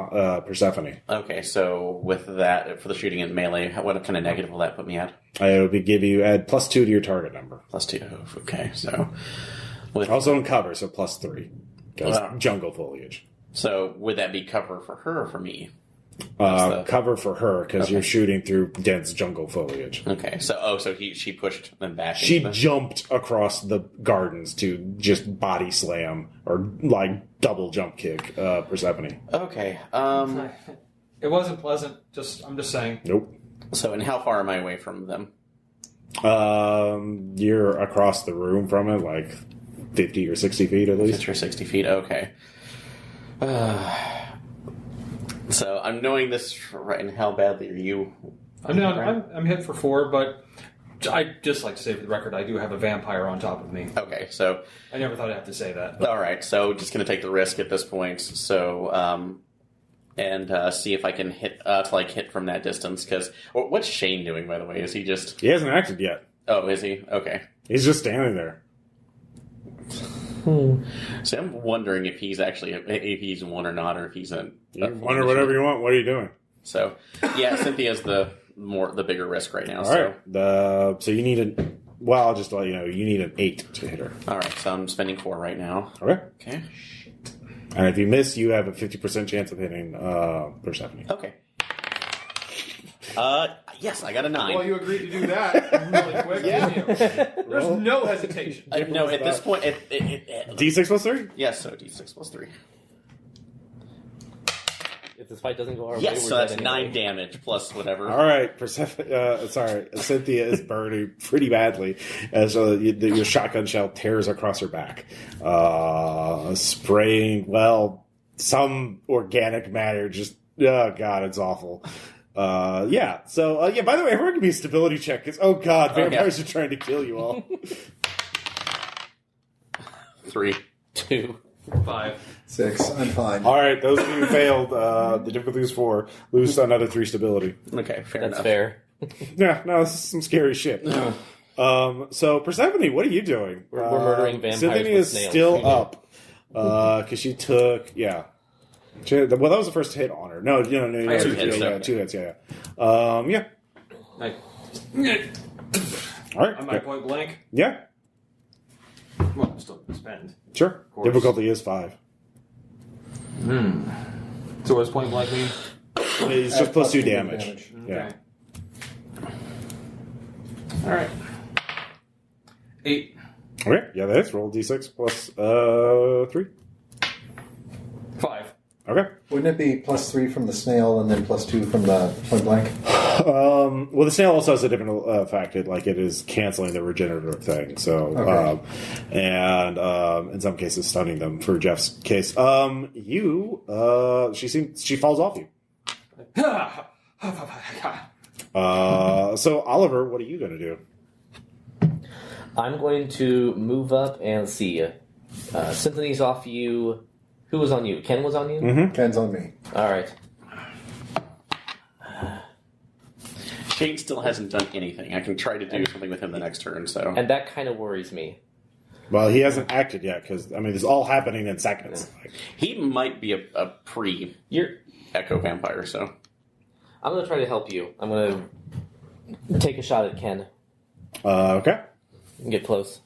Persephone. Okay, so with that for the shooting in melee, what kind of negative will that put me at? It would give you add +2 to your target number. +2. Okay, so Also in cover, so +3. Because jungle foliage. So would that be cover for her or for me? Cover for her, because you're shooting through dense jungle foliage. Okay, so she pushed them back. She jumped across the gardens to just body slam, or like double jump kick Persephone. Okay. It wasn't pleasant, I'm just saying. Nope. So, and how far am I away from them? You're across the room from it, like 50 or 60 feet at least. 50 or 60 feet, okay. So I'm knowing this right, and how badly are you? I'm hit for 4, but I'd just like to say for the record, I do have a vampire on top of me. Okay, so I never thought I'd have to say that. All right, so just going to take the risk at this point. So, and see if I can hit from that distance. Because what's Shane doing, by the way? Is he just? He hasn't acted yet. Oh, is he? Okay. He's just standing there. So I'm wondering if he's one or not, or if he's a. You wonder whatever you want. What are you doing? So, yeah, Cynthia's the bigger risk right now. All right. So you need I'll just let you know. You need an 8 to hit her. All right. So I'm spending 4 right now. Okay. And if you miss, you have a 50% chance of hitting Persephone. Okay. Yes, I got a 9. Well, you agreed to do that really quick, didn't you? There's no hesitation. No, at this point... D6 plus 3? Yes, so D6 plus 3. If this fight doesn't go our way, yes, we're so that's dead 9 anyway. damage plus whatever. All right, Cynthia is burning pretty badly as your shotgun shell tears across her back, spraying some organic matter. Just God, it's awful. Yeah. So by the way, everyone give me a stability check because vampires are trying to kill you all. 3, 2, 5, 6. I'm fine. All right, those of you who failed, the difficulty is 4. Lose another 3 stability. Okay, fair That's enough. fair. Yeah, no, this is some scary shit. So Persephone, what are you doing? We're murdering vampires Cynthia with is snails. still up because she took that was the first hit on her. No, 2 hits. 2 hits. Yeah. All right. am I point blank? Yeah. Well, I'm still spend. Sure. Difficulty is 5. So what does point blank mean? It's just plus 2 damage. Yeah. Okay. All right. 8. Okay. Yeah, that is. Roll d6 plus 3. 5. Okay. Wouldn't it be plus 3 from the snail and then plus 2 from the point blank? Well, the snail also has a different effect. It is canceling the regenerative thing. So, and in some cases, stunning them. For Jeff's case, she falls off you. So Oliver, what are you going to do? I'm going to move up and see. Symphony's off you. Who was on you? Ken was on you? Mm-hmm. Ken's on me. All right. Shane still hasn't done anything. I can try to do something with him the next turn. So, and that kind of worries me. Well, he hasn't acted yet because this is all happening in seconds. He might be a pre-Echo vampire. So, I'm going to try to help you. I'm going to take a shot at Ken. Okay. Get close.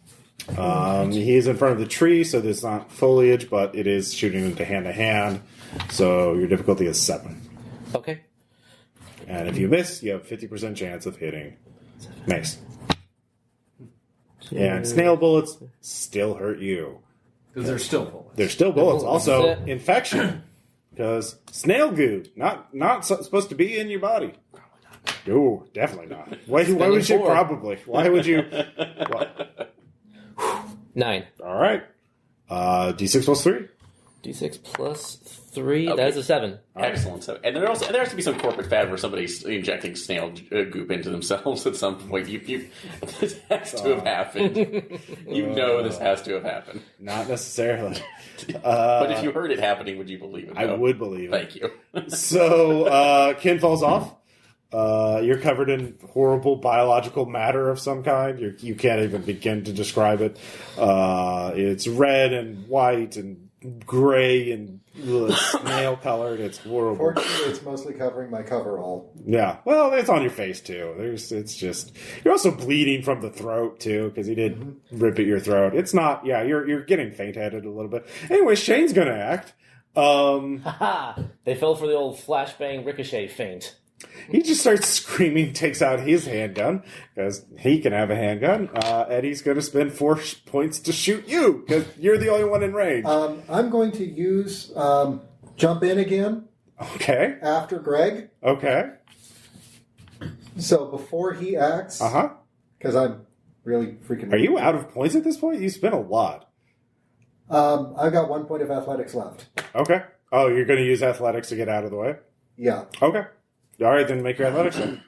He is in front of the tree, so there's not foliage, but it is shooting into hand to hand. So your difficulty is 7. Okay. And if you miss, you have 50% chance of hitting Mace. And snail bullets still hurt you. Because they're still bullets. They're still bullets. Also, infection. Because snail goo, not supposed to be in your body. No, definitely not. Why would you? 4. Probably. Why would you? 9. All right. D6 plus 3. D6 plus 3. Okay. That is a 7. Excellent. So, and there has to be some corporate fad where somebody's injecting snail goop into themselves at some point. This has to have happened. This has to have happened. Not necessarily. But if you heard it happening, would you believe it? I would believe it. Thank you. So, Ken falls off. You're covered in horrible biological matter of some kind. You can't even begin to describe it. It's red and white and gray and snail colored. It's horrible. Fortunately, it's mostly covering my coverall. Yeah, well, it's on your face too. It's just you're also bleeding from the throat too because he did rip at your throat. It's not. Yeah, you're getting faint-headed a little bit. Anyway, Shane's gonna act. They fell for the old flashbang ricochet feint. He just starts screaming, takes out his handgun, because he can have a handgun. Eddie's going to spend 4 points to shoot you, because you're the only one in range. I'm going to use jump in again. Okay. After Greg. Okay. So before he acts, because I'm really freaking... Are you out of points at this point? You spent a lot. I've got 1 point of athletics left. Okay. Oh, you're going to use athletics to get out of the way? Yeah. Okay. All right, then make your athletics then.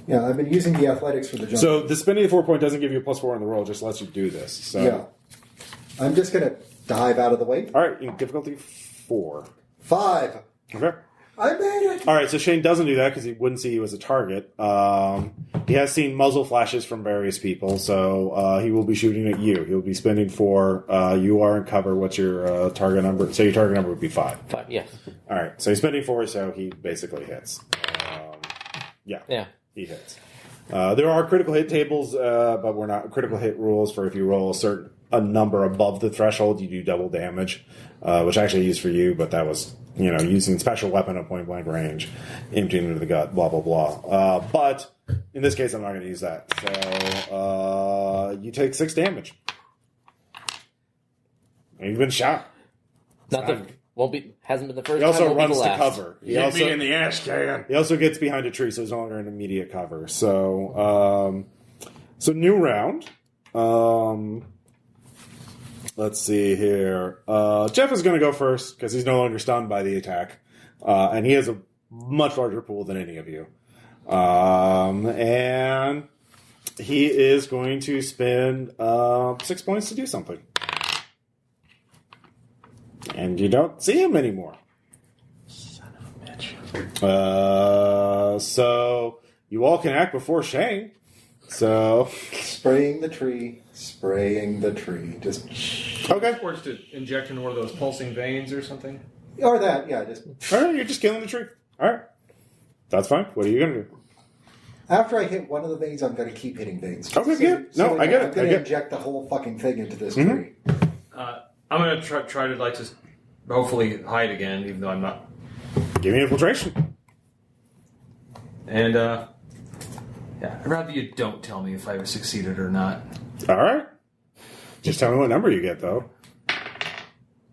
Yeah, I've been using the athletics for the jump. So the spending the 4 point doesn't give you a +4 on the roll, just lets you do this. So. Yeah. I'm just going to dive out of the way. All right, difficulty 4. 5. Okay. I made it! All right, so Shane doesn't do that because he wouldn't see you as a target. He has seen muzzle flashes from various people, so he will be shooting at you. He'll be spending 4. You are in cover. What's your target number? So your target number would be 5. 5, yeah. All right, so he's spending 4, so he basically hits. Yeah. He hits. There are critical hit tables, but we're not critical hit rules for if you roll a number above the threshold, you do double damage, which I actually used for you, but that was, using special weapon at point blank range, emptying into the gut, blah, blah, blah. But in this case, I'm not going to use that. So you take 6 damage. And you've been shot. Hasn't been the first He also time. runs to cover. He hit me in the ass, can. He also gets behind a tree, so he's no longer in immediate cover. So, new round. Let's see here. Jeff is going to go first because he's no longer stunned by the attack, and he has a much larger pool than any of you. And he is going to spend 6 points to do something. And you don't see him anymore. Son of a bitch. So you all can act before Shane. So spraying the tree. Just okay. Or just to inject into one of those pulsing veins or something. Or that, yeah. Just all right. You're just killing the tree. All right, that's fine. What are you gonna do? After I hit one of the veins, I'm going to keep hitting veins. Okay, yeah. No, I get it. I'm going to inject the whole fucking thing into this tree. I'm going to try to just hopefully hide again, even though I'm not. Give me infiltration. And yeah, I'd rather you don't tell me if I ever succeeded or not. All right. Just tell me what number you get, though.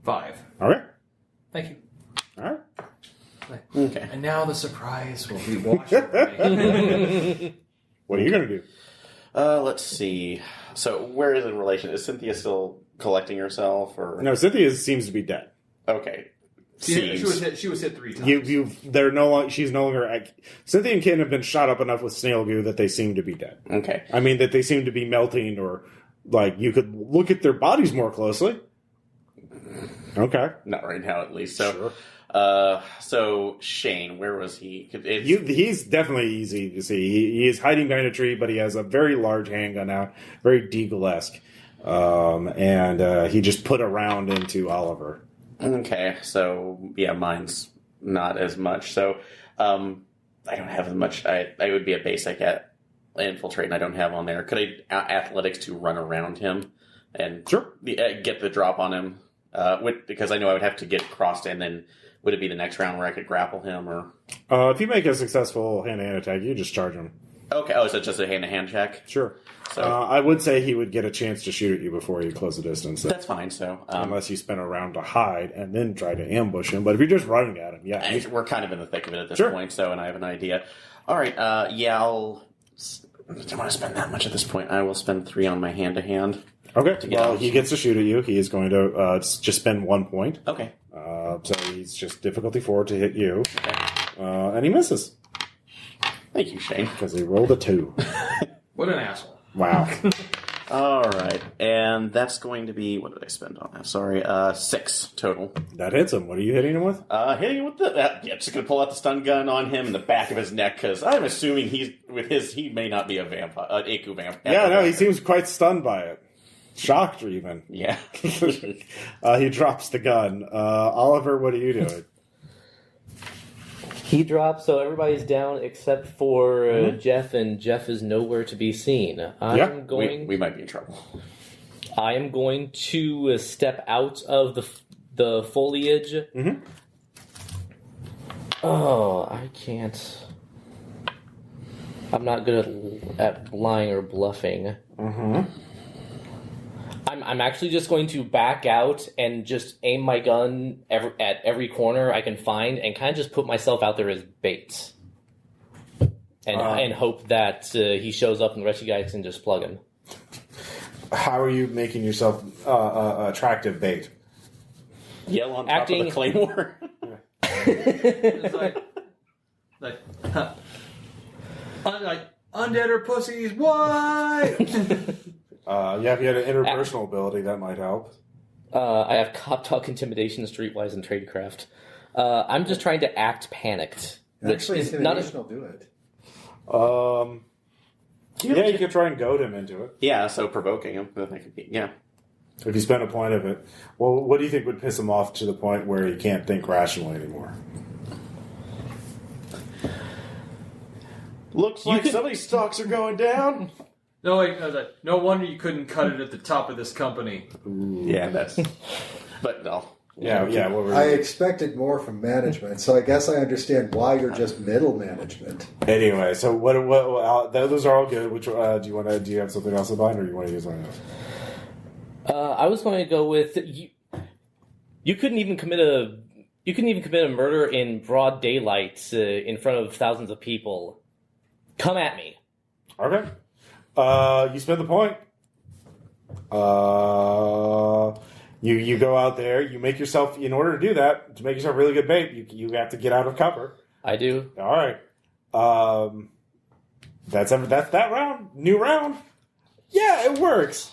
5. All right. Thank you. All right. Okay. And now the surprise will be washed away. What are you going to do? Let's see. So, where is it in relation? Is Cynthia still collecting herself, or No, Cynthia seems to be dead. okay? She was hit 3 times. They're no longer. She's no longer. Cynthia and Ken have been shot up enough with snail goo that they seem to be dead. Okay. I mean that they seem to be melting, or like you could look at their bodies more closely. Okay. Not right now, at least. So, Sure. So Shane, where was he? He's definitely easy to see. He is hiding behind a tree, but he has a very large handgun out, very Deagle-esque, and he just put a round into Oliver. Okay, so yeah, mine's not as much. So I don't have as much. I would be a basic at infiltrate, and I don't have on there. Could I athletics to run around him and Sure. Get the drop on him? Because I know I would have to get crossed, and then would it be the next round where I could grapple him? Or if you make a successful hand-to-hand attack, you just charge him. okay, oh, is it just a hand-to-hand check? Sure. So I would say he would get a chance to shoot at you before you close the distance. that's fine. So Unless you spend a round to hide and then try to ambush him. But if you're just running at him, yeah. we're kind of in the thick of it at this Sure. point. So, and I have an idea. All right, yeah, I don't want to spend that much at this point. I will spend 3 on my hand-to-hand. Okay, well, out. he gets to shoot at you. He is going to just spend 1 point. Okay. So he's just difficulty 4 to hit you. Okay. And he misses. Thank you, Shane. Because he rolled a 2. What an asshole. Wow. All right, and that's going to be, what did I spend on that? Sorry, 6 total. That hits him. What are you hitting him with? Hitting him with just going to pull out the stun gun on him in the back of his neck, because I'm assuming he may not be a vampire, an Aku vampire. Yeah, no, he seems quite stunned by it. Shocked even. Yeah. He drops the gun. Oliver, what are you doing? He drops, so everybody's down except for Jeff, and Jeff is nowhere to be seen. We might be in trouble. I am going to step out of the foliage. Mm-hmm. Oh, I can't. I'm not good at lying or bluffing. Mm-hmm. I'm actually just going to back out and just aim my gun at every corner I can find and kind of just put myself out there as bait. And hope that he shows up and the rest of you guys can just plug him. How are you making yourself attractive bait? Yell on top of the claymore. It's like undead or pussies, what? If you had an interpersonal ability, that might help. I have cop talk, intimidation, streetwise, and tradecraft. I'm just trying to act panicked. Actually, intimidation will do it. You could try and goad him into it. Yeah, so provoking him. Yeah. If you spend a point of it. Well, what do you think would piss him off to the point where he can't think rationally anymore? Looks like some of these stocks are going down. No, no wonder you couldn't cut it at the top of this company. Ooh. Yeah, that's... But no. Yeah. I expected more from management, so I guess I understand why you're just middle management. Anyway, so what those are all good. Which do you have something else in mind, or do you want to use something else? I was going to go with you couldn't even commit a murder in broad daylight in front of thousands of people. Come at me. Okay. You spend the point. You go out there. You make yourself, in order to do that, to make yourself really good bait, you have to get out of cover. I do. All right. That's that round. New round. Yeah, it works.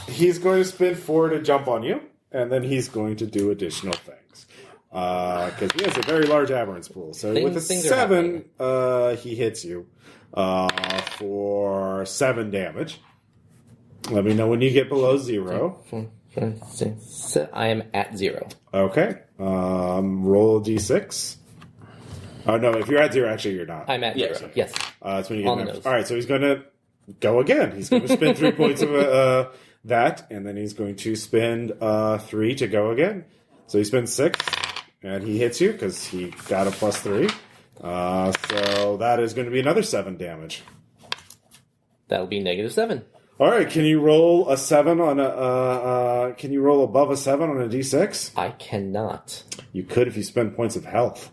He's going to spin 4 to jump on you, and then he's going to do additional things. Because he has a very large aberrance pool. So with a 7, he hits you for 7 damage. Let me know when you get below 0. I am at 0. Okay. Roll a d6. Oh, no, if you're at 0, actually, you're not. I'm at 0, yes. That's when you get all right, so he's going to go again. He's going to spend 3 points of that, and then he's going to spend 3 to go again. So he spends 6, and he hits you because he got a +3. So that is going to be another 7 damage. That'll be -7. All right, can you roll a 7 on a? Can you roll above a 7 on a d6? I cannot. You could if you spend points of health.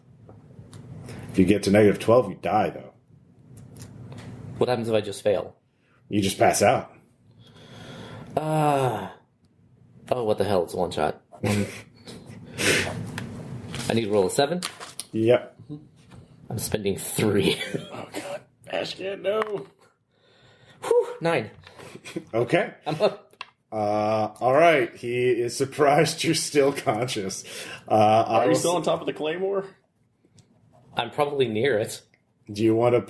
If you get to -12, you die though. What happens if I just fail? You just pass out. Oh, what the hell? It's a one shot. I need to roll a 7. Yep. I'm spending 3. Oh god, Ashcan, no. Whew, 9. Okay. I'm up. All right. He is surprised you're still conscious. Are you still on top of the claymore? I'm probably near it. Do you want to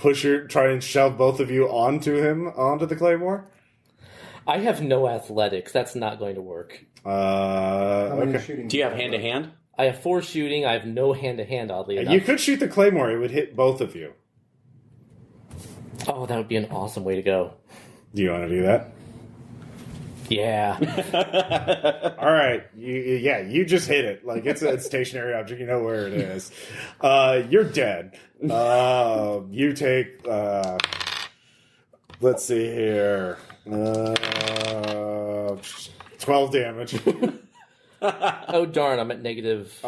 try and shove both of you onto the claymore? I have no athletics. That's not going to work. Okay. Do you have hand-to-hand? I have 4 shooting. I have no hand-to-hand, oddly enough. You could shoot the claymore. It would hit both of you. Oh, that would be an awesome way to go. Do you want to do that? Yeah. All right. You just hit it. Like, it's a stationary object. You know where it is. You're dead. You take... let's see here. 12 damage. Oh, darn. I'm at negative.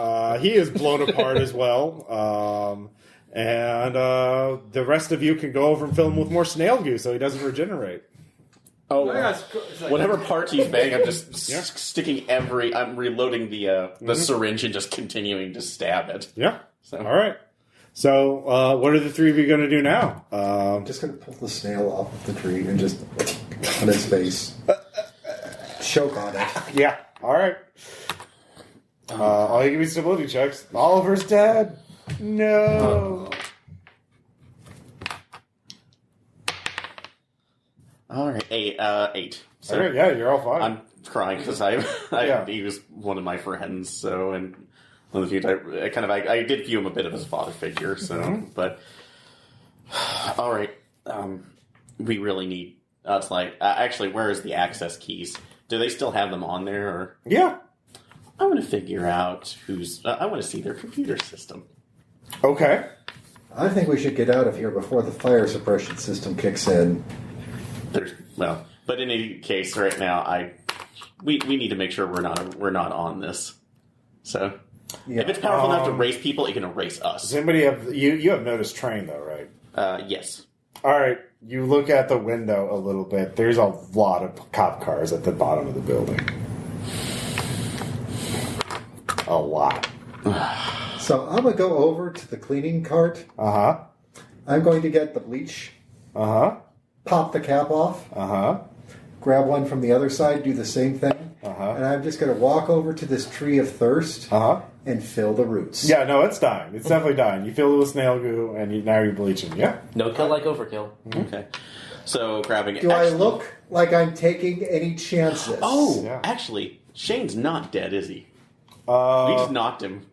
He is blown apart as well. And the rest of you can go over and fill him with more snail goo so he doesn't regenerate. Oh, whatever parts he's banging, I'm just sticking I'm reloading the syringe and just continuing to stab it. Yeah. So. All right. So, what are the 3 of you going to do now? I'm just going to pull the snail off of the tree and just on his face. Choke on it. Yeah. All right. I'll give you stability checks. Oliver's dead. No. All right. 8. So okay, yeah, you're all fine. I'm crying because he was one of my friends. So and one of the few I did view him a bit of as a father figure. So, but all right, we really need. It's like actually, where is the access keys? Do they still have them on there? Or yeah, I want to figure out who's. I want to see their computer system. Okay. I think we should get out of here before the fire suppression system kicks in. But in any case, right now, we need to make sure we're not on this. So if it's powerful enough to erase people, it can erase us. Does anybody have you have noticed train though, right? Yes. All right. You look at the window a little bit. There's a lot of cop cars at the bottom of the building. A lot. So I'm going to go over to the cleaning cart. Uh-huh. I'm going to get the bleach. Uh-huh. Pop the cap off. Uh-huh. Grab one from the other side, do the same thing. Uh-huh. And I'm just going to walk over to this tree of thirst and fill the roots. Yeah, no, it's dying. It's definitely dying. You fill it with snail goo, and now you're bleaching. Yeah. No kill like overkill. Okay. So grabbing it. Do I look like I'm taking any chances? Oh, Yeah. actually, Shane's not dead, is he? We just knocked him.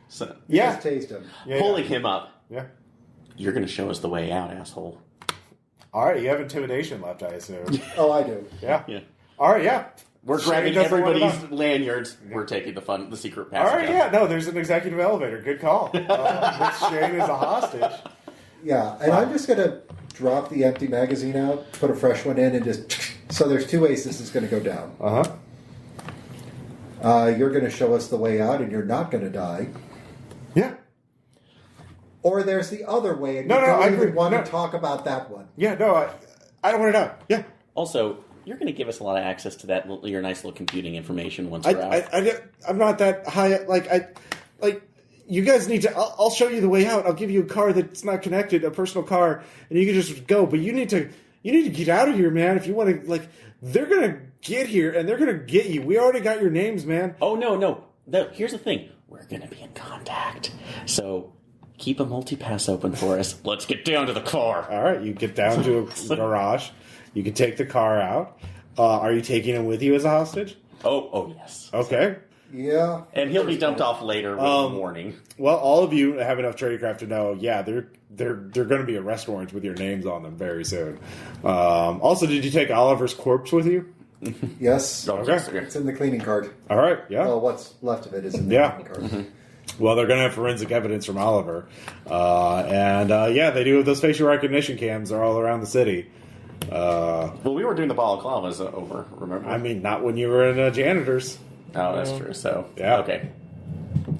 So, Yeah. Just taste him. Yeah, pulling him up. Yeah. You're going to show us the way out, asshole. All right, you have intimidation left, I assume. Oh, I do. Yeah. Yeah. All right, yeah. We're Shane grabbing doesn't want it everybody's on. lanyards. We're taking the secret All passage. right, yeah. No, there's an executive elevator. Good call. With Shane as a hostage. Yeah, and I'm just going to drop the empty magazine out, put a fresh one in, and just... So there's two ways this is going to go down. You're going to show us the way out, and you're not going to die. Yeah. Or there's the other way, and No, you no, don't I even agree. want No. to talk about that one. Yeah, no, I don't want to know. Yeah. Also, you're going to give us a lot of access to that your nice little computing information once we're out. I'm not that high. You guys need to. I'll show you the way out. I'll give you a car that's not connected, a personal car, and you can just go. But you need to get out of here, man. If you want to, they're gonna get here and they're gonna get you. We already got your names, man. Oh no! Here's the thing: we're going to be in contact. So keep a multi-pass open for us. Let's get down to the car. All right, you get down to a garage. You can take the car out. Are you taking him with you as a hostage? Oh yes. Okay. Yeah. And he'll be dumped off later with a warning. Well, all of you have enough tradecraft to know. Yeah, they're going to be arrest warrants with your names on them very soon. Also, did you take Oliver's corpse with you? Yes. Oh, Okay. yes, It's in the cleaning cart. All right. Yeah. Well, what's left of it is in the Yeah. cleaning cart. Mm-hmm. Well, they're going to have forensic evidence from Oliver. Yeah, they do. Those facial recognition cams are all around the city. Well, we were doing the balaclavas over, remember? I mean, not when you were in janitor's. Oh, that's true. So, Yeah. Okay.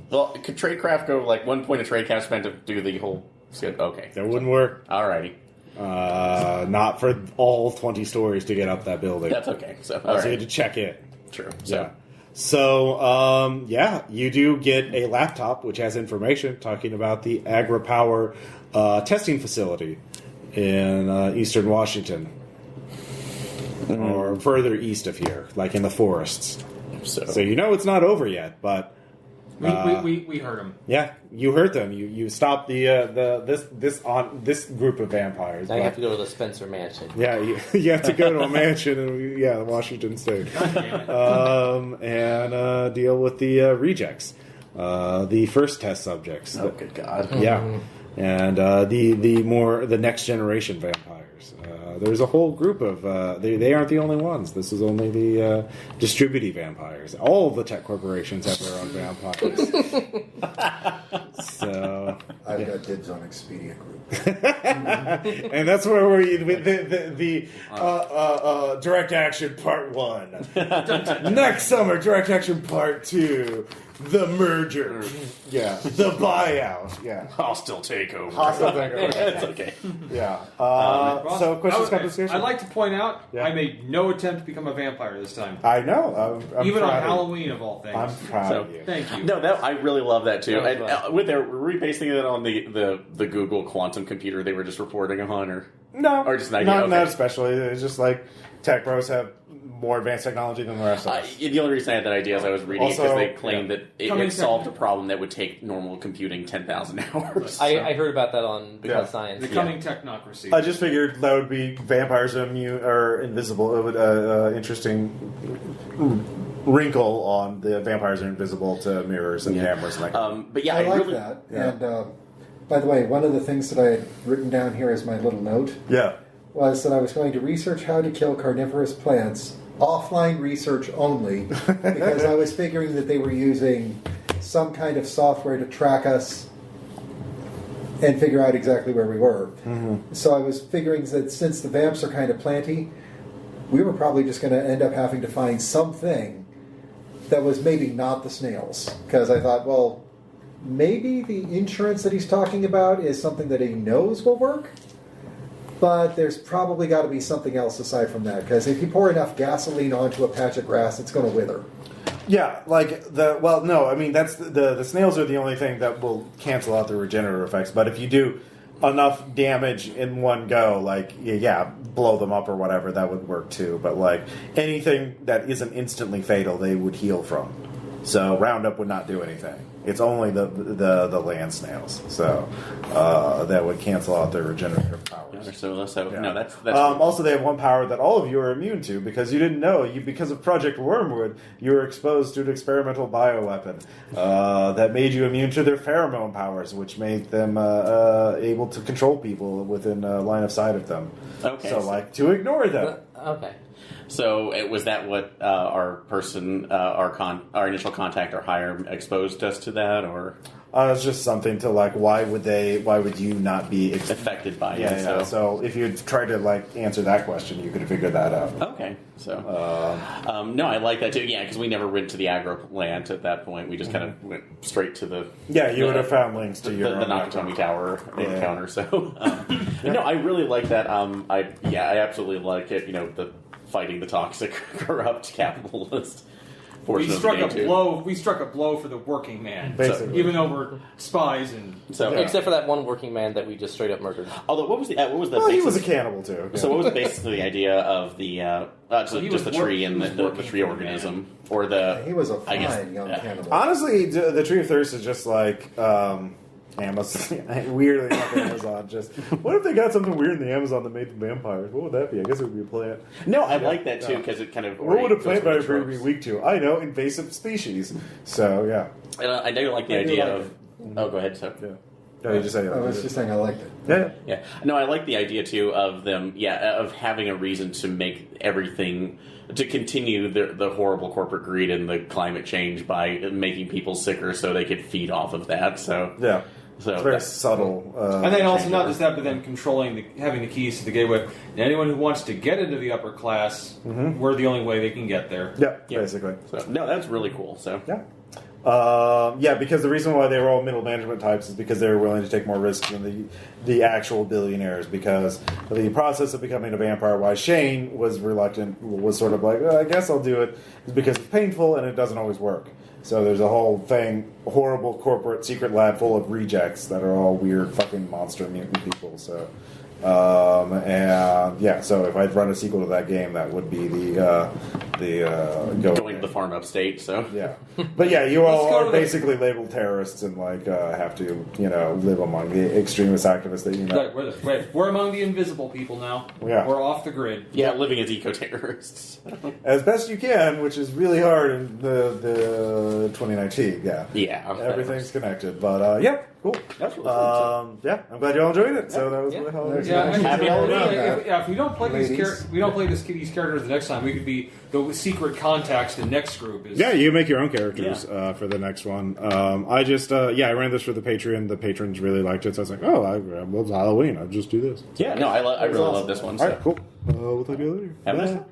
Well, could tradecraft go, 1 point of tradecraft spent to do the whole... Okay. That wouldn't work. Alrighty. Not for all 20 stories to get up that building. That's okay. So, So you had alright. to check it. True. Yeah. So, you do get a laptop which has information talking about the AgriPower testing facility in eastern Washington. Or further east of here, like in the forests. So you know it's not over yet, but We heard him. yeah, you heard them. You stopped this group of vampires. Now you but- have to go to the Spencer Mansion. Yeah, you have to go to a mansion in Washington State, and deal with the rejects, the first test subjects. Oh, good God. Yeah, and the next generation vampires. There's a whole group of they aren't the only ones. This is only the distributing vampires. All of the tech corporations have their own vampires. So I've got dibs on Expedia Group. and that's where the direct action part 1. Next summer, direct action part 2. The merger. Yeah. The buyout. Yeah. Hostile takeover. Hostile takeover. That's okay. Yeah. Ross, So questions, conversation? I'd like to point out, Yeah. I made no attempt to become a vampire this time. I know. I'm Even on proud of you. Halloween, of all things. I'm proud of you. Thank you. No, I really love that too. That was And fun. with their rebasing it on the Google quantum computer they were just reporting on, or No. Or just an idea, Not okay. especially. It's just like tech bros have more advanced technology than the rest of us. The only reason I had that idea is I was reading it because they claimed that it solved a tech- problem that would take normal computing 10,000 hours. I heard about that on Because Science. The coming technocracy. I just figured that would be vampires immune or invisible. It would interesting wrinkle on the vampires are invisible to mirrors and cameras and like that. But yeah, I like really, that. Yeah. And by the way, one of the things that I had written down here as my little note was that I was going to research how to kill carnivorous plants, offline research only, because I was figuring that they were using some kind of software to track us and figure out exactly where we were. Mm-hmm. So I was figuring that since the vamps are kind of planty, we were probably just going to end up having to find something that was maybe not the snails. Because I thought, well, maybe the insurance that he's talking about is something that he knows will work, but there's probably got to be something else aside from that, because if you pour enough gasoline onto a patch of grass, it's going to wither. Yeah, like that's the snails are the only thing that will cancel out the regenerative effects, but if you do enough damage in one go, like, blow them up or whatever, that would work too, but like anything that isn't instantly fatal, they would heal from. So Roundup would not do anything. It's only the land snails, so that would cancel out their regenerative powers. No, that's also, they have one power that all of you are immune to because you didn't know. Because of Project Wormwood, you were exposed to an experimental bioweapon that made you immune to their pheromone powers, which made them able to control people within line of sight of them. Okay, so to ignore them. Okay. So was that what our initial contact or hire exposed us to that, or? It's just something to why would you not be affected by it? Yeah. So if you tried to answer that question, you could have figured that out. Okay. So no, I like that too. Yeah, because we never went to the aggro plant at that point. We just kind of went straight to the. Yeah, you would have found links to the Nakatomi Tower encounter. So no, I really like that. I absolutely like it. The fighting the toxic, corrupt capitalist. We struck a blow for the working man, basically. So, even though we're spies except for that one working man that we just straight up murdered. Although, what was the? Well, he was a cannibal too. So, what was basically the idea of the just the tree and the tree organism, or the? He was a fine young cannibal. Honestly, the Tree of Thirst is just like. Amazon, weirdly enough, Amazon. Just what if they got something weird in the Amazon that made them vampires? What would that be? I guess it would be a plant. No, I like that too because it kind of. What would a plant virus be weak to? I know, invasive species. So yeah, and I do like the idea of. Oh, go ahead. So yeah. You just say. I was just saying I liked it. Yeah. No, I like the idea too of them. Yeah, of having a reason to make everything. To continue the horrible corporate greed and the climate change by making people sicker so they could feed off of that. So yeah. So it's very subtle. And then also not just that, but then having the keys to the gateway. Anyone who wants to get into the upper class, we're the only way they can get there. Yeah, basically. So, no, that's really cool. So yeah. Because the reason why they were all middle management types is because they were willing to take more risks than the actual billionaires. Because the process of becoming a vampire, why Shane was reluctant, was sort of like, I guess I'll do it, is because it's painful and it doesn't always work. So there's a whole thing, horrible corporate secret lab full of rejects that are all weird fucking monster mutant people. So, so if I'd run a sequel to that game, that would be going to the farm upstate. So yeah, but yeah, you all are basically labeled terrorists and have to live among the extremist activists that you know. We're among the invisible people now. Yeah, we're off the grid. Yeah, living as eco-terrorists as best you can, which is really hard in the 2019. Yeah, everything's connected, but yeah. Cool. That's really fun. Yeah, I'm glad you all enjoyed it. So that was really Halloween. Happy Halloween. If we don't play these characters the next time, we could be the secret contacts. The next group is. Yeah, you make your own characters for the next one. I just I ran this for the Patreon. The patrons really liked it, so I was like, I love Halloween. I'll just do this. Yeah, no, I really love this one. All right, cool. We'll talk to you later. Have a nice time.